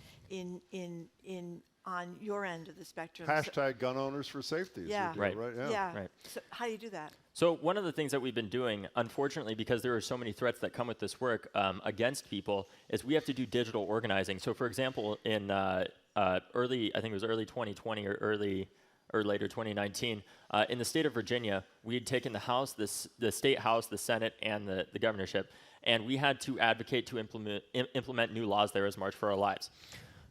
on your end of the spectrum. Hashtag gun owners for safety. Yeah. Right. Yeah. Right. So how do you do that? So one of the things that we've been doing, unfortunately, because there are so many threats that come with this work against people, is we have to do digital organizing. So, for example, in early 2020 or later 2019, in the state of Virginia, we had taken the House, the state House, the Senate, and the governorship, and we had to advocate to implement new laws there as March for Our Lives.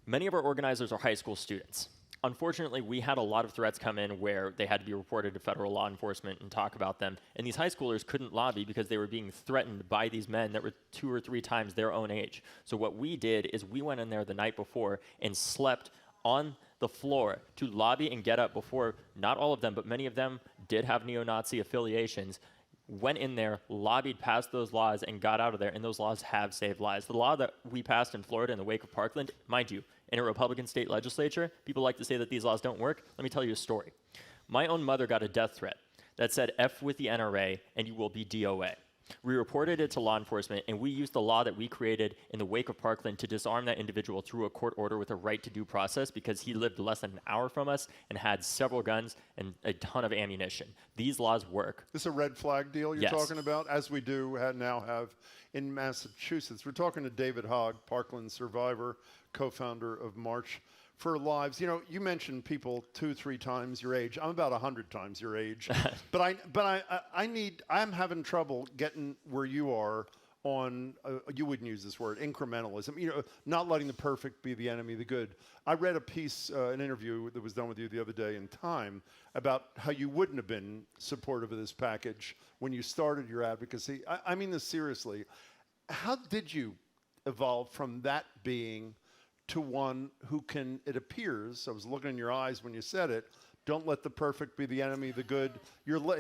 Many of our organizers are high school students. Unfortunately, we had a lot of threats come in where they had to be reported to federal law enforcement and talk about them, and these high schoolers couldn't lobby because they were being threatened by these men that were 2 or 3 times their own age. So what we did is we went in there the night before and slept on the floor to lobby and get up before, not all of them, but many of them did have neo-Nazi affiliations, went in there, lobbied, passed those laws, and got out of there, and those laws have saved lives. The law that we passed in Florida in the wake of Parkland, mind you, in a Republican state legislature, people like to say that these laws don't work. Let me tell you a story. My own mother got a death threat that said, F with the NRA, and you will be DOA. We reported it to law enforcement, and we used the law that we created in the wake of Parkland to disarm that individual through a court order with a right to due process, because he lived less than an hour from us and had several guns and a ton of ammunition. These laws work. This is a red flag deal you're Yes. talking about, as we do now have in Massachusetts. We're talking to David Hogg, Parkland survivor, co-founder of March for Our Lives. You mentioned people 2-3 times your age. I'm about 100 times your age, but I'm having trouble getting where you are on. You wouldn't use this word, incrementalism. Not letting the perfect be the enemy of the good. I read a piece, an interview that was done with you the other day in Time about how you wouldn't have been supportive of this package when you started your advocacy. I mean this seriously. How did you evolve from that being to one who can, it appears, I was looking in your eyes when you said it, don't let the perfect be the enemy of the good.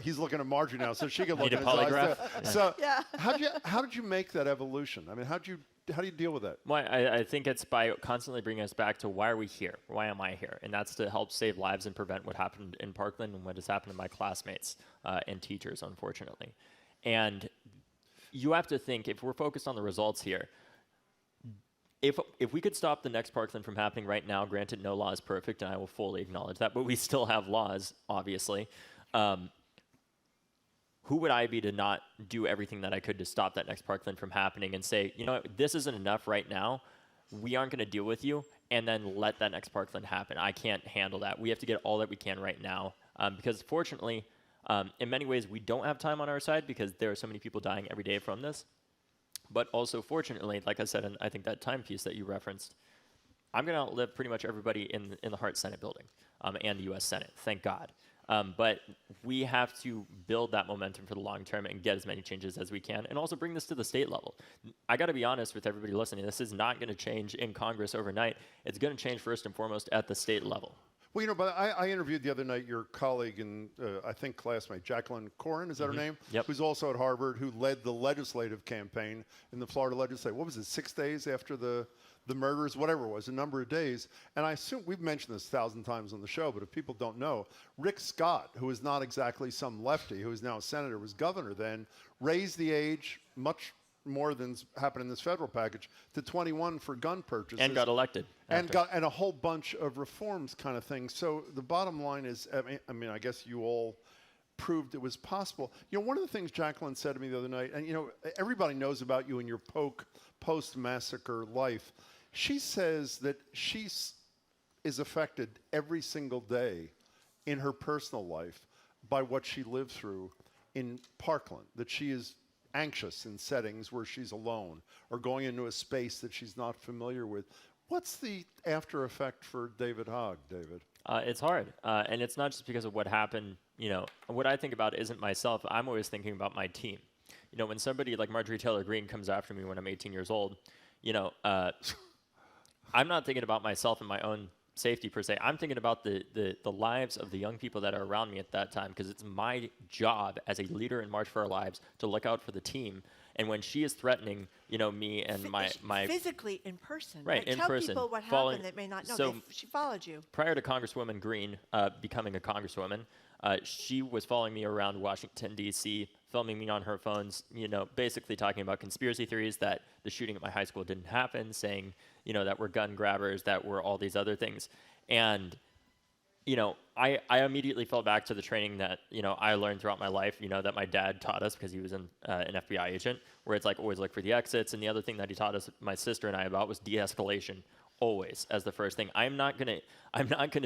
He's looking at Marjorie now, so she can look Need at a his polygraph? eyes too. So how did you make that evolution? I mean, how do you deal with that? Well, I think it's by constantly bringing us back to why are we here? Why am I here? And that's to help save lives and prevent what happened in Parkland and what has happened to my classmates and teachers, unfortunately. And you have to think, if we're focused on the results here, if we could stop the next Parkland from happening right now, granted no law is perfect, and I will fully acknowledge that, but we still have laws, obviously. Who would I be to not do everything that I could to stop that next Parkland from happening and say, this isn't enough right now, we aren't going to deal with you, and then let that next Parkland happen. I can't handle that. We have to get all that we can right now, because fortunately, in many ways, we don't have time on our side because there are so many people dying every day from this. But also, fortunately, like I said, and I think that Time piece that you referenced, I'm going to outlive pretty much everybody in the Hart Senate building and the U.S. Senate, thank God. But we have to build that momentum for the long term and get as many changes as we can, and also bring this to the state level. I got to be honest with everybody listening. This is not going to change in Congress overnight. It's going to change first and foremost at the state level. Well, but I interviewed the other night your colleague and I think classmate, Jacqueline Corin, is that her name? Yep. Who's also at Harvard, who led the legislative campaign in the Florida legislature. What was it, 6 days after the murders, whatever it was, a number of days. And I assume, we've mentioned this 1,000 times on the show, but if people don't know, Rick Scott, who is not exactly some lefty, who is now a senator, was governor then, raised the age much more than happened in this federal package to 21 for gun purchases. And got elected. And a whole bunch of reforms kind of things. So the bottom line is, I guess you all proved it was possible. One of the things Jacqueline said to me the other night, and everybody knows about you and your post-massacre life. She says that she is affected every single day in her personal life by what she lived through in Parkland, that she is anxious in settings where she's alone or going into a space that she's not familiar with. What's the after effect for David Hogg, David? It's hard, and it's not just because of what happened. You know, what I think about isn't myself. I'm always thinking about my team. You know, when somebody like Marjorie Taylor Greene comes after me when I'm 18 years old, you know, I'm not thinking about myself and my own safety per se. I'm thinking about the lives of the young people that are around me at that time, because it's my job as a leader in March for Our Lives to look out for the team. And when she is threatening, you know, me and my physically in person, right, in tell person, people what happened that may not know. So she followed you. Prior to Congresswoman Green becoming a congresswoman, she was following me around Washington, D.C., filming me on her phones, you know, basically talking about conspiracy theories that the shooting at my high school didn't happen, saying, you know, that we're gun grabbers, that we're all these other things. And, you know, I immediately fell back to the training that, you know, I learned throughout my life, you know, that my dad taught us because he was an FBI agent, where it's like always look for the exits. And the other thing that he taught us, my sister and I, about was de-escalation. Always as the first thing. I'm not gonna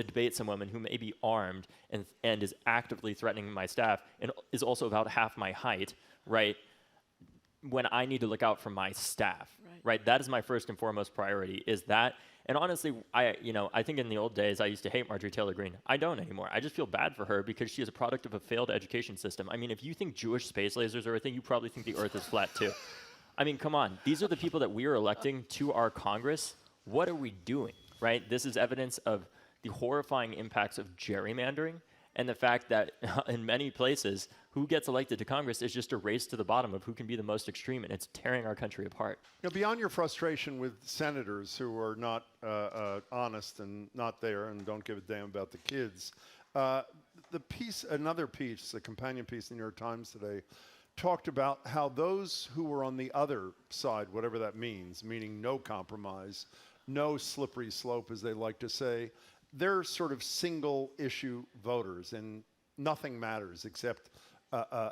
debate some woman who may be armed and is actively threatening my staff and is also about half my height, right? When I need to look out for my staff, right? That is my first and foremost priority. Is that? And honestly, I think in the old days I used to hate Marjorie Taylor Greene. I don't anymore. I just feel bad for her because she is a product of a failed education system. I mean, if you think Jewish space lasers are a thing, you probably think the Earth is flat too. I mean, come on. These are the people that we are electing to our Congress. What are we doing, right? This is evidence of the horrifying impacts of gerrymandering and the fact that in many places, who gets elected to Congress is just a race to the bottom of who can be the most extreme, and it's tearing our country apart. You know, beyond your frustration with senators who are not honest and not there and don't give a damn about the kids, another piece, a companion piece in the New York Times today, talked about how those who were on the other side, whatever that means, meaning no compromise, no slippery slope, as they like to say, they're sort of single issue voters and nothing matters except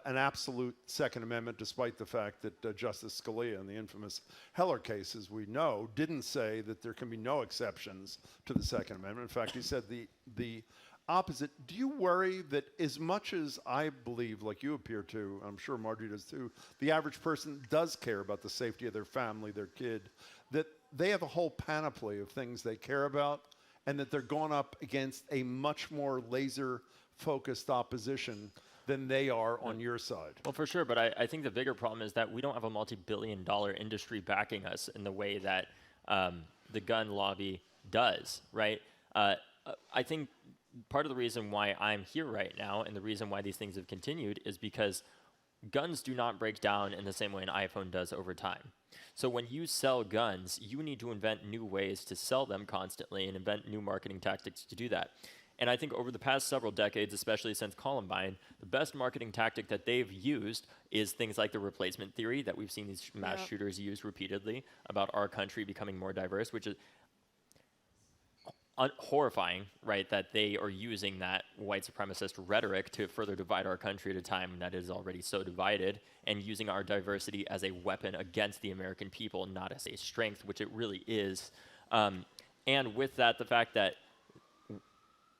an absolute Second Amendment, despite the fact that Justice Scalia in the infamous Heller case, as we know, didn't say that there can be no exceptions to the Second Amendment. In fact, he said the opposite. Do you worry that as much as I believe, like you appear to, I'm sure Marjorie does too, the average person does care about the safety of their family, their kid, that they have a whole panoply of things they care about, and that they're going up against a much more laser-focused opposition than they are on your side? Well, for sure, but I think the bigger problem is that we don't have a multi-billion-dollar industry backing us in the way that the gun lobby does, right? I think part of the reason why I'm here right now and the reason why these things have continued is because guns do not break down in the same way an iPhone does over time. So when you sell guns, you need to invent new ways to sell them constantly and invent new marketing tactics to do that. And I think over the past several decades, especially since Columbine, the best marketing tactic that they've used is things like the replacement theory that we've seen these mass shooters use repeatedly about our country becoming more diverse, which is horrifying, right, that they are using that white supremacist rhetoric to further divide our country at a time that is already so divided, and using our diversity as a weapon against the American people, not as a strength, which it really is. And with that, the fact that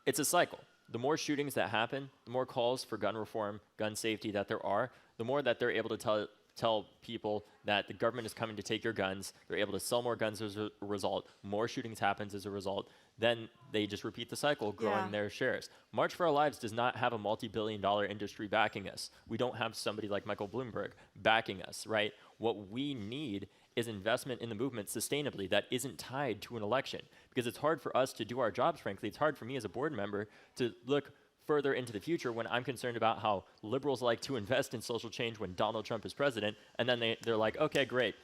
it's a cycle. The more shootings that happen, the more calls for gun reform, gun safety that there are, the more that they're able to tell people that the government is coming to take your guns. They're able to sell more guns as a result. More shootings happens as a result. Then they just repeat the cycle, growing their shares. March for Our Lives does not have a multi-billion-dollar industry backing us. We don't have somebody like Michael Bloomberg backing us, right? What we need is investment in the movement sustainably that isn't tied to an election. Because it's hard for us to do our jobs, frankly. It's hard for me as a board member to look further into the future when I'm concerned about how liberals like to invest in social change when Donald Trump is president, and then they're like, okay, great,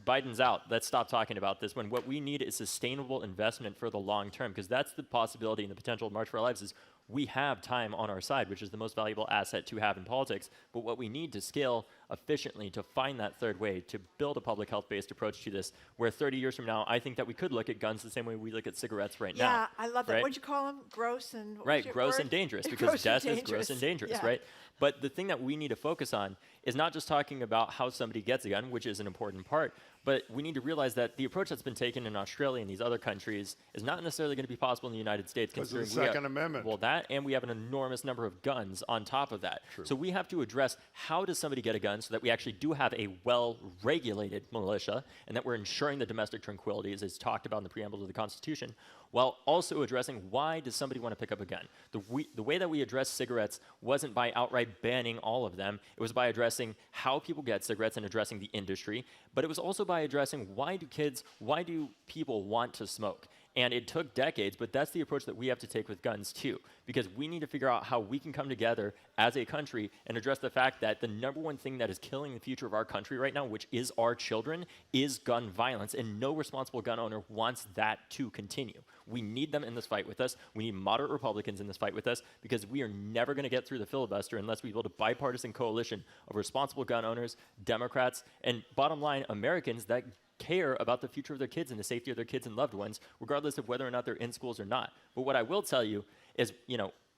Biden's out, let's stop talking about this, when what we need is sustainable investment for the long term, because that's the possibility and the potential of March for Our Lives is we have time on our side, which is the most valuable asset to have in politics, but what we need to scale efficiently to find that third way, to build a public health-based approach to this, where 30 years from now, I think that we could look at guns the same way we look at cigarettes right now. Yeah, I love that. Right? What'd you call them? Gross and... Right, gross and dangerous, because death is gross and dangerous, right? But the thing that we need to focus on is not just talking about how somebody gets a gun, which is an important part, but we need to realize that the approach that's been taken in Australia and these other countries is not necessarily going to be possible in the United States. Because of the Second Amendment. Well, and we have an enormous number of guns on top of that. True. So we have to address, how does somebody get a gun guns so that we actually do have a well-regulated militia and that we're ensuring the domestic tranquility as is talked about in the preamble to the Constitution, while also addressing why does somebody want to pick up a gun. The way that we addressed cigarettes wasn't by outright banning all of them. It was by addressing how people get cigarettes and addressing the industry, but it was also by addressing why do people want to smoke? And it took decades, but that's the approach that we have to take with guns too, because we need to figure out how we can come together as a country and address the fact that the number one thing that is killing the future of our country right now, which is our children, is gun violence, and no responsible gun owner wants that to continue. We need them in this fight with us. We need moderate Republicans in this fight with us, because we are never going to get through the filibuster unless we build a bipartisan coalition of responsible gun owners, Democrats, and bottom line, Americans that care about the future of their kids and the safety of their kids and loved ones, regardless of whether or not they're in schools or not. But what I will tell you is,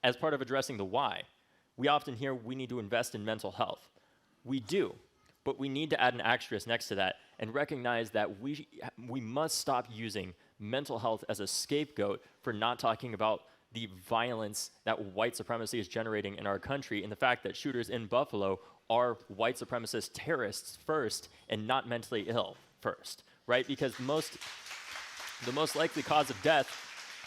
as part of addressing the why, we often hear we need to invest in mental health. We do, but we need to add an asterisk next to that and recognize that we must stop using mental health as a scapegoat for not talking about the violence that white supremacy is generating in our country, and the fact that shooters in Buffalo are white supremacist terrorists first and not mentally ill first, right? Because the most likely cause of death,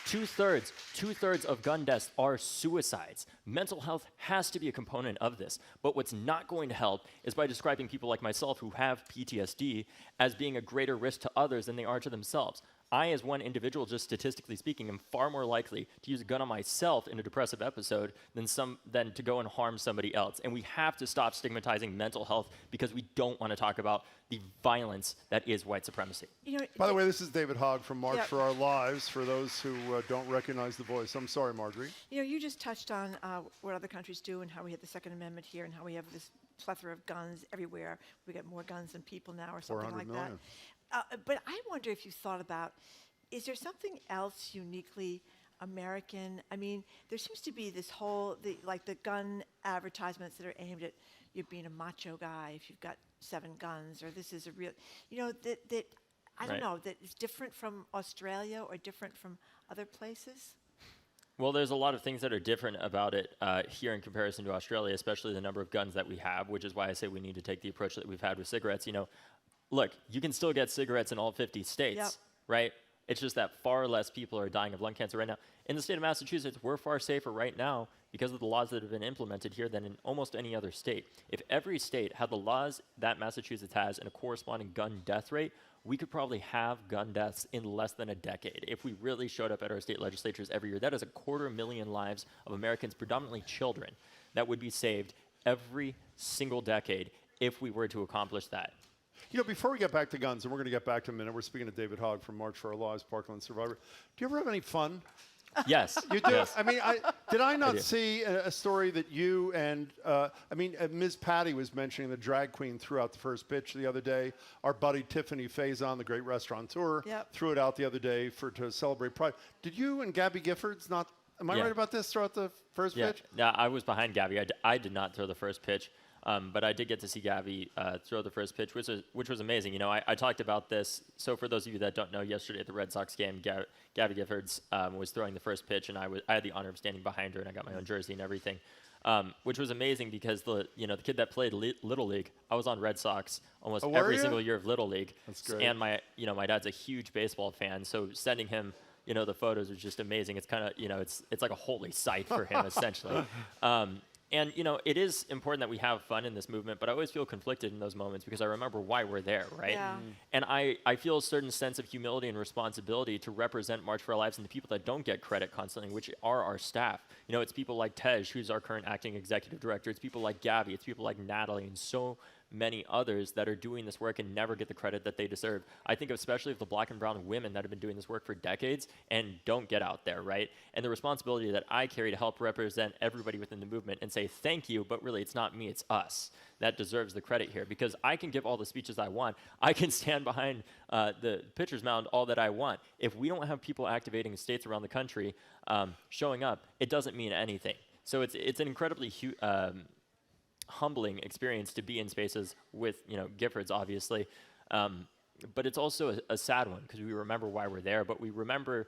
two-thirds of gun deaths are suicides. Mental health has to be a component of this. But what's not going to help is by describing people like myself who have PTSD as being a greater risk to others than they are to themselves. I, as one individual, just statistically speaking, am far more likely to use a gun on myself in a depressive episode than to go and harm somebody else. And we have to stop stigmatizing mental health because we don't want to talk about the violence that is white supremacy. By the way, this is David Hogg from March for Our Lives, for those who don't recognize the voice. I'm sorry, Marjorie. You just touched on what other countries do and how we have the Second Amendment here and how we have this plethora of guns everywhere. We got more guns than people now or something like that. But I wonder if you thought about, is there something else uniquely American? I mean, there seems to be this whole, the gun advertisements that are aimed at you being a macho guy if you've got 7 guns, or this is a real, that I don't know, that is different from Australia or different from other places? Well, there's a lot of things that are different about it here in comparison to Australia, especially the number of guns that we have, which is why I say we need to take the approach that we've had with cigarettes. Look, you can still get cigarettes in all 50 states, right? It's just that far less people are dying of lung cancer right now. In the state of Massachusetts, we're far safer right now because of the laws that have been implemented here than in almost any other state. If every state had the laws that Massachusetts has and a corresponding gun death rate, we could probably have gun deaths in less than a decade if we really showed up at our state legislatures every year. That is 250,000 lives of Americans, predominantly children, that would be saved every single decade if we were to accomplish that. Before we get back to guns, and we're going to get back to in a minute, we're speaking to David Hogg from March for Our Lives, Parkland Survivor. Do you ever have any fun? Yes. You do? Yes. I mean, did I not see a story that you and, Ms. Patty was mentioning the drag queen threw out the first pitch the other day. Our buddy Tiffany Faison, the great restaurateur, threw it out the other day to celebrate Pride. Did you and Gabby Giffords not, am I right about this, throw out the first pitch? Yeah, I was behind Gabby. I did not throw the first pitch. But I did get to see Gabby throw the first pitch, which was amazing. I talked about this. So for those of you that don't know, yesterday at the Red Sox game, Gabby Giffords was throwing the first pitch, and I had the honor of standing behind her, and I got my own jersey and everything, which was amazing because the kid that played Little League, I was on Red Sox almost every single year of Little League. That's great. And my dad's a huge baseball fan, so sending him the photos was just amazing. It's kind of it's like a holy sight for him essentially. And, it is important that we have fun in this movement, but I always feel conflicted in those moments because I remember why we're there, right? Yeah. And I feel a certain sense of humility and responsibility to represent March for Our Lives and the people that don't get credit constantly, which are our staff. It's people like Tej, who's our current acting executive director. It's people like Gabby. It's people like Natalie and so many others that are doing this work and never get the credit that they deserve. I think especially of the black and brown women that have been doing this work for decades and don't get out there, right? And the responsibility that I carry to help represent everybody within the movement and say thank you, but really it's not me, it's us that deserves the credit here, because I can give all the speeches I want. I can stand behind the pitcher's mound all that I want. If we don't have people activating states around the country showing up, it doesn't mean anything. So it's an incredibly humbling experience to be in spaces with Giffords, obviously, but it's also a sad one because we remember why we're there, but we remember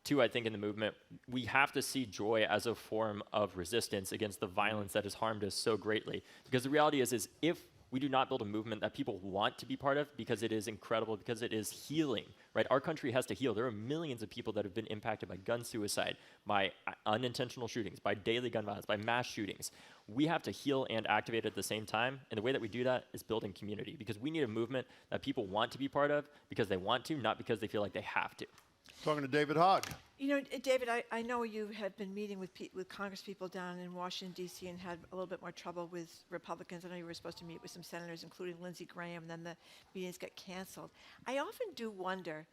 too, I think, in the movement, we have to see joy as a form of resistance against the violence that has harmed us so greatly. Because the reality is if We do not build a movement that people want to be part of because it is incredible, because it is healing, right? Our country has to heal. There are millions of people that have been impacted by gun suicide, by unintentional shootings, by daily gun violence, by mass shootings. We have to heal and activate at the same time, and the way that we do that is building community, because we need a movement that people want to be part of because they want to, not because they feel like they have to. Talking to David Hogg. You know, David, I know you have been meeting with Congress people down in Washington, D.C. and had a little bit more trouble with Republicans. I know you were supposed to meet with some senators, including Lindsey Graham, and then the meetings got canceled. I often do wonder,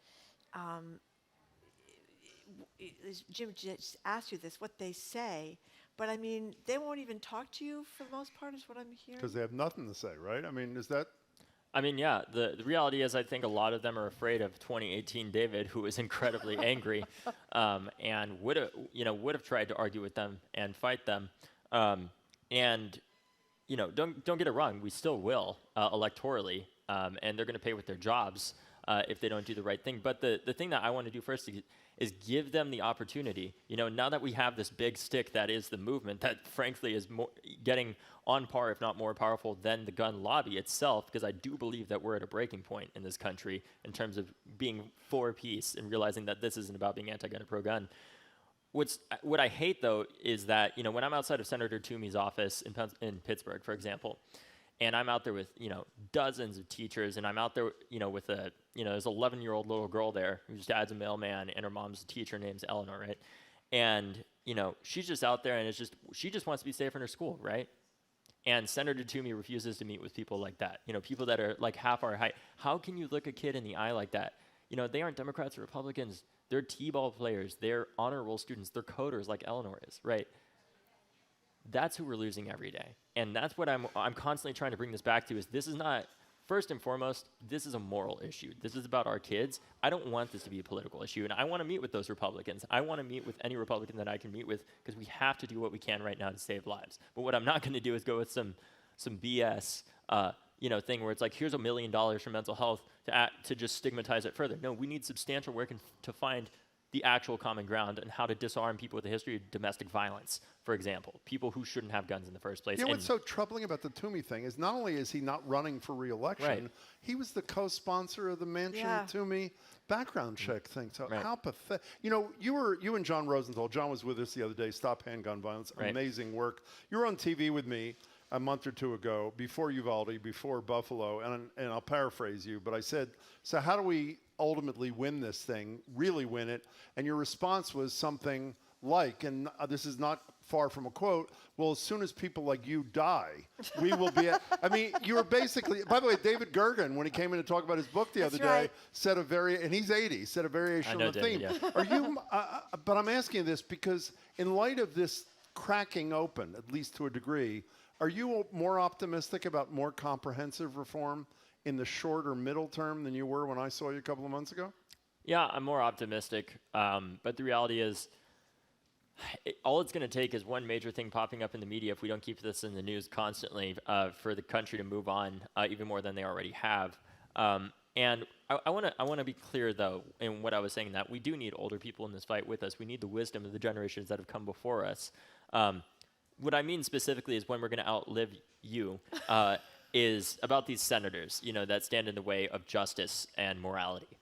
Jim just asked you this, what they say, but I mean, they won't even talk to you for the most part is what I'm hearing? Because they have nothing to say, right? I mean, is that... I mean, yeah, the reality is I think a lot of them are afraid of 2018 David, who was incredibly angry and would have tried to argue with them and fight them. And, you know, don't get it wrong, we still will electorally, and they're going to pay with their jobs if they don't do the right thing. But the thing that I want to do first is give them the opportunity. You know, now that we have this big stick that is the movement, that frankly is getting on par, if not more powerful than the gun lobby itself, because I do believe that we're at a breaking point in this country in terms of being for peace and realizing that this isn't about being anti-gun or pro-gun. What I hate, though, is that, you know, when I'm outside of Senator Toomey's office in Pittsburgh, for example, and I'm out there with, you know, dozens of teachers, and I'm out there, you know, with there's an 11-year-old little girl there whose dad's a mailman and her mom's a teacher named Eleanor, right? And, you know, she's just out there and she just wants to be safe in her school, right? And Senator Toomey refuses to meet with people like that, you know, people that are like half our height. How can you look a kid in the eye like that? You know, they aren't Democrats or Republicans. They're T-ball players. They're honor roll students. They're coders like Eleanor is, right? That's who we're losing every day. And that's what I'm constantly trying to bring this back to is this is not, first and foremost, this is a moral issue. This is about our kids. I don't want this to be a political issue. And I want to meet with those Republicans. I want to meet with any Republican that I can meet with because we have to do what we can right now to save lives. But what I'm not going to do is go with some BS thing where it's like, here's $1 million for mental health to just stigmatize it further. No, we need substantial work to find the actual common ground and how to disarm people with a history of domestic violence, for example, people who shouldn't have guns in the first place. You know what's so troubling about the Toomey thing is not only is he not running for re-election, right. He was the co-sponsor of the Manchin-Toomey background check thing. So right. how pathetic. You know, you and John Rosenthal, John was with us the other day, Stop Handgun Violence, right. Amazing work. You were on TV with me a month or two ago, before Uvalde, before Buffalo, and I'll paraphrase you, but I said, so how do we ultimately win this thing, really win it? And your response was something like, and this is not far from a quote, well, as soon as people like you die, we will be at, I mean, you were basically, by the way, David Gergen, when he came in to talk about his book the other day, said and he's 80, said a variation on the theme. Yeah. Are you, but I'm asking this because in light of this cracking open, at least to a degree, are you more optimistic about more comprehensive reform in the short or middle term than you were when I saw you a couple of months ago? Yeah, I'm more optimistic. But the reality is, all it's going to take is one major thing popping up in the media if we don't keep this in the news constantly for the country to move on even more than they already have. And I want to be clear, though, in what I was saying, that we do need older people in this fight with us. We need the wisdom of the generations that have come before us. What I mean specifically is when we're going to outlive you is about these senators, you know, that stand in the way of justice and morality.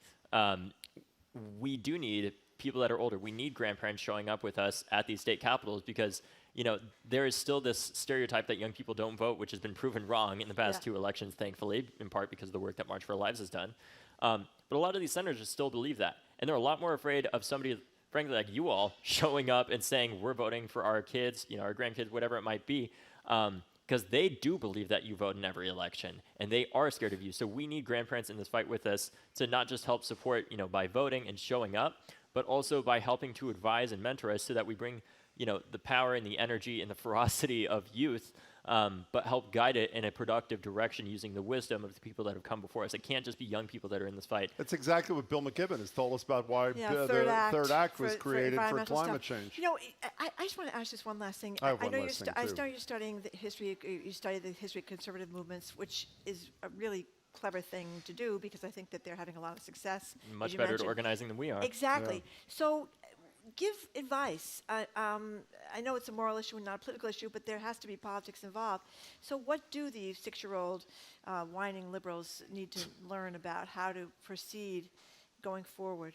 We do need people that are older. We need grandparents showing up with us at these state capitals because, you know, there is still this stereotype that young people don't vote, which has been proven wrong in the past two elections, thankfully, in part because of the work that March for Our Lives has done. But a lot of these senators still believe that. And they're a lot more afraid of somebody, frankly, like you all, showing up and saying, we're voting for our kids, you know, our grandkids, whatever it might be, because they do believe that you vote in every election, and they are scared of you. So we need grandparents in this fight with us to not just help support, you know, by voting and showing up, but also by helping to advise and mentor us so that we bring, you know, the power and the energy and the ferocity of youth, but help guide it in a productive direction using the wisdom of the people that have come before us. It can't just be young people that are in this fight. That's exactly what Bill McKibben has told us about why the Third Act was created for climate change. You know, I just want to ask just one last thing. I know you're studying the history. You study the history of conservative movements, which is a really clever thing to do because I think that they're having a lot of success. Much better at organizing than we are. Exactly. Yeah. So give advice. I know it's a moral issue and not a political issue, but there has to be politics involved. So what do these 6-year-old whining liberals need to learn about how to proceed going forward?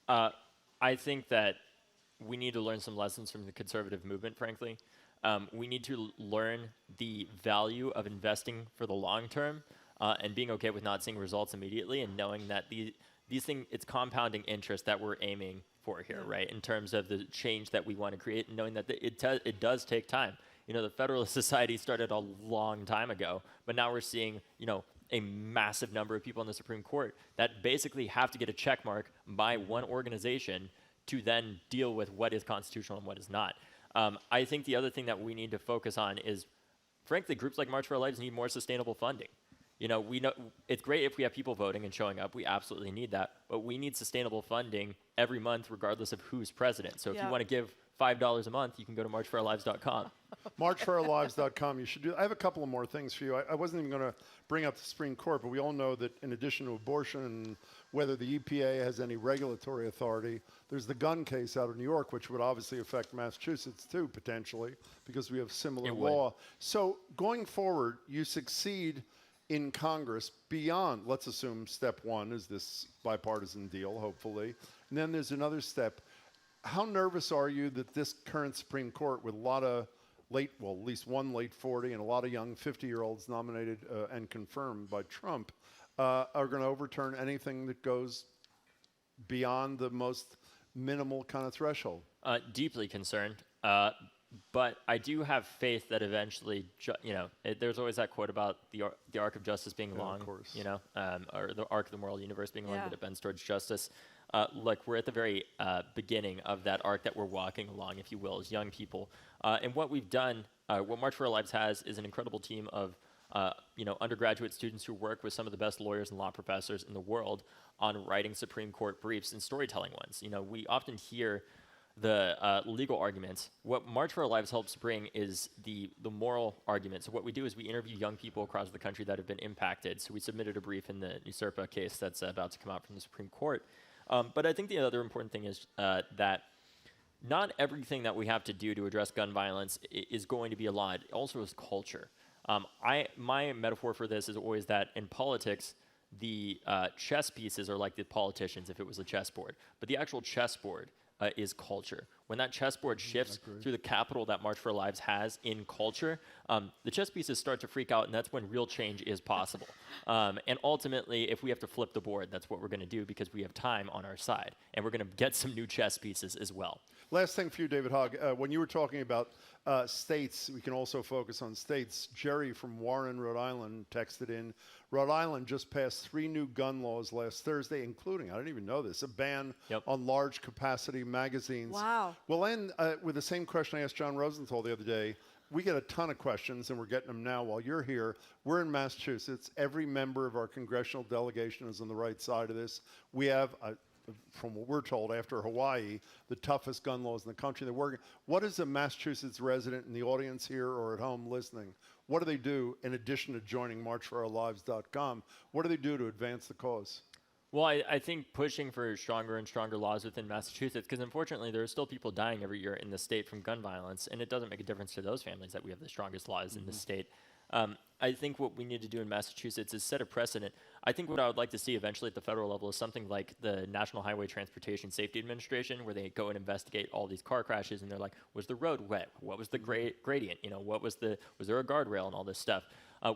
I think that we need to learn some lessons from the conservative movement, frankly. We need to learn the value of investing for the long term and being okay with not seeing results immediately and knowing that these things, it's compounding interest that we're aiming for here, right? In terms of the change that we want to create and knowing that it does take time. You know, the Federalist Society started a long time ago, but now we're seeing, you know, a massive number of people in the Supreme Court that basically have to get a check mark by one organization to then deal with what is constitutional and what is not. I think the other thing that we need to focus on is, frankly, groups like March for Our Lives need more sustainable funding. You know, we know it's great if we have people voting and showing up. We absolutely need that. But we need sustainable funding every month, regardless of who's president. So if you want to give $5 a month, you can go to marchforourlives.com. Marchforourlives.com. You should do. I have a couple of more things for you. I wasn't even going to bring up the Supreme Court, but we all know that in addition to abortion and whether the EPA has any regulatory authority, there's the gun case out of New York, which would obviously affect Massachusetts too, potentially, because we have similar law. So going forward, you succeed in Congress beyond, let's assume step one is this bipartisan deal, hopefully. And then there's another step. How nervous are you that this current Supreme Court, with a lot of at least one late 40 and a lot of young 50-year-olds nominated and confirmed by Trump, are going to overturn anything that goes beyond the most minimal kind of threshold? Deeply concerned. But I do have faith that eventually, there's always that quote about the arc of justice being long, you know, or the arc of the moral universe being long, but it bends towards justice. Look, we're at the very beginning of that arc that we're walking along, if you will, as young people. And what we've done, what March for Our Lives has, is an incredible team of undergraduate students who work with some of the best lawyers and law professors in the world on writing Supreme Court briefs and storytelling ones. You know, we often hear the legal arguments. What March for Our Lives helps bring is the moral argument. So what we do is we interview young people across the country that have been impacted. So we submitted a brief in the USERPA case that's about to come out from the Supreme Court. But I think the other important thing is that not everything that we have to do to address gun violence is going to be a law. It also is culture. My metaphor for this is always that in politics, the chess pieces are like the politicians if it was a chessboard. But the actual chessboard is culture. When that chessboard shifts through the capital that March for Our Lives has in culture, the chess pieces start to freak out, and that's when real change is possible. And ultimately, if we have to flip the board, that's what we're going to do because we have time on our side, and we're going to get some new chess pieces as well. Last thing for you, David Hogg. When you were talking about states, we can also focus on states. Jerry from Warren, Rhode Island, texted in, Rhode Island just passed 3 new gun laws last Thursday, including, I didn't even know this, a ban on large capacity magazines. Wow. We'll end with the same question I asked John Rosenthal the other day. We get a ton of questions, and we're getting them now while you're here. We're in Massachusetts. Every member of our congressional delegation is on the right side of this. We have, from what we're told, after Hawaii, the toughest gun laws in the country. They're working. What is a Massachusetts resident in the audience here or at home listening? What do they do in addition to joining marchforourlives.com? What do they do to advance the cause? Well, I think pushing for stronger and stronger laws within Massachusetts, because unfortunately there are still people dying every year in the state from gun violence, and it doesn't make a difference to those families that we have the strongest laws in the state. I think what we need to do in Massachusetts is set a precedent. I think what I would like to see eventually at the federal level is something like the National Highway Transportation Safety Administration, where they go and investigate all these car crashes, and they're like, was the road wet? What was the gradient? You know, was there a guardrail and all this stuff?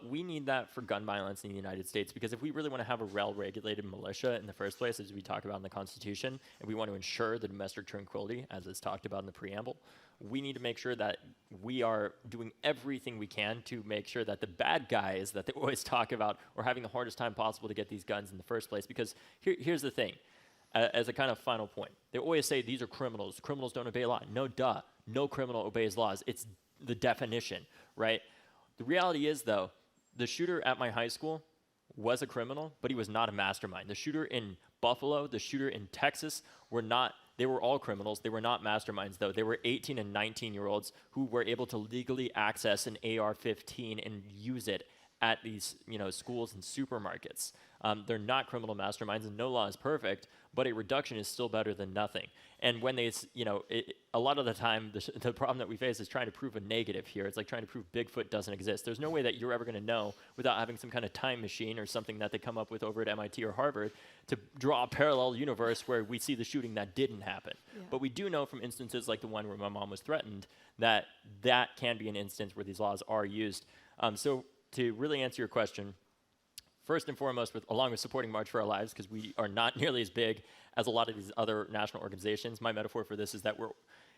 We need that for gun violence in the United States, because if we really want to have a well-regulated militia in the first place, as we talk about in the Constitution, and we want to ensure the domestic tranquility, as is talked about in the preamble, we need to make sure that we are doing everything we can to make sure that the bad guys that they always talk about are having the hardest time possible to get these guns in the first place. Because here's the thing, as a kind of final point, they always say these are criminals. Criminals don't obey law. No, duh. No criminal obeys laws. It's the definition, right? The reality is, though, the shooter at my high school was a criminal, but he was not a mastermind. The shooter in Buffalo, the shooter in Texas they were all criminals. They were not masterminds, though. They were 18 and 19-year-olds who were able to legally access an AR-15 and use it at these, schools and supermarkets. They're not criminal masterminds, and no law is perfect, but a reduction is still better than nothing. And when they, a lot of the time, the problem that we face is trying to prove a negative here. It's like trying to prove Bigfoot doesn't exist. There's no way that you're ever going to know without having some kind of time machine or something that they come up with over at MIT or Harvard to draw a parallel universe where we see the shooting that didn't happen. Yeah. But we do know from instances like the one where my mom was threatened that can be an instance where these laws are used. So to really answer your question, first and foremost, along with supporting March for Our Lives, because we are not nearly as big as a lot of these other national organizations. My metaphor for this is that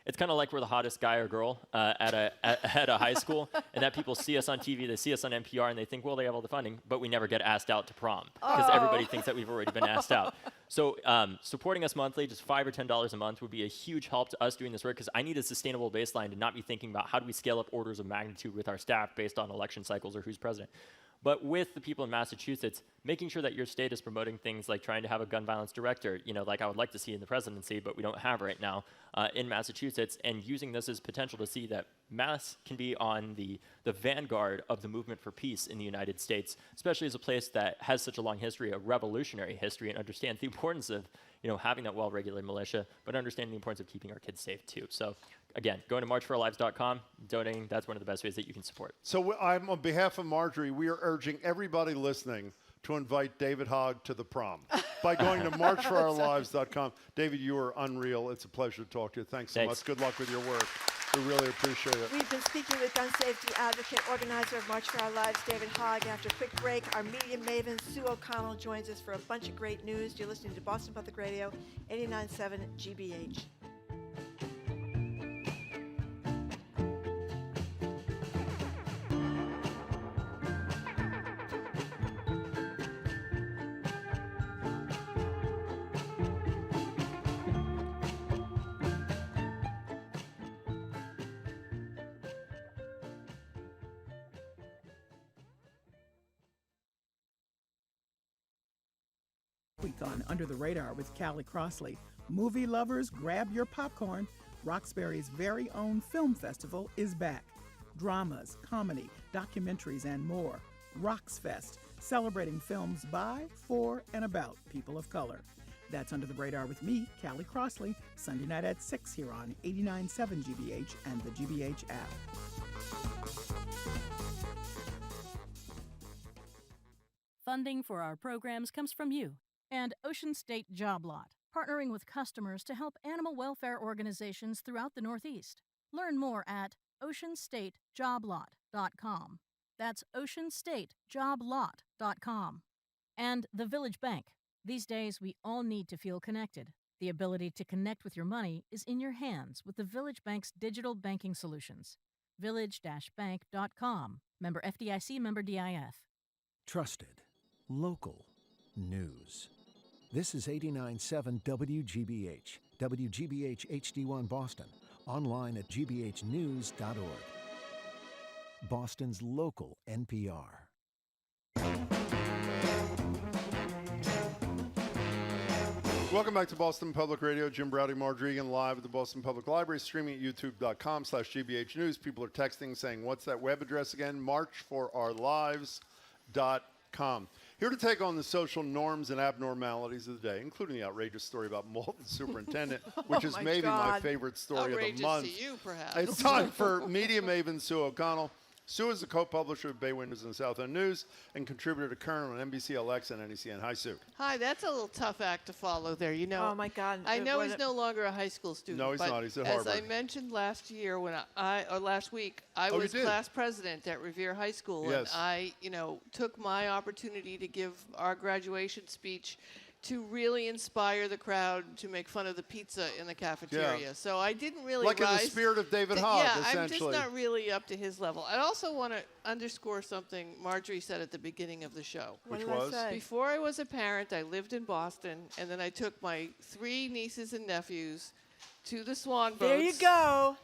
it's kind of like we're the hottest guy or girl at a high school, and that people see us on TV, they see us on NPR, and they think, well, they have all the funding, but we never get asked out to prom because everybody thinks that we've already been asked out. So supporting us monthly, just $5 or $10 a month, would be a huge help to us doing this work, because I need a sustainable baseline to not be thinking about how do we scale up orders of magnitude with our staff based on election cycles or who's president. But with the people in Massachusetts, making sure that your state is promoting things like trying to have a gun violence director, like I would like to see in the presidency, but we don't have right now in Massachusetts, and using this as potential to see that Mass can be on the vanguard of the movement for peace in the United States, especially as a place that has such a long history, a revolutionary history, and understands the importance of having that well-regulated militia, but understanding the importance of keeping our kids safe too. So again, going to marchforourlives.com, donating, that's one of the best ways that you can support. So I'm on behalf of Marjorie, we are urging everybody listening to invite David Hogg to the prom by going to marchforourlives.com. David, you are unreal. It's a pleasure to talk to you. Thanks so much. Good luck with your work. We really appreciate it. We've been speaking with gun safety advocate, organizer of March for Our Lives, David Hogg. After a quick break, our media maven, Sue O'Connell, joins us for a bunch of great news. You're listening to Boston Public Radio, 89.7 GBH. Week on Under the Radar with Callie Crossley. Movie lovers, grab your popcorn. Roxbury's very own film festival is back. Dramas, comedy, documentaries, and more. Roxfest, celebrating films by, for, and about people of color. That's Under the Radar with me, Callie Crossley, Sunday night at 6 here on 89.7 GBH and the GBH app. Funding for our programs comes from you and Ocean State Job Lot, partnering with customers to help animal welfare organizations throughout the Northeast. Learn more at oceanstatejoblot.com. That's oceanstatejoblot.com. And the Village Bank. These days, we all need to feel connected. The ability to connect with your money is in your hands with the Village Bank's digital banking solutions. Village-bank.com. Member FDIC, member DIF. Trusted. Local. News. This is 89.7 WGBH. WGBH HD1 Boston. Online at gbhnews.org. Boston's local NPR. Welcome back to Boston Public Radio. Jim Browdy, Marjorie Egan, live at the Boston Public Library, streaming at youtube.com/GBH News. People are texting saying, what's that web address again? marchforourlives.com. Here to take on the social norms and abnormalities of the day, including the outrageous story about Malton Superintendent, which is maybe my favorite story of the month. Outrageous to you, perhaps. It's time for media maven Sue O'Connell. Sue is the co-publisher of Bay Windows and South End News and contributor to Current on NBC LX and NECN. Hi, Sue. Hi, that's a little tough act to follow there. Oh, my God. I know he's no longer a high school student. No, he's not. He's at Harvard. As I mentioned last year, last week, I was class president at Revere High School. Yes. And I, took my opportunity to give our graduation speech to really inspire the crowd to make fun of the pizza in the cafeteria. Yeah. So I didn't really in the spirit of David Hogg, essentially. I'm just not really up to his level. I also want to underscore something Marjorie said at the beginning of the show. Which was? Before I was a parent, I lived in Boston, and then I took my 3 nieces and nephews to the Swan boats. There you go.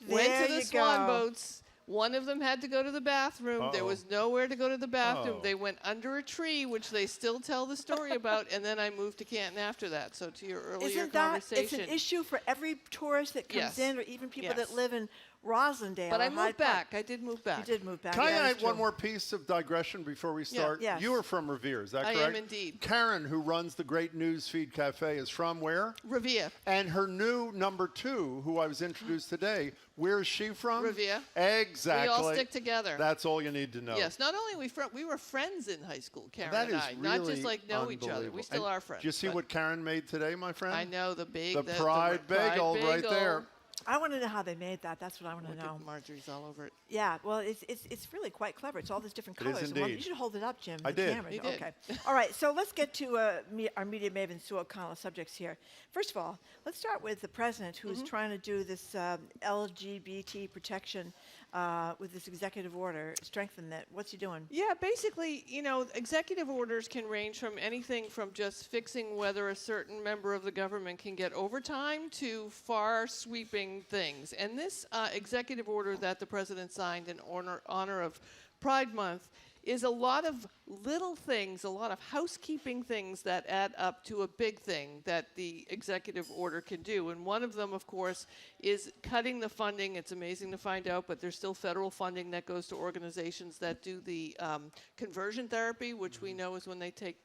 Went to the Swan boats. One of them had to go to the bathroom. Uh-oh. There was nowhere to go to the bathroom. Oh. They went under a tree, which they still tell the story about, and then I moved to Canton after that. So to your earlier Isn't conversation. It's an issue for every tourist that comes in, or even people that live in Rosendale. But I or moved Hyde back. Park. I did move back. You did move back. Can I yeah, add one more piece of digression before we start? Yes. You are from Revere, is that I correct? am indeed. Karen, who runs the great Newsfeed Cafe, is from where? Revere. And her new number 2, who I was introduced today, where is she from? Revere. Exactly. We all stick together. That's all you need to know. Yes, not only we were friends in high school, Karen That and is I. really Not just like know each other. We unbelievable. still And are friends. Do you see but what Karen made today, my friend? I know, the Pride bagel right there. I want to know how they made that. That's what I want to know. Marjorie's all over it. Yeah, well, it's really quite clever. It's all these different It is colors. Well, you indeed. should hold it up, Jim. I the did. Cameras. You did. Okay. All right, so let's get to our media maven, Sue O'Connell, subjects here. First of all, let's start with the president, who's trying to do this LGBT protection with this executive order, strengthen that. What's he doing? Yeah, basically, executive orders can range from anything from just fixing whether a certain member of the government can get overtime to far sweeping things. And this executive order that the president signed in honor of Pride Month is a lot of little things, a lot of housekeeping things that add up to a big thing that the executive order can do. And one of them, of course, is cutting the funding. It's amazing to find out, but there's still federal funding that goes to organizations that do the conversion therapy, which we know is when they take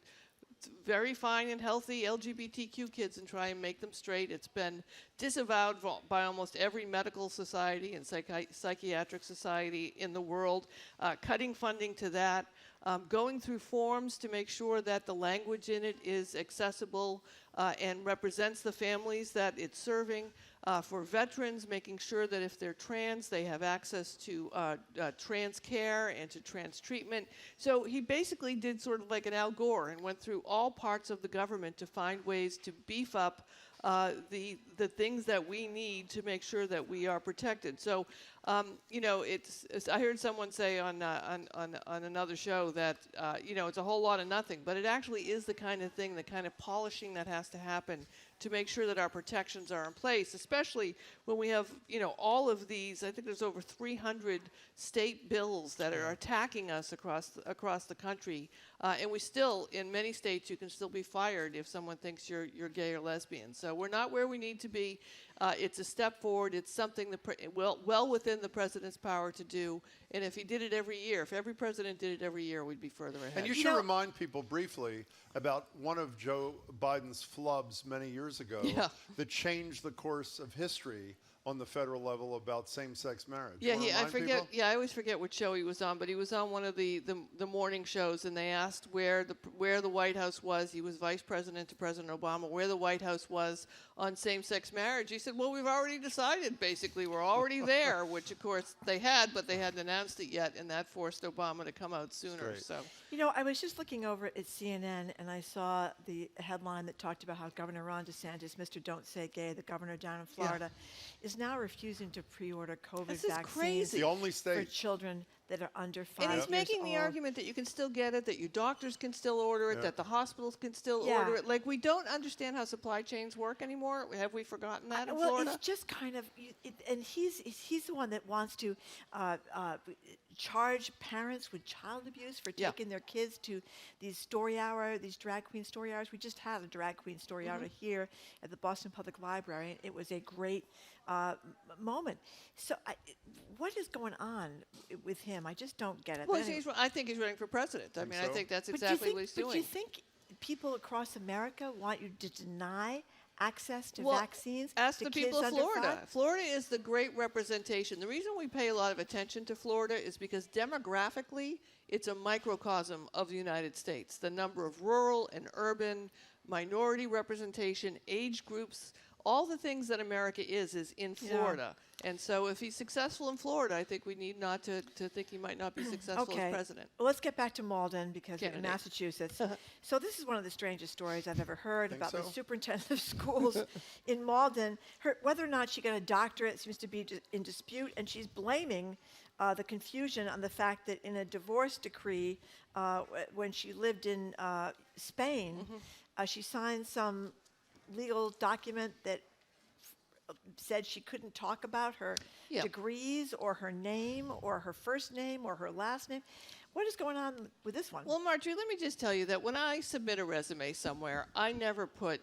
very fine and healthy LGBTQ kids and try and make them straight. It's been disavowed by almost every medical society and psychiatric society in the world. Cutting funding to that, going through forms to make sure that the language in it is accessible and represents the families that it's serving. For veterans, making sure that if they're trans, they have access to trans care and to trans treatment. So he basically did sort of like an Al Gore and went through all parts of the government to find ways to beef up the things that we need to make sure that we are protected. So, it's I heard someone say on another show that it's a whole lot of nothing, but it actually is the kind of thing, the kind of polishing that has to happen to make sure that our protections are in place, especially when we have, all of these. I think there's over 300 state bills that are attacking us across the country, and we still, in many states, you can still be fired if someone thinks you're gay or lesbian. So we're not where we need to be. It's a step forward. It's something well within the president's power to do. And if he did it every year, if every president did it every year, we'd be further ahead. And you should remind people briefly about one of Joe Biden's flubs many years ago that changed the course of history on the federal level about same-sex marriage. Yeah, I forget. People? Yeah, I always forget what show he was on, but he was on one of the morning shows, and they asked where the White House was. He was vice president to President Obama. Where the White House was on same-sex marriage. He said, "Well, we've already decided. Basically, we're already there," which of course they had, but they hadn't announced it yet, and that forced Obama to come out sooner. So, I was just looking over at CNN, and I saw the headline that talked about how Governor Ron DeSantis, Mr. Don't Say Gay, the governor down in Florida, is now refusing to pre-order COVID vaccines crazy. The only state for children that are under 5 and years he's making the old. argument that you can still get it, that your doctors can still order it, that the hospitals can still order it. Like, we don't understand how supply chains work anymore. Have we forgotten that in Florida? It's just kind of, and he's the one that wants to charge parents with child abuse for taking their kids to these drag queen story hours. We just had a drag queen story hour here at the Boston Public Library, and it was a great moment. So what is going on with him? I just don't get it. Well, I think he's running for president. I think that's exactly what he's doing. But do you think people across America want you to deny access to vaccines? Ask to the people kids of under Florida. 5? Florida is the great representation. The reason we pay a lot of attention to Florida is because demographically, it's a microcosm of the United States. The number of rural and urban, minority representation, age groups, all the things that America is in Florida. And so if he's successful in Florida, I think we need not to think he might not be successful as president. Well, let's get back to Malden because we're in Candidate. Massachusetts. So this is one of the strangest stories I've ever heard about the superintendent of schools in Malden. Whether or not she got a doctorate seems to be in dispute, and she's blaming the confusion on the fact that in a divorce decree, when she lived in Spain, she signed some legal document that said she couldn't talk about her degrees or her name or her first name or her last name. What is going on with this one? Well, Marjorie, let me just tell you that when I submit a resume somewhere, I never put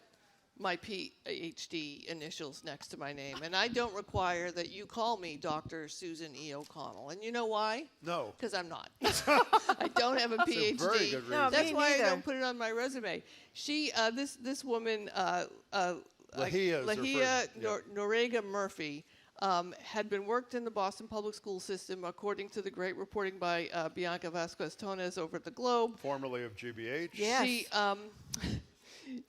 my PhD initials next to my name, and I don't require that you call me Dr. Susan E. O'Connell. And you know why? No. Because I'm not. I don't have a PhD. That's a very good reason. No, That's me why neither. I don't put it on my resume. She, this woman, Lahia is her Lahia first- yeah. Norega Murphy, had been worked in the Boston public school system, according to the great reporting by Bianca Vasquez-Tonez over at the Globe. Formerly of GBH. She,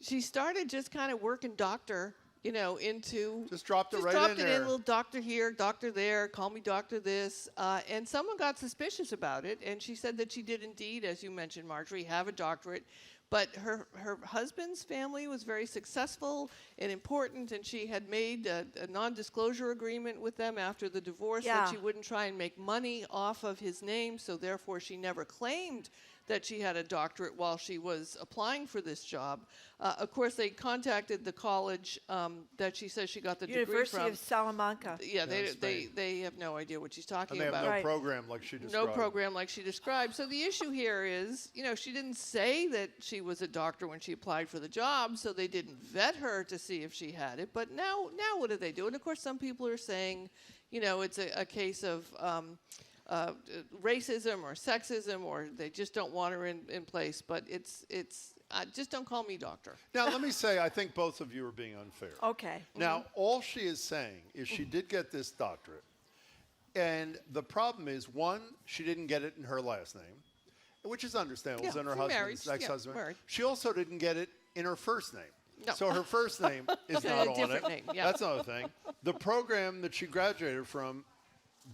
she started just kind of working doctor, into... Just dropped it just right dropped in it there. in, little doctor here, doctor there, call me doctor this. And someone got suspicious about it, and she said that she did indeed, as you mentioned, Marjorie, have a doctorate. But her husband's family was very successful and important, and she had made a non-disclosure agreement with them after the divorce that she wouldn't try and make money off of his name, so therefore she never claimed that she had a doctorate while she was applying for this job. Of course, they contacted the college that she says she got the degree from. University of Salamanca. Yeah, Spain. they have no idea what she's talking And they have about. no program like she described. No program like she described. So the issue here is, she didn't say that she was a doctor when she applied for the job, so they didn't vet her to see if she had it. But now what do they do? And of course, some people are saying, it's a case of racism or sexism, or they just don't want her in place. But it's just don't call me doctor. Now, let me say, I think both of you are being unfair. Okay. Now, all she is saying is she did get this doctorate. And the problem is, one, she didn't get it in her last name, which is understandable. It's in her husband's ex-husband. married. She also didn't get it in her first name. No. So her first name is A not on different it. name, yeah. That's another thing. The program that she graduated from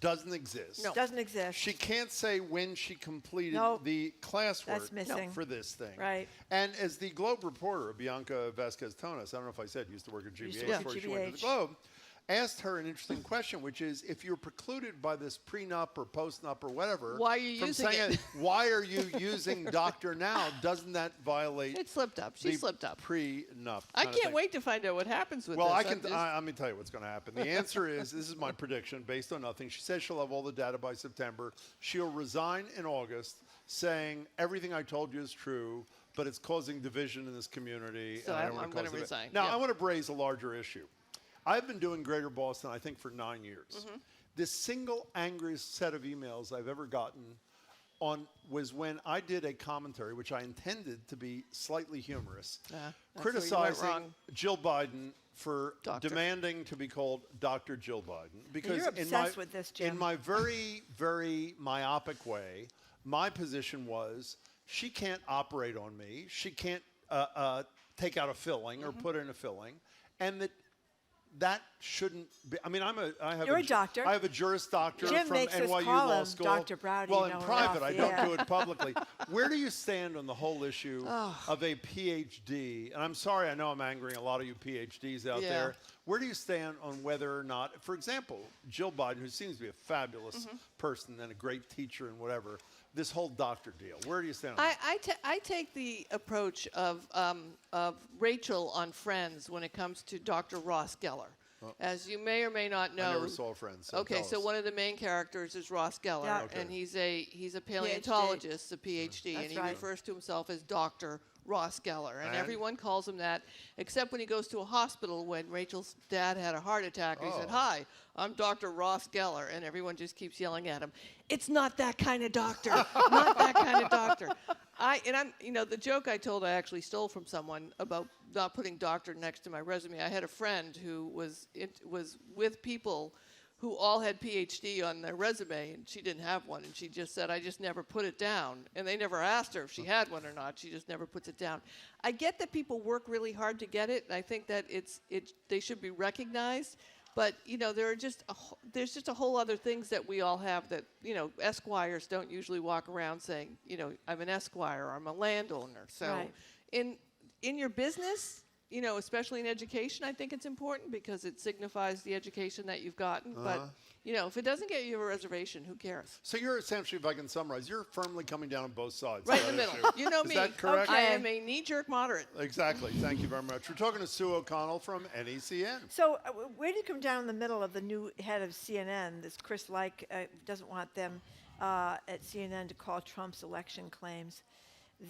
doesn't exist. No. Doesn't exist. She can't say when she completed Nope. the classwork That's missing. for this thing. Right. And as the Globe reporter, Bianca Vasquez-Tonez, I don't know if I said, used to work at GBH work before at she went to the GBH. Globe, asked her an interesting question, which is, if you're precluded by this prenup or postnup or whatever, Why are you from using saying it? why are you using doctor now? Doesn't that violate It slipped up. She the slipped up. prenup? I kind of can't thing? wait to find out what happens with Well, this. let me tell you what's going to happen. The answer is, this is my prediction based on nothing. She says she'll have all the data by September. She'll resign in August, saying everything I told you is true, but it's causing division in this community. So and I don't I'm want to gonna cause resign, Now, yeah. I want to raise a larger issue. I've been doing Greater Boston, I think, for 9 years. The single angriest set of emails I've ever gotten was when I did a commentary, which I intended to be slightly humorous, that's where you went criticizing wrong. Jill Biden for Doctor. demanding to be called Dr. Jill Biden. Because You're in my, obsessed with this, Jim. in my very, very myopic way, my position was she can't operate on me. She can't take out a filling or put in a filling. And that shouldn't be. I mean, You're a doctor. I have a Juris Doctor Jim from makes us NYU call Law him School. Dr. Browdy, Well, in no private, I enough, don't yeah. do it publicly. Where do you stand on the whole issue of a PhD? And I'm sorry, I know I'm angering a lot of you PhDs out Yeah. there. Where do you stand on whether or not, for example, Jill Biden, who seems to be a fabulous person and a great teacher and whatever, this whole doctor deal? Where do you stand on that? I take the approach of Rachel on Friends when it comes to Dr. Ross Geller. As you may or may not know, I never saw Friends. So okay, tell so us. one of the main characters is Ross Geller, Yeah. Okay. and he's a paleontologist, a PhD, That's and he right. refers to himself as Dr. Ross Geller, and And? everyone calls him that, except when he goes to a hospital when Rachel's dad had a heart attack. He said, Oh. "Hi, I'm Dr. Ross Geller," and everyone just keeps yelling at him. It's not that kind of doctor. Not that kind of doctor. The joke I told I actually stole from someone about not putting doctor next to my resume. I had a friend who was with people who all had PhD on their resume, and she didn't have one, and she just said, I just never put it down. And they never asked her if she had one or not. She just never puts it down. I get that people work really hard to get it, and I think that they should be recognized. But there's just a whole other things that we all have that esquires don't usually walk around saying I'm an esquire or I'm a landowner. So Right. in your business, especially in education, I think it's important because it signifies the education that you've gotten. But if it doesn't get you a reservation, who cares? So you're essentially, if I can summarize, you're firmly coming down on both sides. Right of in the that middle. issue. You know Is me. that correct? I am a knee-jerk moderate. Exactly. Thank you very much. We're talking to Sue O'Connell from NECN. So where do you come down in the middle of the new head of CNN? This Chris Like doesn't want them at CNN to call Trump's election claims.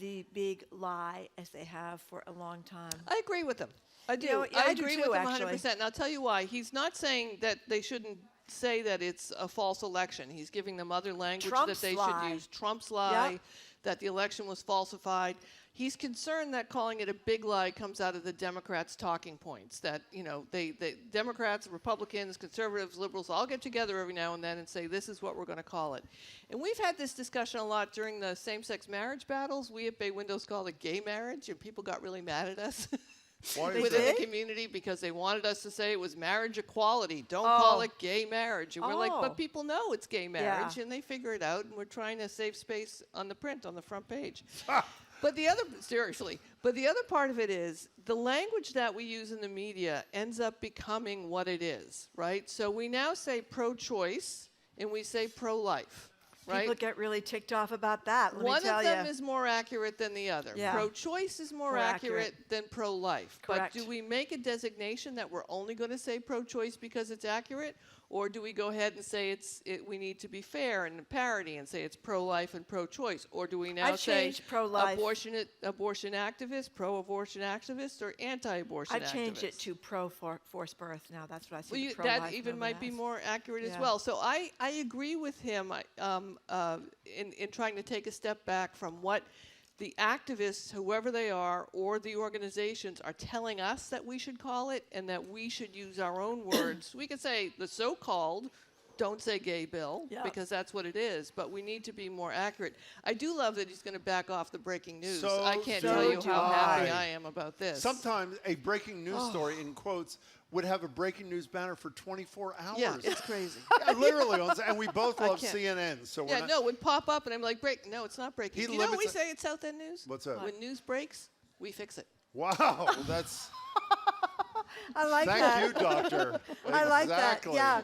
the big lie as they have for a long time. I agree with him. I do. You know, yeah, I I do agree too, with him actually. 100%. And I'll tell you why. He's not saying that they shouldn't say that it's a false election. He's giving them other language Trump's that they lie. should use. Trump's lie, Yep. that the election was falsified. He's concerned that calling it a big lie comes out of the Democrats' talking points. That, you know, they Democrats, Republicans, conservatives, liberals all get together every now and then and say, this is what we're going to call it. And we've had this discussion a lot during the same-sex marriage battles. We at Bay Windows called it gay marriage, and people got really mad at us. Why is Within that? the community, because they wanted us to say it was marriage equality. Don't call it gay marriage. And we're like, Oh. but people know it's gay marriage, Yeah. and they figure it out, and we're trying to save space on the print on the front page. But the other, seriously, but the other part of it is the language that we use in the media ends up becoming what it is, right? So we now say pro-choice and we say pro-life, right? People get really ticked off about that. Let One me tell of them you. is more accurate than the other. Yeah. Pro-choice is more More accurate accurate. than pro-life. Correct. But do we make a designation that we're only going to say pro-choice because it's accurate? Or do we go ahead and say we need to be fair and parity and say it's pro-life and pro-choice? Or do we now I've say changed pro-life. abortion activist, pro-abortion activist, or anti-abortion activist? I've changed it to pro-forced birth now. That's what I see. Well, the that pro-life even movement might be as. more accurate as Yeah. well. So I agree with him in trying to take a step back from what the activists, whoever they are, or the organizations are telling us that we should call it, and that we should use our own words. We could say the so-called, don't say gay bill, Yeah. because that's what it is, but we need to be more accurate. I do love that he's going to back off the breaking news. So I can't do tell you how happy I. I am about this. Sometimes a breaking news Oh. story, in quotes, would have a breaking news banner for 24 hours. Yeah, it's crazy. Yeah, literally. And we both I love can't. CNN. So we're Yeah, not, no, it would pop up, and I'm like, no, it's not breaking. He You know what we limits it- say at South End News? What's that? When news breaks, we fix it. Wow. Well, that's. I like Thank that. you, Doctor. I like that. Exactly. Yeah.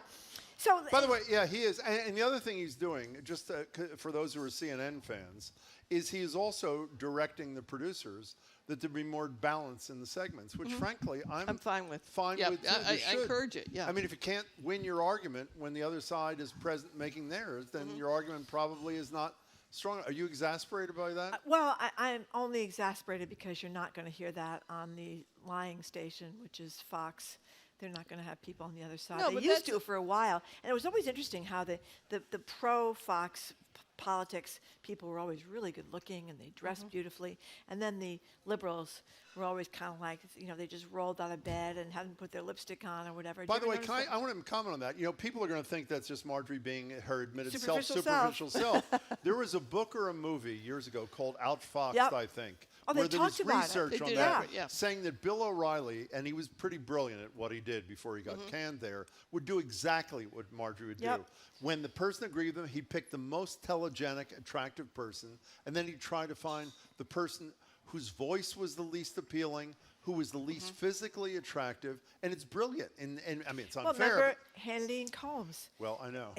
So By the way, yeah, he is. And the other thing he's doing, just for those who are CNN fans, is he is also directing the producers that there be more balance in the segments, which frankly I'm fine with. Fine Yeah, with too. I There should. encourage it. Yeah. I mean, if you can't win your argument when the other side is present making theirs, then your argument probably is not strong. Are you exasperated by that? Well, I'm only exasperated because you're not going to hear that on the lying station, which is Fox. They're not going to have people on the other side. No, They but used that's- to for a while, and it was always interesting how the pro-Fox politics people were always really good looking and they dressed beautifully, and then the liberals were always kind of like, they just rolled out of bed and hadn't put their lipstick on or whatever. By Did the you way, ever can notice I want to comment on that. People are going to think that's just Marjorie being her admitted Superficial superficial self. There was a book or a movie years ago called Outfoxed, Yep. I think, Oh, they where there was talked about it. research They on did, that, yeah. saying that Bill O'Reilly, and he was pretty brilliant at what he did before he got canned there, would do exactly what Marjorie would Yep. do. When the person agreed with him, he'd pick the most telegenic, attractive person, and then he'd try to find the person whose voice was the least appealing, who was the least physically attractive, and it's brilliant. And I mean, it's Well, unfair. remember Hannity and Combs? Well, I know.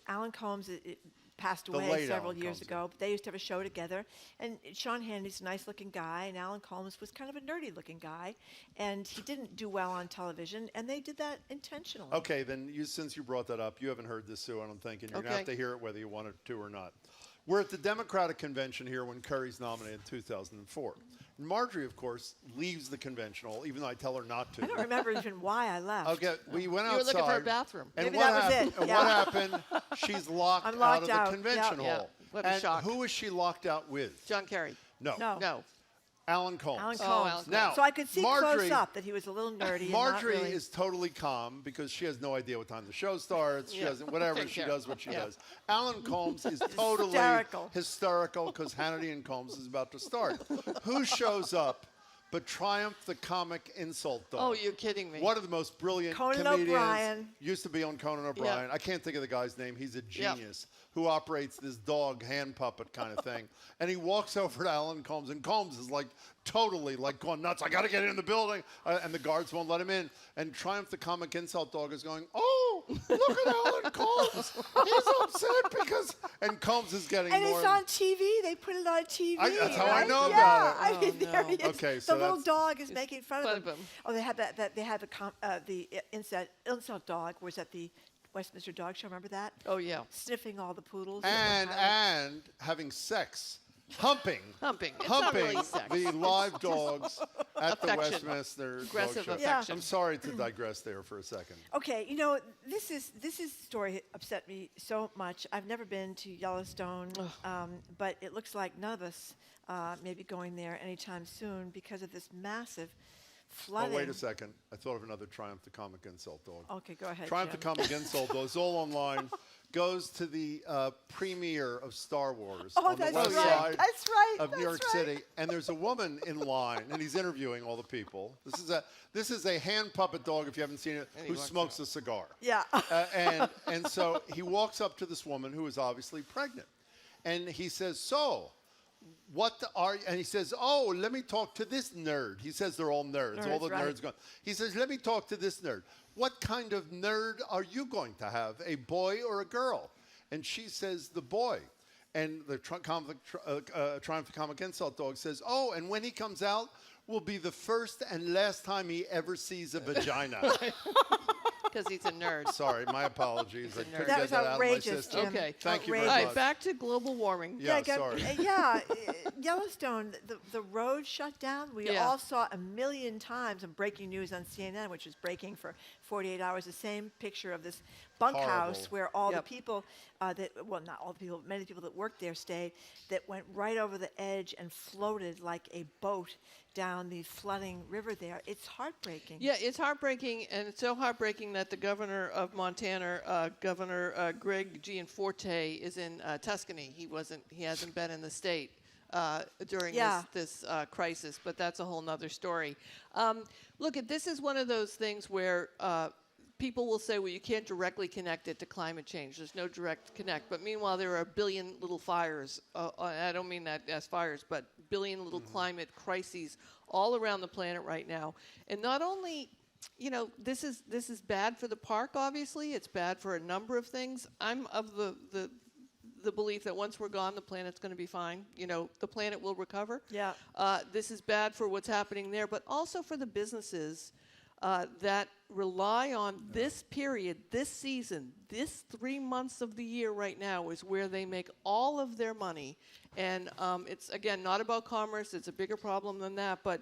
Alan Combs passed The away late several Alan years Combs, ago. But they used to have a show together, and Sean Hannity's a nice-looking guy, and Alan Combs was kind of a nerdy-looking guy, and he didn't do well on television, and they did that intentionally. Okay, then since you brought that up, you haven't heard this, Sue, I don't think, and you're going to have to hear it whether you want to or not. We're at the Democratic convention here when Kerry's nominated in 2004. And Marjorie, of course, leaves the convention hall, even though I tell her not to. I don't remember even why I left. Okay, we went You were outside. looking for a bathroom. And Maybe what that was happened? it, And yeah. what happened? She's locked, I'm locked out of out, the convention yeah. hall. Yeah, what a And shock. who was she locked out with? John Kerry. No. No. Alan Combs. Alan Oh, Combs. Alan Now, so I could see Marjorie- close up that he was a little nerdy. Marjorie and not really. is totally calm because she has no idea what time the show starts. She Yeah. doesn't, whatever, Take she care. does what she Yeah. does. Alan Combs is totally hysterical because Hannity and Combs is about to start. Who shows up but Triumph the comic insult dog? Oh, you're kidding me. One of the most brilliant Conan comedians. O'Brien. Used to be on Conan O'Brien. I can't think of the guy's name. He's a Yeah. genius who operates this dog hand puppet kind of thing. And he walks over to Alan Combs, and Combs is like totally like going nuts. I got to get in the building. And the guards won't let him in. And Triumph the comic insult dog is going, oh, look at Alan Combs. He's upset because... And Combs is getting And more... it's on TV. They put it on TV. that's how I right? know yeah. about it. I mean, Oh, there no. he is. Okay, the so little that's- dog is making fun fun of of him. him. Oh, they had the insult dog was at the Westminster Dog Show. Remember that? Oh, yeah. Sniffing all the poodles. And having sex Humping. Humping. It's not Humping really sex. the live dogs at the affection. Westminster Aggressive Dog Show. affection. I'm sorry to digress there for a second. Okay, this story upset me so much. I've never been to Yellowstone, but it looks like none of us may be going there anytime soon because of this massive flooding. Oh, wait a second. I thought of another Triumph the Comic Insult Dog. Okay, go ahead, Triumph Jim. the Comic Insult Dog is all online. Goes to the premiere of Star Wars Oh, on the that's west right. side That's right. of New That's York right. City, and there's a woman in line, and he's interviewing all the people. This is a hand puppet dog, if you haven't seen it, who smokes a cigar. Yeah. And so he walks up to this woman who is obviously pregnant, and he says, "So, and he says, "Oh, let me talk to this nerd." He says they're all nerds. All the nerds gone. He says, "Let me talk to this nerd. What kind of nerd are you going to have, a boy or a girl?" And she says, "The boy." And the Triumph the Comic Insult Dog says, "Oh, and when he comes out, will be the first and last time he ever sees a vagina." Because he's a nerd. Sorry, my apologies. I couldn't That get was that out of my outrageous, system. Jim. Okay. Thank you All very right, much. back to global warming. Yeah, sorry. Yellowstone, the road shut down. We all saw a million times on breaking news on CNN, which was breaking for 48 hours, the same picture of this bunkhouse Horrible. where all the people not all the people, many people that worked there stayed, that went right over the edge and floated like a boat down the flooding river there. It's heartbreaking. Yeah, it's heartbreaking, and it's so heartbreaking that the governor of Montana, Governor Greg Gianforte, is in Tuscany. He hasn't been in the state during this crisis, but that's a whole nother story. Look, this is one of those things where people will say, well, you can't directly connect it to climate change. There's no direct connect. But meanwhile, there are a billion little fires. I don't mean that as fires, but billion little climate crises all around the planet right now. And not only, this is bad for the park, obviously. It's bad for a number of things. I'm of the belief that once we're gone, the planet's going to be fine. The planet will recover. Yeah. This is bad for what's happening there, but also for the businesses that rely on this period, this season, this 3 months of the year right now is where they make all of their money. And it's, again, not about commerce. It's a bigger problem than that. But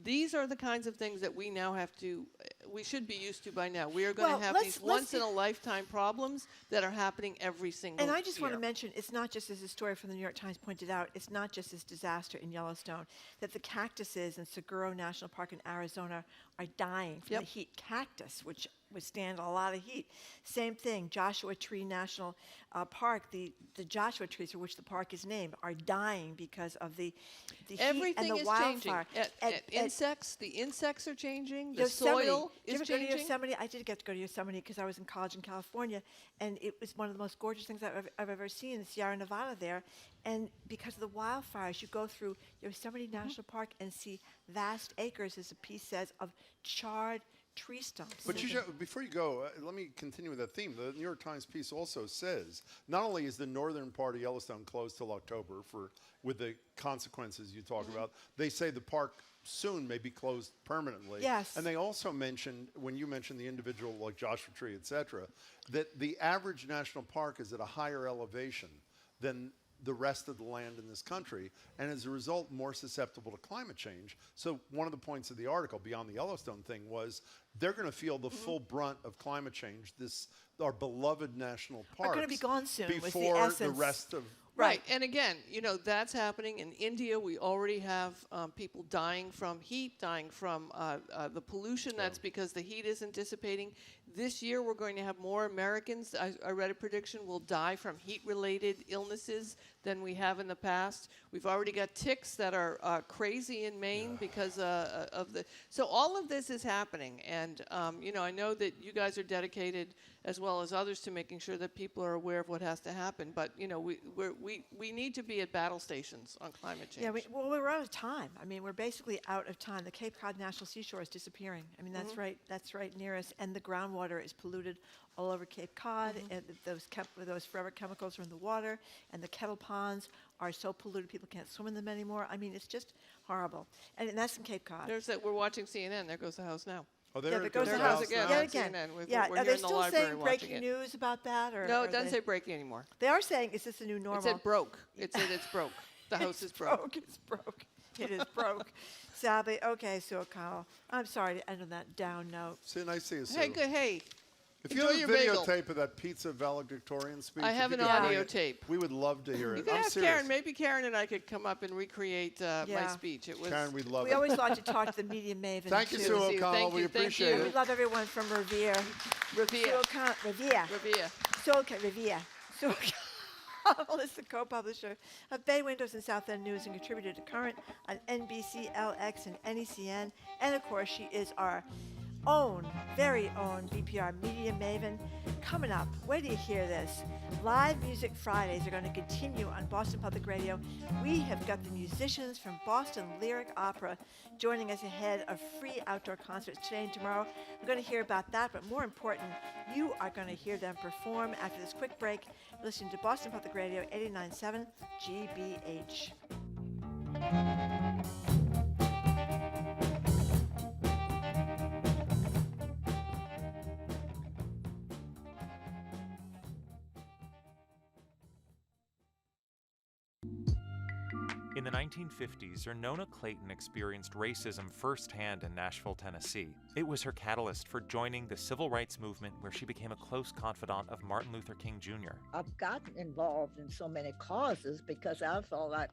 these are the kinds of things that we now we should be used to by now. We are going to have these once-in-a-lifetime problems that are happening every single year. And I just want to mention, it's not just, as the story from the New York Times pointed out, it's not just this disaster in Yellowstone, that the cactuses in Seguro National Park in Arizona are dying from the heat. Cactus, which withstand a lot of heat. Same thing, Joshua Tree National Park, the Joshua trees for which the park is named, are dying because of the heat Everything and the is wildfire. changing. The insects are changing. The Yosemite. soil Did is you ever go to changing. Yosemite? I did get to go to Yosemite because I was in college in California, and it was one of the most gorgeous things I've ever seen, the Sierra Nevada there. And because of the wildfires, you go through Yosemite National Park and see vast acres, as the piece says, of charred tree stumps. But before you go, let me continue with that theme. The New York Times piece also says not only is the northern part of Yellowstone closed till October with the consequences you talk about, they say the park soon may be closed permanently. Yes. And they also mentioned, when you mentioned the individual like Joshua Tree, et cetera, that the average national park is at a higher elevation than the rest of the land in this country, and as a result, more susceptible to climate change. So one of the points of the article, beyond the Yellowstone thing, was they're going to feel the full brunt of climate change. Our beloved national parks are going to be gone soon. Before was the the essence. rest of. Right, and again, that's happening in India. We already have people dying from heat, dying from the pollution. That's because the heat isn't dissipating. This year, we're going to have more Americans, I read a prediction, will die from heat-related illnesses than we have in the past. We've already got ticks that are crazy in Maine because of the... So all of this is happening, and I know that you guys are dedicated, as well as others, to making sure that people are aware of what has to happen. But we need to be at battle stations on climate change. Yeah, we're out of time. I mean, we're basically out of time. The Cape Cod National Seashore is disappearing. I mean, that's right near us, and the groundwater is polluted all over Cape Cod, and those forever chemicals are in the water, and the kettle ponds are so polluted people can't swim in them anymore. I mean, it's just horrible. And that's in Cape Cod. We're watching CNN. There goes the house now. Oh, there goes the house again. We're Are here they in the still library saying watching breaking it. news about that? Or No, it doesn't say breaking anymore. They are saying, is this a new normal? It said broke. It said it's broke. The house is broke. It's broke. It is broke. Sadly. Okay, Sue O'Connell. I'm sorry to end on that down note. See, nice to see you, Sue. Hey, good. Hey. If you enjoy have your a bagel. videotape of that pizza valedictorian speech, I if have you an could bring audio it, tape. We would love to hear You it. can I'm ask serious. Karen. Maybe Karen and I could come up and recreate my Yeah. speech. It was. Karen, we'd love We it. always like to talk to the media maven. Thank you, too. Sue O'Connell. Thank We you, thank appreciate you. We it. love everyone from Revere. Revere. Sue O'Connell. Revere. Revere. Revere. Sue O'Connell is the co-publisher of Bay Windows and South End News and contributor to Current on NBC, LX, and NECN. And of course, she is our very own BPR media maven. Coming up, wait till you hear this. Live Music Fridays are going to continue on Boston Public Radio. We have got the musicians from Boston Lyric Opera joining us ahead of free outdoor concerts today and tomorrow. We're going to hear about that, but more important, you are going to hear them perform after this quick break. Listen to Boston Public Radio 89.7 GBH. In the 1950s, Ernona Clayton experienced racism firsthand in Nashville, Tennessee. It was her catalyst for joining the civil rights movement, where she became a close confidant of Martin Luther King Jr. I've gotten involved in so many causes because I felt like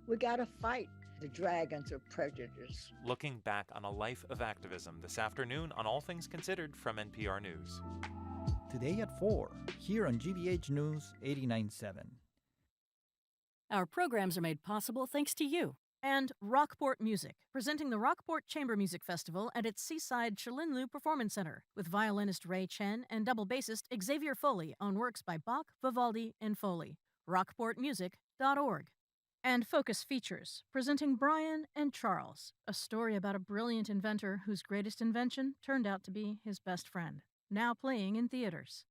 we got to fight the dragons of prejudice. Looking back on a life of activism this afternoon on All Things Considered from NPR News. Today at 4, here on GBH News 89.7. Our programs are made possible thanks to you and Rockport Music, presenting the Rockport Chamber Music Festival at its seaside Chillinlu Performance Center with violinist Ray Chen and double bassist Xavier Foley on works by Bach, Vivaldi, and Foley. rockportmusic.org. And Focus Features, presenting Brian and Charles, a story about a brilliant inventor whose greatest invention turned out to be his best friend. Now playing in theaters.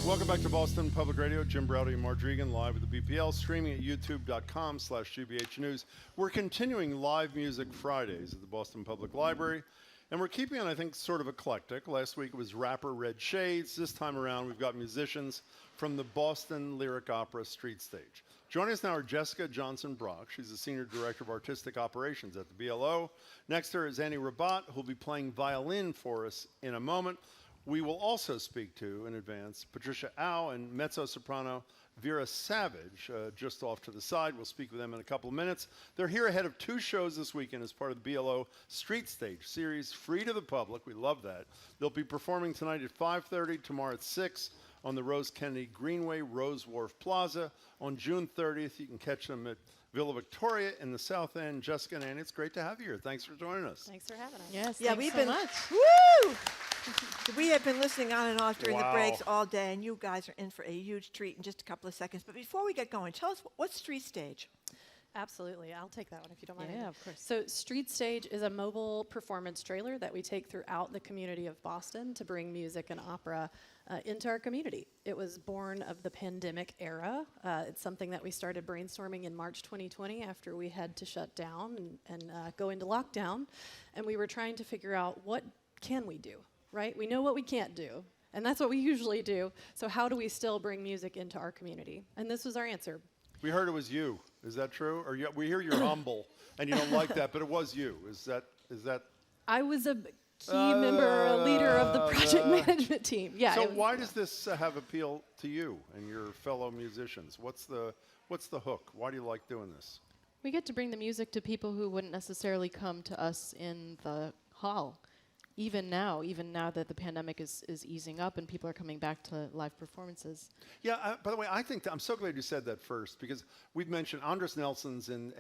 Welcome back to Boston Public Radio. Jim Browdy and Marge Regan live with the BPL, streaming at youtube.com/GBH News. We're continuing Live Music Fridays at the Boston Public Library, and we're keeping it, I think, sort of eclectic. Last week it was rapper Red Shades. This time around we've got musicians from the Boston Lyric Opera Street Stage. Joining us now are Jessica Johnson-Brock. She's the Senior Director of Artistic Operations at the BLO. Next to her is Annie Rabat, who'll be playing violin for us in a moment. We will also speak to, in advance, Patricia Au and mezzo-soprano Vera Savage, just off to the side. We'll speak with them in a couple of minutes. They're here ahead of 2 shows this weekend as part of the BLO Street Stage series, free to the public. We love that. They'll be performing tonight at 5:30, tomorrow at 6 on the Rose Kennedy Greenway, Rose Wharf Plaza. On June 30th, you can catch them at Villa Victoria in the South End. Jessica and Annie, it's great to have you here. Thanks for joining us. Thanks for having us. Yes, yeah, we've so been much. Woo! We have been listening on and off during the breaks all day, and you guys are in for a huge treat in just a couple of seconds. But before we get going, tell us what's Street Stage? Absolutely. I'll take that one if you don't mind. Yeah, of course. So Street Stage is a mobile performance trailer that we take throughout the community of Boston to bring music and opera into our community. It was born of the pandemic era. It's something that we started brainstorming in March 2020 after we had to shut down and go into lockdown. And we were trying to figure out, what can we do, right? We know what we can't do. And that's what we usually do. So how do we still bring music into our community? And this was our answer. We heard it was you. Is that true? Or we hear you're humble and you don't like that, but it was you. Is that? I was a key member, a leader of the project management team. Yeah. So why does this have appeal to you and your fellow musicians? What's the hook? Why do you like doing this? We get to bring the music to people who wouldn't necessarily come to us in the hall. Even now that the pandemic is easing up and people are coming back to live performances. Yeah, by the way, I think I'm so glad you said that first, because we've mentioned Andres Nelson's and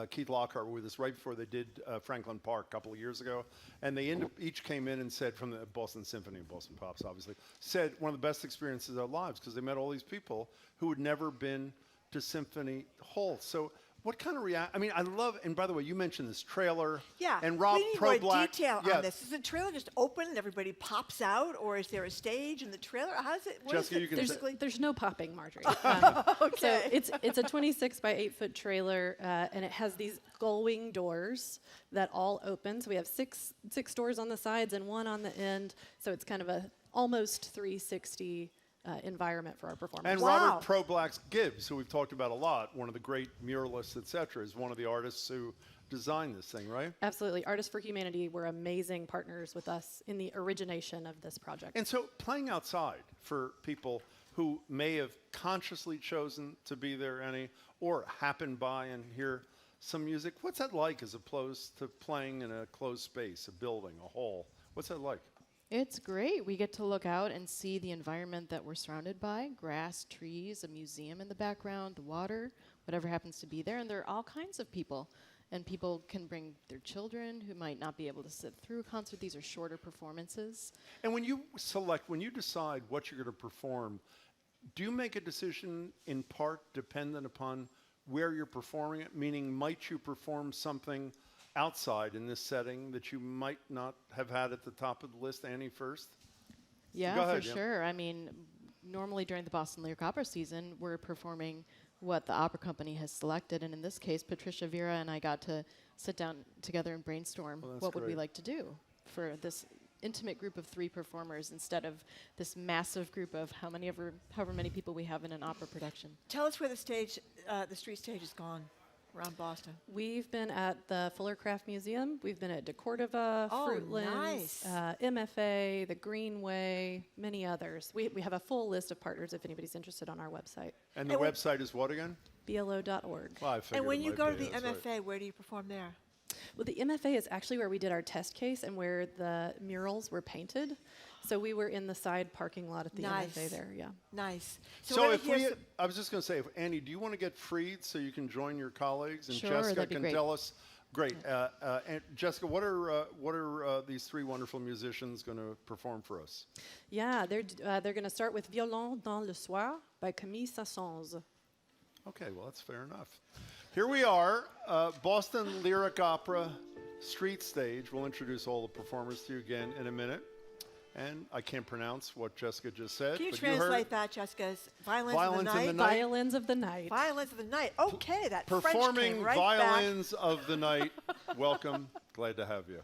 Keith Lockhart were with us right before they did Franklin Park a couple of years ago, and they each came in and said, from the Boston Symphony and Boston Pops, obviously, said one of the best experiences of their lives because they met all these people who had never been to Symphony Hall. So what kind of I mean, I love, and by the way, you mentioned this trailer. Yeah, and Rob we need Pro more Black, detail on this. Is the trailer just open and everybody pops out, or is there a stage in the trailer? How does it? Jessica, you can say. There's no popping, Marjorie. Okay. So it's a 26 by 8 foot trailer, and it has these gull-wing doors that all open. So we have six doors on the sides and one on the end. So it's kind of a almost 360 environment for our performers. And Robert Problax Gibbs, who we've talked about a lot, one of the great muralists, etc., is one of the artists who designed this thing, right? Absolutely. Artists for Humanity were amazing partners with us in the origination of this project. And so playing outside for people who may have consciously chosen to be there or happen by and hear some music, what's that like as opposed to playing in a closed space, a building, a hall? What's that like? It's great. We get to look out and see the environment that we're surrounded by, grass, trees, a museum in the background, the water, whatever happens to be there. And there are all kinds of people. And people can bring their children who might not be able to sit through a concert. These are shorter performances. And when you decide what you're going to perform, do you make a decision in part dependent upon where you're performing it? Meaning, might you perform something outside in this setting that you might not have had at the top of the list? Annie first? Yeah, Go ahead, for sure. I mean, normally during the Boston Lyric Opera season, we're performing what the opera company has selected. And in this case, Patricia Vera and I got to sit down together and brainstorm what would we like to do for this intimate group of 3 performers instead of this massive group of however many people we have in an opera production. Tell us where the street stage is gone around Boston. We've been at the Fuller Craft Museum. We've been at DeCordova, Fruitlands, nice. MFA, the Greenway, many others. We have a full list of partners if anybody's interested on our website. And the website is what again? BLO.org. Well, and when you go to the MFA, where do you perform there? Well, the MFA is actually where we did our test case and where the murals were painted. So we were in the side parking lot at the MFA there, yeah. Nice. So I was just going to say, Annie, do you want to get freed so you can join your colleagues? And Sure, Jessica that'd be can great. tell us. Great. And Jessica, what are these 3 wonderful musicians going to perform for us? Yeah, they're going to start with Violon dans le soir by Camille Saint-Saëns. Okay, well, that's fair enough. Here we are, Boston Lyric Opera Street Stage. We'll introduce all the performers to you again in a minute. And I can't pronounce what Jessica just said. Can you but translate that, Jessica? Violins Violins of the night? Violins of the night. Violins of the night. Okay, that French Performing came right Violins of the Night. Welcome. Glad to have you.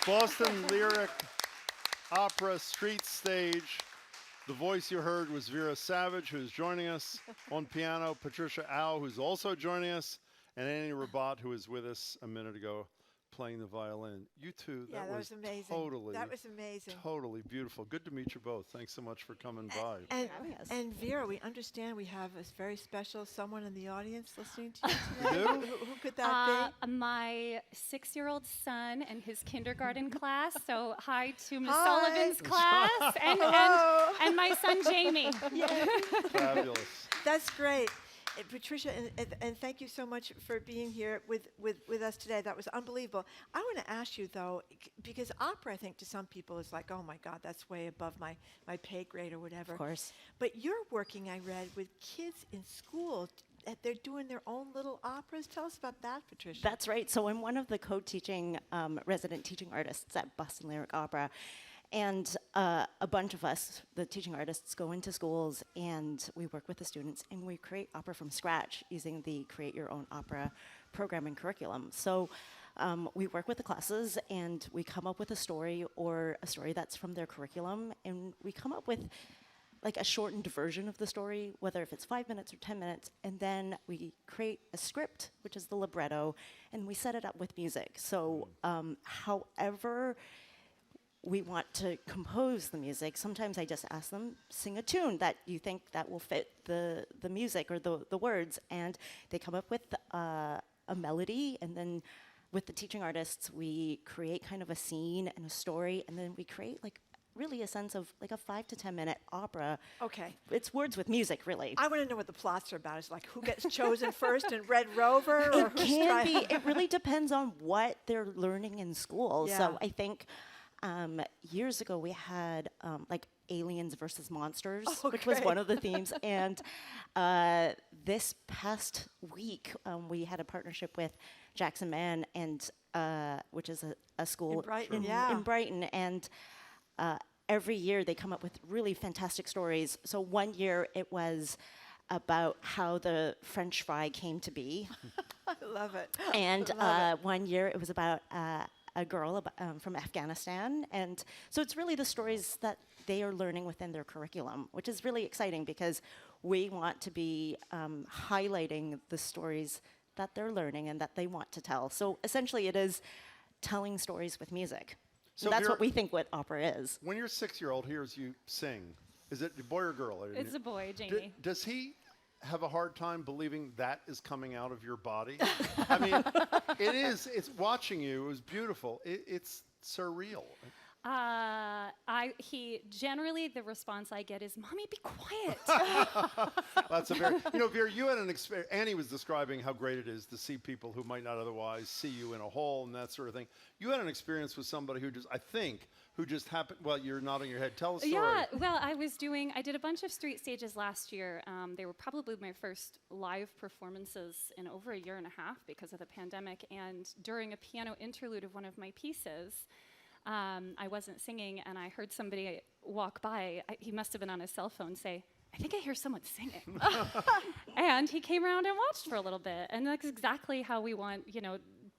Boston Lyric Opera Street Stage. The voice you heard was Vera Savage, who's joining us on piano, Patricia Au, who's also joining us, and Annie Rabat, who was with us a minute ago playing the violin. You two, Yeah, that was amazing. That was amazing. Totally beautiful. Good to meet you both. Thanks so much for coming by. And Vera, we understand we have a very special someone in the audience listening to you today. You do? Who could that be? My 6-year-old son and his kindergarten class. So hi to Ms. Sullivan's class and my son Jamie. Fabulous. That's great. Patricia, and thank you so much for being here with us today. That was unbelievable. I want to ask you, though, because opera, I think, to some people is like, oh, my God, that's way above my pay grade or whatever. Of course. But you're working, I read, with kids in school. They're doing their own little operas. Tell us about that, Patricia. That's right. So I'm one of the co-teaching resident teaching artists at Boston Lyric Opera. And a bunch of us, the teaching artists, go into schools and we work with the students and we create opera from scratch using the Create Your Own Opera program and curriculum. So we work with the classes and we come up with a story or a story that's from their curriculum, and we come up with like a shortened version of the story, whether if it's 5 minutes or 10 minutes, and then we create a script, which is the libretto, and we set it up with music. So however we want to compose the music, sometimes I just ask them, sing a tune that you think that will fit the music or the words, and they come up with a melody, and then with the teaching artists, we create kind of a scene and a story, and then we create like really a sense of like a 5 to 10 minute opera. Okay. It's words with music, really. I want to know what the plots are about. It's like who gets chosen first in Red Rover? Or It can be. It really depends on what they're learning in school. Yeah. So I think years ago we had like aliens versus monsters, which was one of the themes. And this past week we had a partnership with Jackson Man, and which is a school In Brighton, yeah. in Brighton, and every year they come up with really fantastic stories. So one year it was about how the French fry came to be. I love it. And I love it. one year it was about a girl from Afghanistan. And so it's really the stories that they are learning within their curriculum, which is really exciting because we want to be highlighting the stories that they're learning and that they want to tell. So essentially it is telling stories with music. So And that's what we think what opera is. When your 6-year-old hears you sing, is it a boy or girl? It's a boy, Jamie. Does he have a hard time believing that is coming out of your body? I mean, it is. It's watching you. It was beautiful. It's surreal. He generally the response I get is, "Mommy, be quiet." That's a very, Vera, you had an experience. Annie was describing how great it is to see people who might not otherwise see you in a hall and that sort of thing. You had an experience with somebody who just happened. Well, you're nodding your head. Tell a story. Yeah, well, I did a bunch of street stages last year. They were probably my first live performances in over a year and a half because of the pandemic. And during a piano interlude of one of my pieces, I wasn't singing, and I heard somebody walk by. He must have been on his cell phone, say, "I think I hear someone singing." And he came around and watched for a little bit. And that's exactly how we want,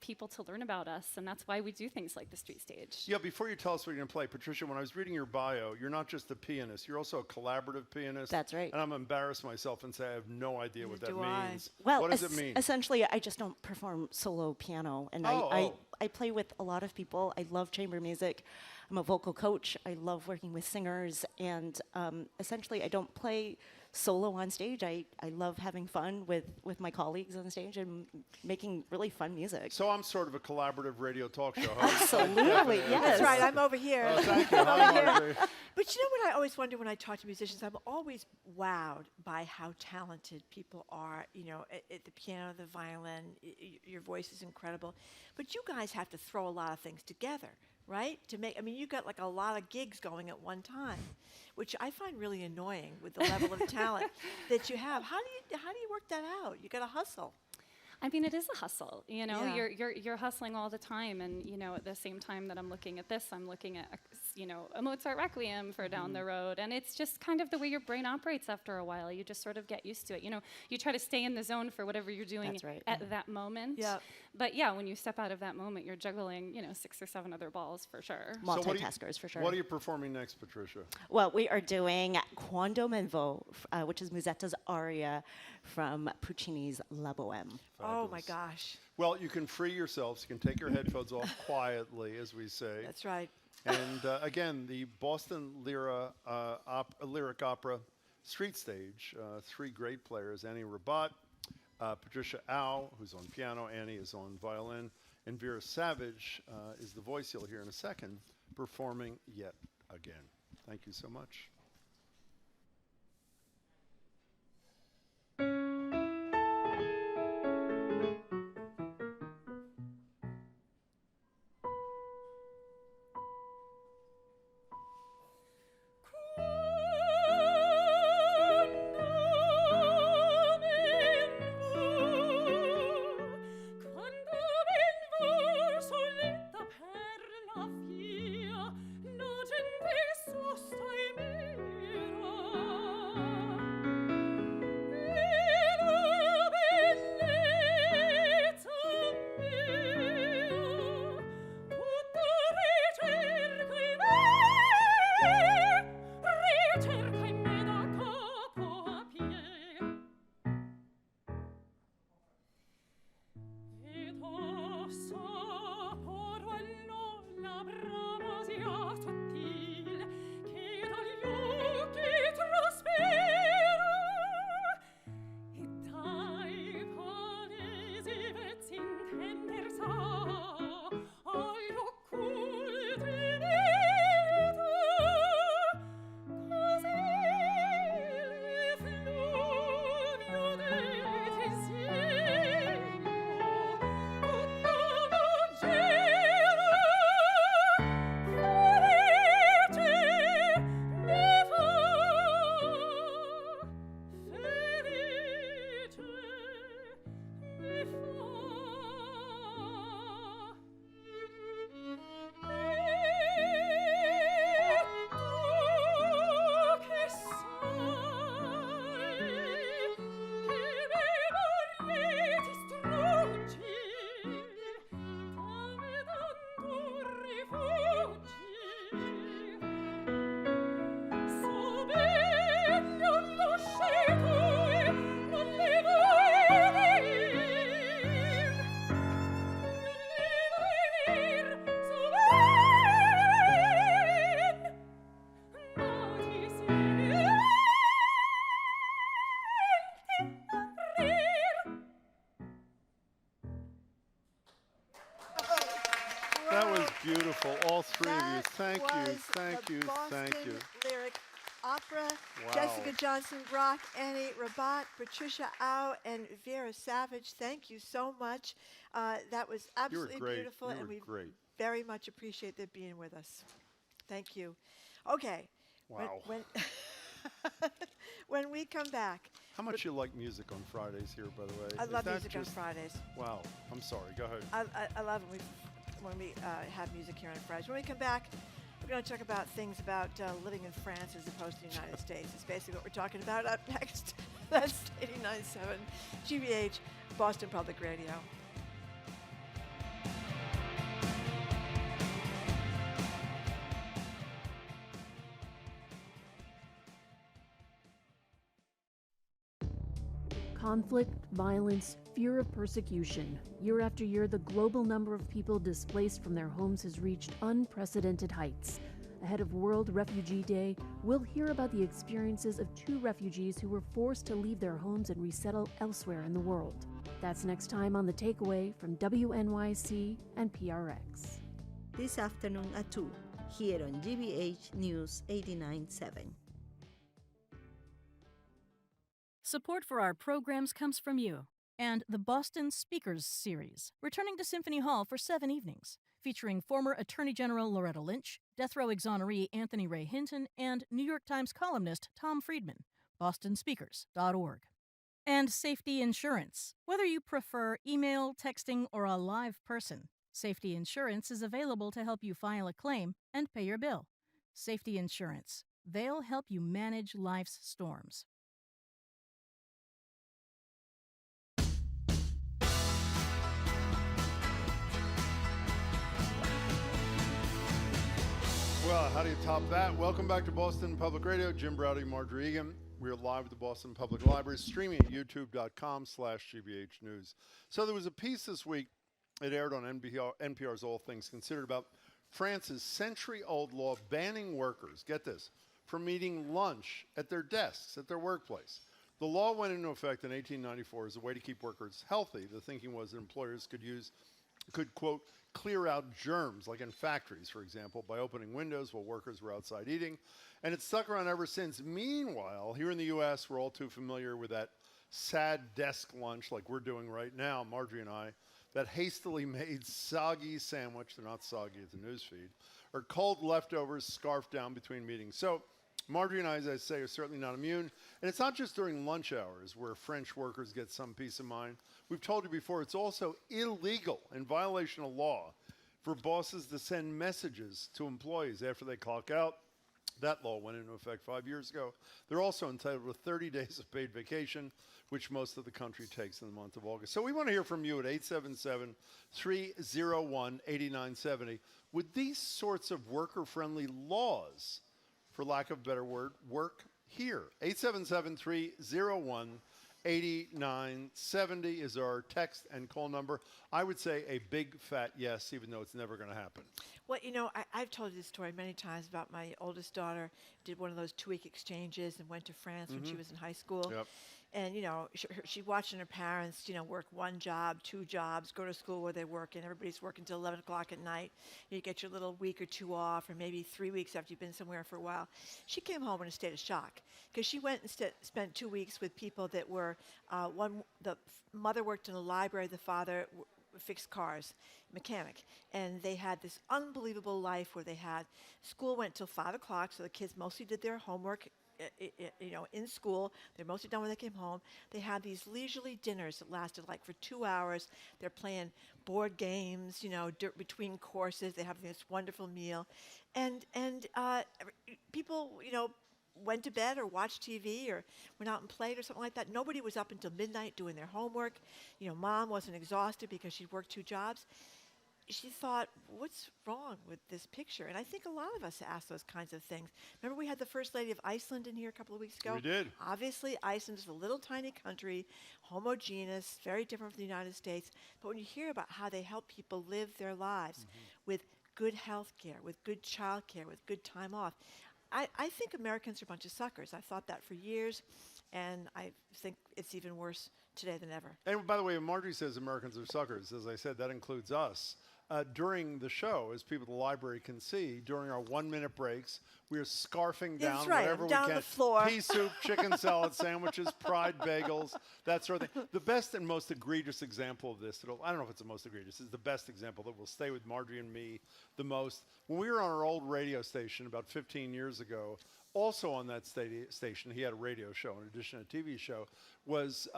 people to learn about us, and that's why we do things like the street stage. Yeah, before you tell us what you're going to play, Patricia, when I was reading your bio, you're not just a pianist, you're also a collaborative pianist. That's right. And I'm embarrassed myself and say I have no idea what that means. Well, what does it mean? Essentially, I just don't perform solo piano, and I play with a lot of people. I love chamber music. I'm a vocal coach. I love working with singers, and essentially, I don't play solo on stage. I love having fun with my colleagues on stage and making really fun music. So I'm sort of a collaborative radio talk show host. Absolutely, yes. That's right. I'm over here. Oh, thank you. Hi, Marjorie. But you know what I always wonder when I talk to musicians? I'm always wowed by how talented people are. At the piano, the violin, your voice is incredible. But you guys have to throw a lot of things together, right? You've got like a lot of gigs going at one time, which I find really annoying with the level of talent that you have. How do you work that out? You got to hustle. It is a hustle. Yeah. You're hustling all the time, and at the same time that I'm looking at this, I'm looking at a Mozart Requiem for down the road, and it's just kind of the way your brain operates after a while. You just sort of get used to it. You try to stay in the zone for whatever you're doing at that moment. Yeah. But yeah, when you step out of that moment, you're juggling 6 or 7 other balls for sure. Multitaskers, for sure. What are you performing next, Patricia? Well, we are doing Quando me vo, which is Musetta's aria from Puccini's La Bohème. Oh my gosh. Well, you can free yourselves. You can take your headphones off quietly, as we say. That's right. And again, the Boston Lyric Opera Street Stage, 3 great players, Annie Rabat, Patricia Au, who's on piano, Annie is on violin, and Vera Savage is the voice you'll hear in a second, performing yet again. Thank you so much. Soletta per la via, nocente sosta i me That was beautiful. All three of you. Thank you. was Thank the you. Thank Boston you. Lyric Opera. Wow. Jessica Johnson Brock, Annie Rabat, Patricia Au, and Vera Savage. Thank you so much. That was absolutely great. beautiful, You and were we great. very much appreciate them being with us. Thank you. Okay. Wow. When we come back. How much you like music on Fridays here, by the way? I Is love that music on just- Fridays. Wow. I'm sorry. Go ahead. I love when we have music here on Fridays. When we come back, we're going to talk about things about living in France as opposed to the United States. It's basically what we're talking about up next. That's 89.7 GBH, Boston Public Radio. Conflict, violence, fear of persecution. Year after year, the global number of people displaced from their homes has reached unprecedented heights. Ahead of World Refugee Day, we'll hear about the experiences of 2 refugees who were forced to leave their homes and resettle elsewhere in the world. That's next time on The Takeaway from WNYC and PRX. This afternoon at 2, here on GBH News 89.7. Support for our programs comes from you and the Boston Speakers Series, returning to Symphony Hall for 7 evenings, featuring former Attorney General Loretta Lynch, death row exoneree Anthony Ray Hinton, and New York Times columnist Tom Friedman. bostonspeakers.org. And Safety Insurance. Whether you prefer email, texting, or a live person, Safety Insurance is available to help you file a claim and pay your bill. Safety Insurance. They'll help you manage life's storms. Well, how do you top that? Welcome back to Boston Public Radio. Jim Browdy, Marjorie Egan. We're live at the Boston Public Library, streaming at youtube.com/GBH News. So there was a piece this week, it aired on NPR's All Things Considered, about France's century-old law banning workers, get this, from eating lunch at their desks, at their workplace. The law went into effect in 1894 as a way to keep workers healthy. The thinking was that employers could, quote, clear out germs, like in factories, for example, by opening windows while workers were outside eating. And it's stuck around ever since. Meanwhile, here in the U.S., we're all too familiar with that sad desk lunch like we're doing right now, Marjorie and I, that hastily made soggy sandwich, they're not soggy at the newsfeed, or cold leftovers scarfed down between meetings. So Marjorie and I, as I say, are certainly not immune. And it's not just during lunch hours where French workers get some peace of mind. We've told you before, it's also illegal in violation of law for bosses to send messages to employees after they clock out. That law went into effect 5 years ago. They're also entitled to 30 days of paid vacation, which most of the country takes in the month of August. So we want to hear from you at 877-301-8970. Would these sorts of worker-friendly laws, for lack of a better word, work here? 877-301-8970 is our text and call number. I would say a big fat yes, even though it's never going to happen. Well, you know, I've told you this story many times about my oldest daughter did one of those 2-week exchanges and went to France when she was in high school. Yep. And, you know, she watching her parents, you know, work 1 job, 2 jobs, go to school where they work, and everybody's working till 11 o'clock at night. You get your little week or 2 off, or maybe 3 weeks after you've been somewhere for a while. She came home in a state of shock because she went and spent 2 weeks with people that were, the mother worked in a library, the father fixed cars, mechanic, and they had this unbelievable life where they had school went till 5 o'clock, so the kids mostly did their homework you know, in school. They're mostly done when they came home. They had these leisurely dinners that lasted like for 2 hours. They're playing board games, you know, between courses. They have this wonderful meal, and people, you know, went to bed or watched TV or went out and played or something like that. Nobody was up until midnight doing their homework. You know, mom wasn't exhausted because she'd worked 2 jobs. She thought, what's wrong with this picture? And I think a lot of us ask those kinds of things. Remember we had the First Lady of Iceland in here a couple of weeks ago? We did. Obviously, Iceland is a little tiny country, homogeneous, very different from the United States. But when you hear about how they help people live their lives with good health care, with good child care, with good time off, I think Americans are a bunch of suckers. I've thought that for years, and I think it's even worse today than ever. And by the way, when Marjorie says Americans are suckers, as I said, that includes us. during the show, as people at the library can see, during our 1-minute breaks, we are scarfing That's down right, whatever down we can. the floor. Pea soup, chicken salad sandwiches, fried bagels, that sort of thing. The best and most egregious example of this, I don't know if it's the most egregious, is the best example that will stay with Marjorie and me the most. When we were on our old radio station about 15 years ago, also on that station, he had a radio show in addition to a TV show, was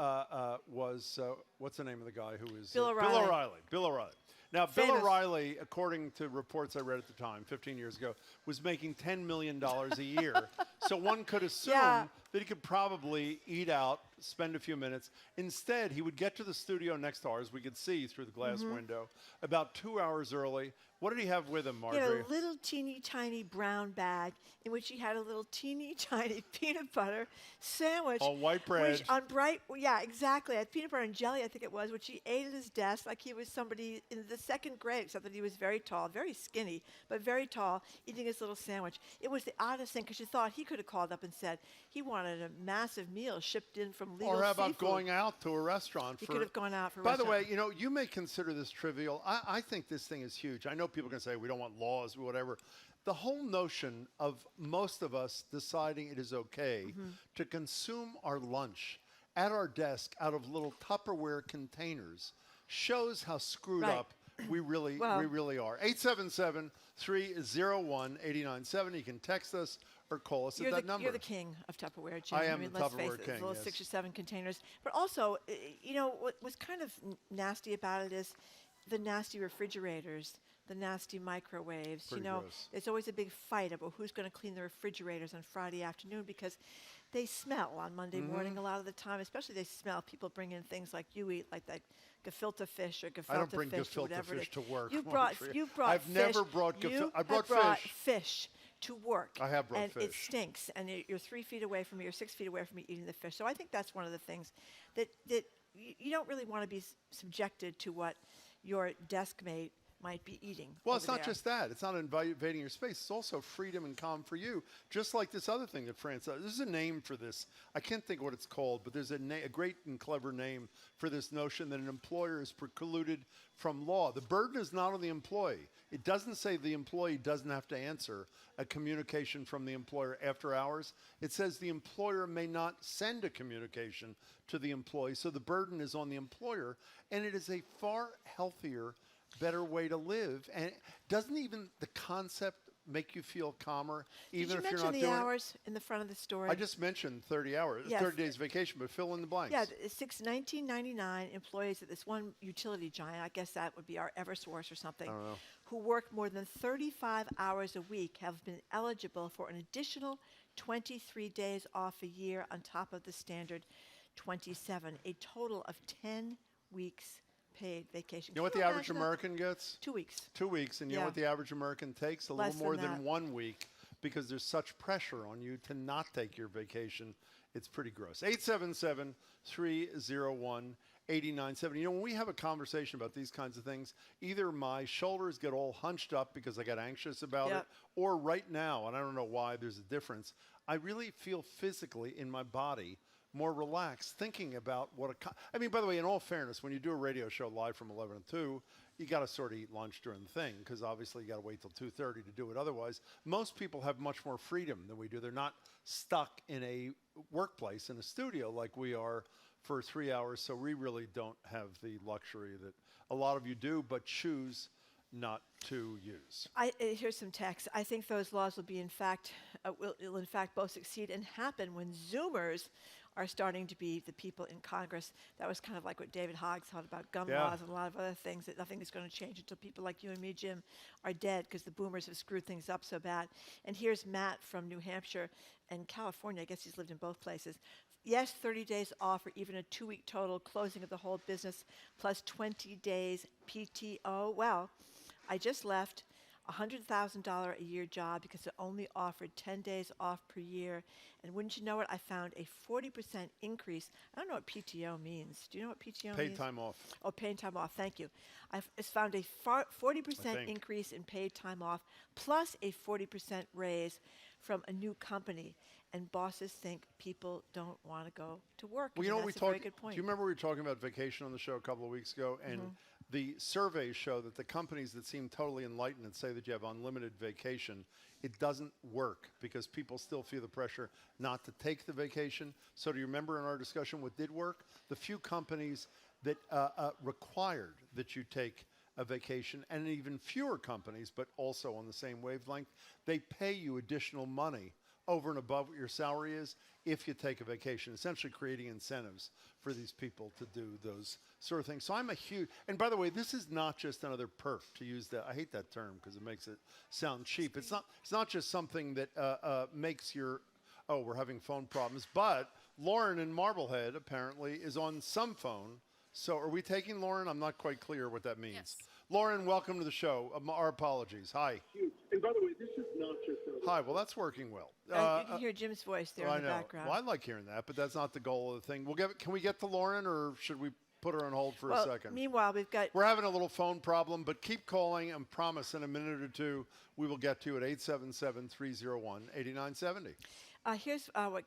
what's the name of the guy who was? Bill O'Reilly. Bill O'Reilly. Bill O'Reilly. Now, Famous. Bill O'Reilly, according to reports I read at the time, 15 years ago, was making $10 million a year. So one could assume that he could probably eat out, spend a few minutes. Instead, he would get to the studio next to ours, we could see through the glass window, about 2 hours early. What did he have with him, He Marjorie? had a little teeny tiny brown bag in which he had a little teeny tiny peanut butter sandwich. On white bread. Which on bright, yeah, exactly. Had peanut butter and jelly, I think it was, which he ate at his desk like he was somebody in the second grade, except that he was very tall, very skinny, but very tall, eating his little sandwich. It was the oddest thing because you thought he could have called up and said he wanted a massive meal shipped in from legal Or how about seafood. going out to a restaurant? He could have gone out for a By the restaurant. way, you know, you may consider this trivial. I think this thing is huge. I know people are going to say we don't want laws or whatever. The whole notion of most of us deciding it is okay to consume our lunch at our desk out of little Tupperware containers shows how screwed up we really are. 877-301-8970. You can text us or call us at that number. You're the king of Tupperware, Jim. I am mean, the let's Tupperware face it, king, little yes. 6 or 7 containers. But also, you know, what's kind of nasty about it is the nasty refrigerators, the nasty microwaves. Pretty you know, gross. there's always a big fight about who's going to clean the refrigerators on Friday afternoon because they smell on Monday morning a lot of the time. Especially they smell. People bring in things like you eat, like that gefilte fish or gefilte fish. I don't bring or gefilte whatever it fish is. to work. You brought I've fish. never brought gefilte. I brought fish. Fish to work. I have brought and fish. it stinks, and you're 3 feet away from me, you're 6 feet away from me eating the fish. So I think that's one of the things that you don't really want to be subjected to what your desk mate might be eating. Well, it's over not there. just that. It's not invading your space. It's also freedom and calm for you. Just like this other thing that France does. There's a name for this. I can't think what it's called, but there's a great and clever name for this notion that an employer is precluded from law. The burden is not on the employee. It doesn't say the employee doesn't have to answer a communication from the employer after hours. It says the employer may not send a communication to the employee. So the burden is on the employer, and it is a far healthier, better way to live. And doesn't even the concept make you feel calmer, even if you're not doing Did you mention the hours in the front of the story? I just mentioned 30 hours, Yes. 30 days vacation, but fill in the blanks. Yeah, 1999 employees at this one utility giant, I guess that would be our Eversource or something, I don't know. who work more than 35 hours a week have been eligible for an additional 23 days off a year on top of the standard 27, a total of 10 weeks paid vacation. You know what Can the average imagine that? American gets? 2 weeks. 2 weeks. And you know Yeah. what the average American takes? A Less little more than than that. 1 week, because there's such pressure on you to not take your vacation. It's pretty gross. 877-301-8970. You know, when we have a conversation about these kinds of things, either my shoulders get all hunched up because I get anxious about it, or right now, and I don't know why there's a difference, I really feel physically in my body more relaxed thinking about what I mean, by the way, in all fairness, when you do a radio show live from 11 to 2, you got to sort of eat lunch during the thing because obviously you got to wait till 2:30 to do it. Otherwise, most people have much more freedom than we do. They're not stuck in a workplace, in a studio like we are for 3 hours. So we really don't have the luxury that a lot of you do, but choose not to use. Here's some text. I think those laws will be, in fact, will in fact both succeed and happen when Zoomers are starting to be the people in Congress. That was kind of like what David Hogg thought about gun laws and a lot of other things, that nothing is going to change until people like you and me, Jim, are dead because the boomers have screwed things up so bad. And here's Matt from New Hampshire and California. I guess he's lived in both places. Yes, 30 days off or even a 2-week total closing of the whole business plus 20 days PTO. Well, I just left a $100,000 a year job because it only offered 10 days off per year. And wouldn't you know it, I found a 40% increase. I don't know what PTO means. Do you know what PTO means? Paid time off. Oh, paid time off. Thank you. I've found a 40% increase in paid time off plus a 40% raise from a new company. And bosses think people don't want to go to work. Well, you know what we that's a very talked. good point. Do you remember we were talking about vacation on the show a couple of weeks ago? And the surveys show that the companies that seem totally enlightened and say that you have unlimited vacation, it doesn't work because people still feel the pressure not to take the vacation. So do you remember in our discussion what did work? The few companies that required that you take a vacation, and even fewer companies, but also on the same wavelength, they pay you additional money over and above what your salary is if you take a vacation, essentially creating incentives for these people to do those sort of things. So I'm a huge, and by the way, this is not just another perk, to use that, I hate that term because it makes it sound cheap. It's not just something that makes your, oh, we're having phone problems, but Lauren in Marblehead apparently is on some phone. So are we taking Lauren? I'm not quite clear what that means. Yes. Lauren, welcome to the show. Our apologies. Hi. And by the way, this is not just Hi. Well, that's working well. You can hear Jim's voice there in the background. Well, I like hearing that, but that's not the goal of the thing. Can we get to Lauren, or should we put her on hold for a second? Meanwhile, we're having a little phone problem, but keep calling and promise in a minute or two we will get to you at 877-301-8970. Here's what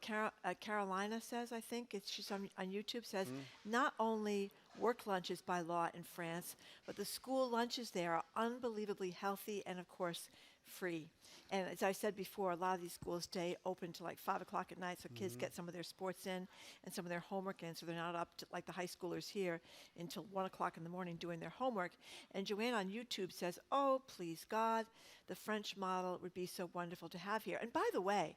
Carolina says, I think. She's on YouTube, says, not only work lunches by law in France, but the school lunches there are unbelievably healthy and, of course, free. And as I said before, a lot of these schools stay open till like 5 o'clock at night, so kids get some of their sports in and some of their homework in, so they're not up to, like the high schoolers here, until 1 o'clock in the morning doing their homework. And Joanne on YouTube says, oh, please God, the French model would be so wonderful to have here. And by the way,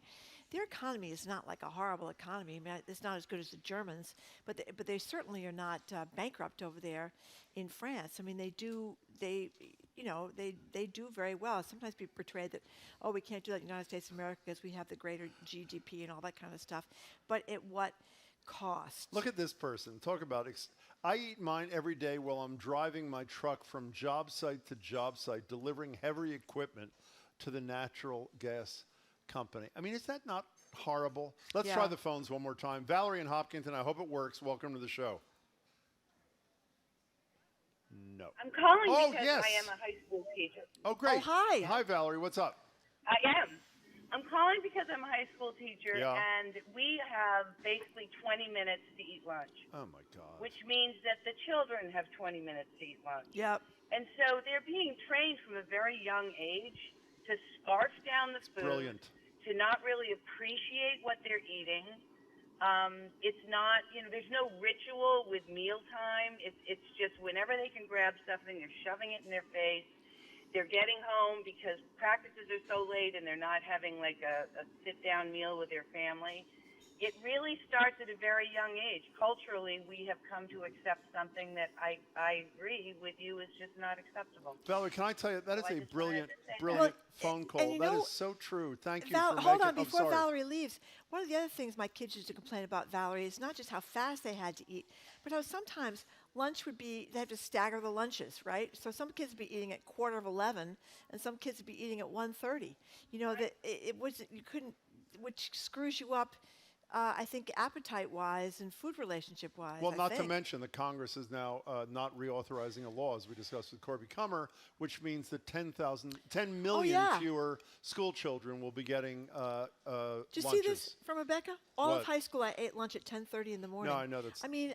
their economy is not like a horrible economy. I mean, it's not as good as the Germans, but they certainly are not bankrupt over there in France. I mean, they do very well. Sometimes people portray that, oh, we can't do that in the United States of America because we have the greater GDP and all that kind of stuff. But at what cost? Look at this person. Talk about I eat mine every day while I'm driving my truck from job site to job site, delivering heavy equipment to the natural gas company. I mean, is that not horrible? Let's try the phones one more time. Valerie in Hopkinton, I hope it works. Welcome to the show. No. I'm calling because I am a high school teacher. Oh, great. Oh, hi. Hi, Valerie. What's up? I am. I'm calling because I'm a high school teacher, and we have basically 20 minutes to eat lunch. Oh, my God. Which means that the children have 20 minutes to eat lunch. Yep. And so they're being trained from a very young age to scarf down the food. Brilliant. To not really appreciate what they're eating. It's not, there's no ritual with mealtime. It's just whenever they can grab something, they're shoving it in their face. They're getting home because practices are so late and they're not having like a sit-down meal with their family. It really starts at a very young age. Culturally, we have come to accept something that I agree with you is just not acceptable. Valerie, can I tell you, that is a brilliant phone call. And that is so true. Thank you for hold making on, before Valerie leaves, one of the other things my kids used to complain about, Valerie, is not just how fast they had to eat, but how sometimes lunch would be, they have to stagger the lunches, right? So some kids would be eating at 11:15, and some kids would be eating at 1:30. That it wasn't, you couldn't, which screws you up, I think, appetite-wise and food relationship-wise. Well, not to mention that Congress is now not reauthorizing a law, as we discussed with Corby Kummer, which means that 10 million fewer school children will be getting lunches. Did you see this from Rebecca? All What? of high school, I ate lunch at 10:30 in the morning. No, I know that's. I mean.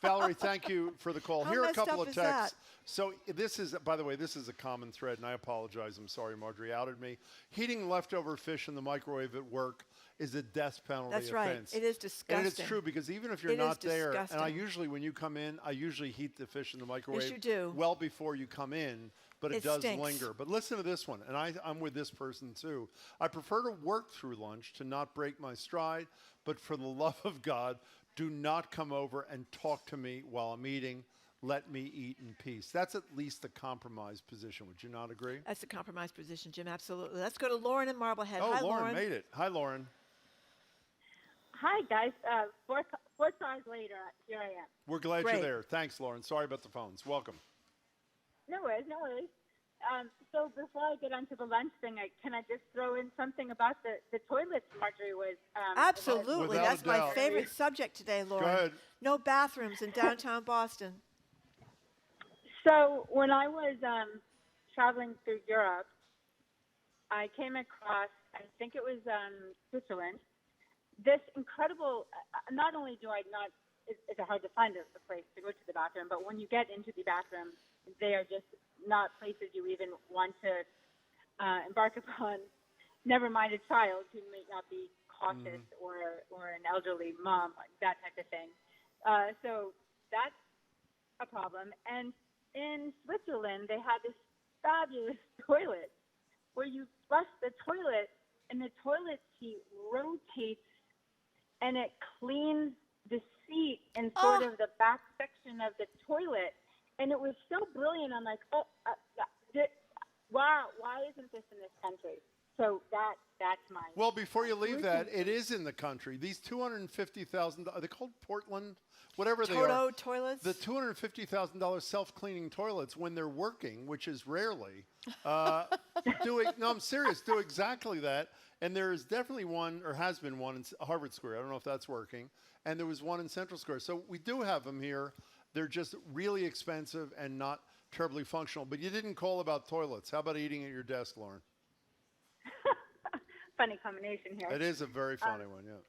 Valerie, thank you for the call. How Here are a messed couple up of is texts. that? So this is, by the way, this is a common thread, and I apologize. I'm sorry, Marjorie outed me. Heating leftover fish in the microwave at work is a death penalty That's right. offense. It is disgusting. And it's true, because even if you're It is not there, and disgusting. I usually, when you come in, I usually heat the fish in the microwave Yes, you do. well before you come in, but it does stinks. linger. But listen to this one, and I'm with this person too. I prefer to work through lunch to not break my stride, but for the love of God, do not come over and talk to me while I'm eating. Let me eat in peace. That's at least a compromised position. Would you not agree? That's a compromised position, Jim. Absolutely. Let's go to Lauren in Marblehead. Oh, Hi, Lauren made it. Hi, Lauren. Hi, guys. Four songs later, here I am. We're glad you're there. Thanks, Lauren. Sorry about the phones. Welcome. No worries, no worries. So before I get onto the lunch thing, can I just throw in something about the toilets Marjorie was... Absolutely. Without That's a my doubt. favorite subject today, Lauren. Go ahead. No bathrooms in downtown Boston. So when I was traveling through Europe, I came across, I think it was Switzerland, this incredible, not only do I not it's hard to find a place to go to the bathroom. But when you get into the bathroom, they are just not places you even want to embark upon. Never mind a child who may not be cautious or an elderly mom, like that type of thing. So that's a problem. And in Switzerland, they had this fabulous toilet where you flush the toilet and the toilet seat rotates and it cleans the seat in sort of the back section of the toilet. And it was so brilliant. I'm like, wow, why isn't this in this country? So that's mine. Well, before you leave that, it is in the country. These $250,000, are they called Portland? Whatever they are. Toto toilets? The $250,000 self-cleaning toilets, when they're working, which is rarely, no, I'm serious, do exactly that. And there is definitely one, or has been one, in Harvard Square. I don't know if that's working. And there was one in Central Square. So we do have them here. They're just really expensive and not terribly functional. But you didn't call about toilets. How about eating at your desk, Lauren? Funny combination here. It is a very funny one, yeah.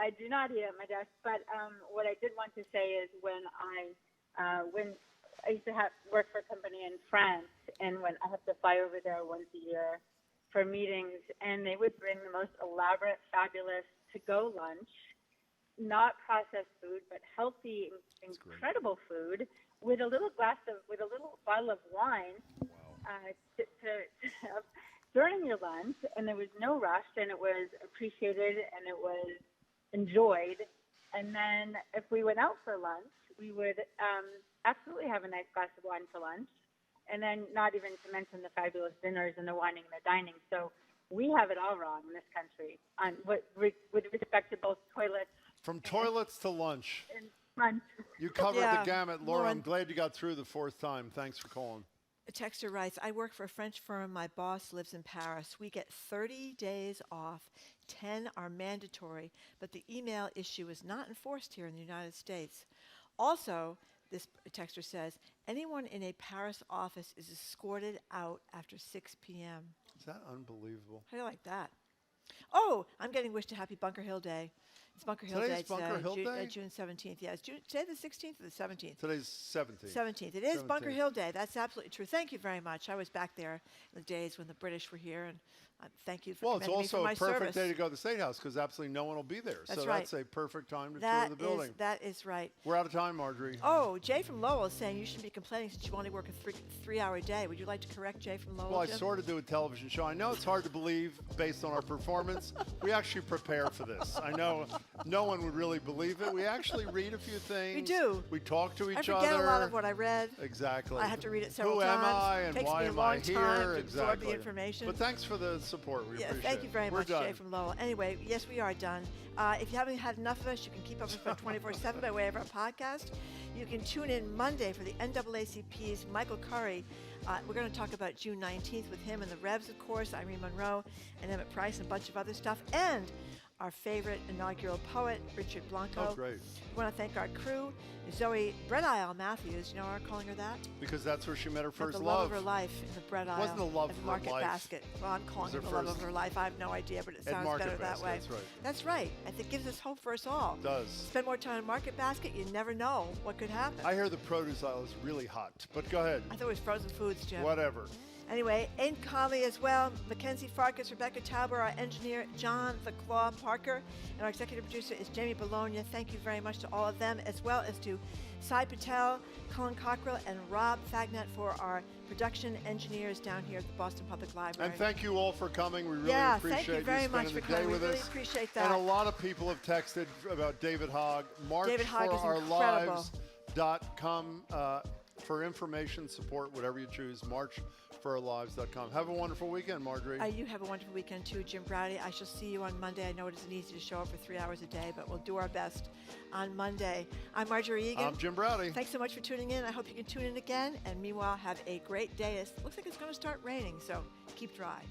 I do not eat at my desk, but what I did want to say is when I used to work for a company in France, and when I have to fly over there once a year for meetings, and they would bring the most elaborate, fabulous to-go lunch, not processed food, but healthy, incredible food, with a little bottle of wine to have during your lunch, and there was no rush, and it was appreciated, and it was enjoyed. And then if we went out for lunch, we would absolutely have a nice glass of wine for lunch, and then not even to mention the fabulous dinners and the wining and the dining. So we have it all wrong in this country with respect to both toilets. From toilets to lunch. And lunch. You covered the gamut. Laura, I'm glad you got through the fourth time. Thanks for calling. A texter writes, I work for a French firm. My boss lives in Paris. We get 30 days off. 10 are mandatory, but the email issue is not enforced here in the United States. Also, this texter says, anyone in a Paris office is escorted out after 6 p.m. Is that unbelievable? How do you like that? Oh, I'm getting wished a happy Bunker Hill Day. It's Bunker Hill Day today. June 17th. Yeah, it's today the 16th or the 17th? Today's 17th. 17th. It is 17th. Bunker Hill Day. That's absolutely true. Thank you very much. I was back there in the days when the British were here, and thank you for commending me for my service. Well, it's also a perfect day to go to the State House because absolutely no one will be there. That's so right. That's a perfect time to tour the building. That is right. We're out of time, Marjorie. Oh, Jay from Lowell is saying you shouldn't be complaining since you only work a three-hour day. Would you like to correct Jay from Lowell? Well, Jim? I sort of do a television show. I know it's hard to believe based on our performance. We actually prepare for this. I know no one would really believe it. We actually read a few things. We do. We talk to each other. I forget a lot of what I read. Exactly. I have to read it several times. Who am I and Takes why me a am long I time here? to Exactly. absorb the information. But thanks for the support. We appreciate it. Thank you very much, done. Jay from Lowell. Anyway, yes, we are done. If you haven't had enough of us, you can keep up with us 24/7 by way of our podcast. You can tune in Monday for the NAACP's Michael Curry. We're going to talk about June 19th with him and the Revs, of course, Irene Monroe and Emmett Price and a bunch of other stuff. And our favorite inaugural poet, Richard Blanco. Oh, great. We want to thank our crew, Zoe Bread Aisle Matthews. You know why we're calling her that? Because that's where she met her first the love. love of her life in the bread aisle. It wasn't the love of of Market her life. Basket. Well, I'm calling it the love of her life. I have no idea, but it sounds better that way. That's right. That's right. I think it gives us hope for us all. It does. Spend more time in Market Basket. You never know what could happen. I hear the produce aisle is really hot, but go ahead. I thought it was frozen foods, Jim. Whatever. Anyway, in Callie as well, Mackenzie Farkas, Rebecca Tauber, our engineer, John the Claw Parker, and our executive producer is Jamie Bologna. Thank you very much to all of them, as well as to Sai Patel, Colin Cockrell, and Rob Fagnet for our production engineers down here at the Boston Public Library. And thank you all for coming. We really appreciate thank you very much for coming. We really us. Appreciate that. And a lot of people have texted about David Hogg. David Hogg is incredible. MarchForOurLives.com for information, support, whatever you choose. MarchForOurLives.com. Have a wonderful weekend, Marjorie. You have a wonderful weekend too, Jim Browdy. I shall see you on Monday. I know it isn't easy to show up for 3 hours a day, but we'll do our best on Monday. I'm Marjorie Egan. I'm Jim Browdy. Thanks so much for tuning in. I hope you can tune in again. And meanwhile, have a great day. It looks like it's going to start raining, so keep dry.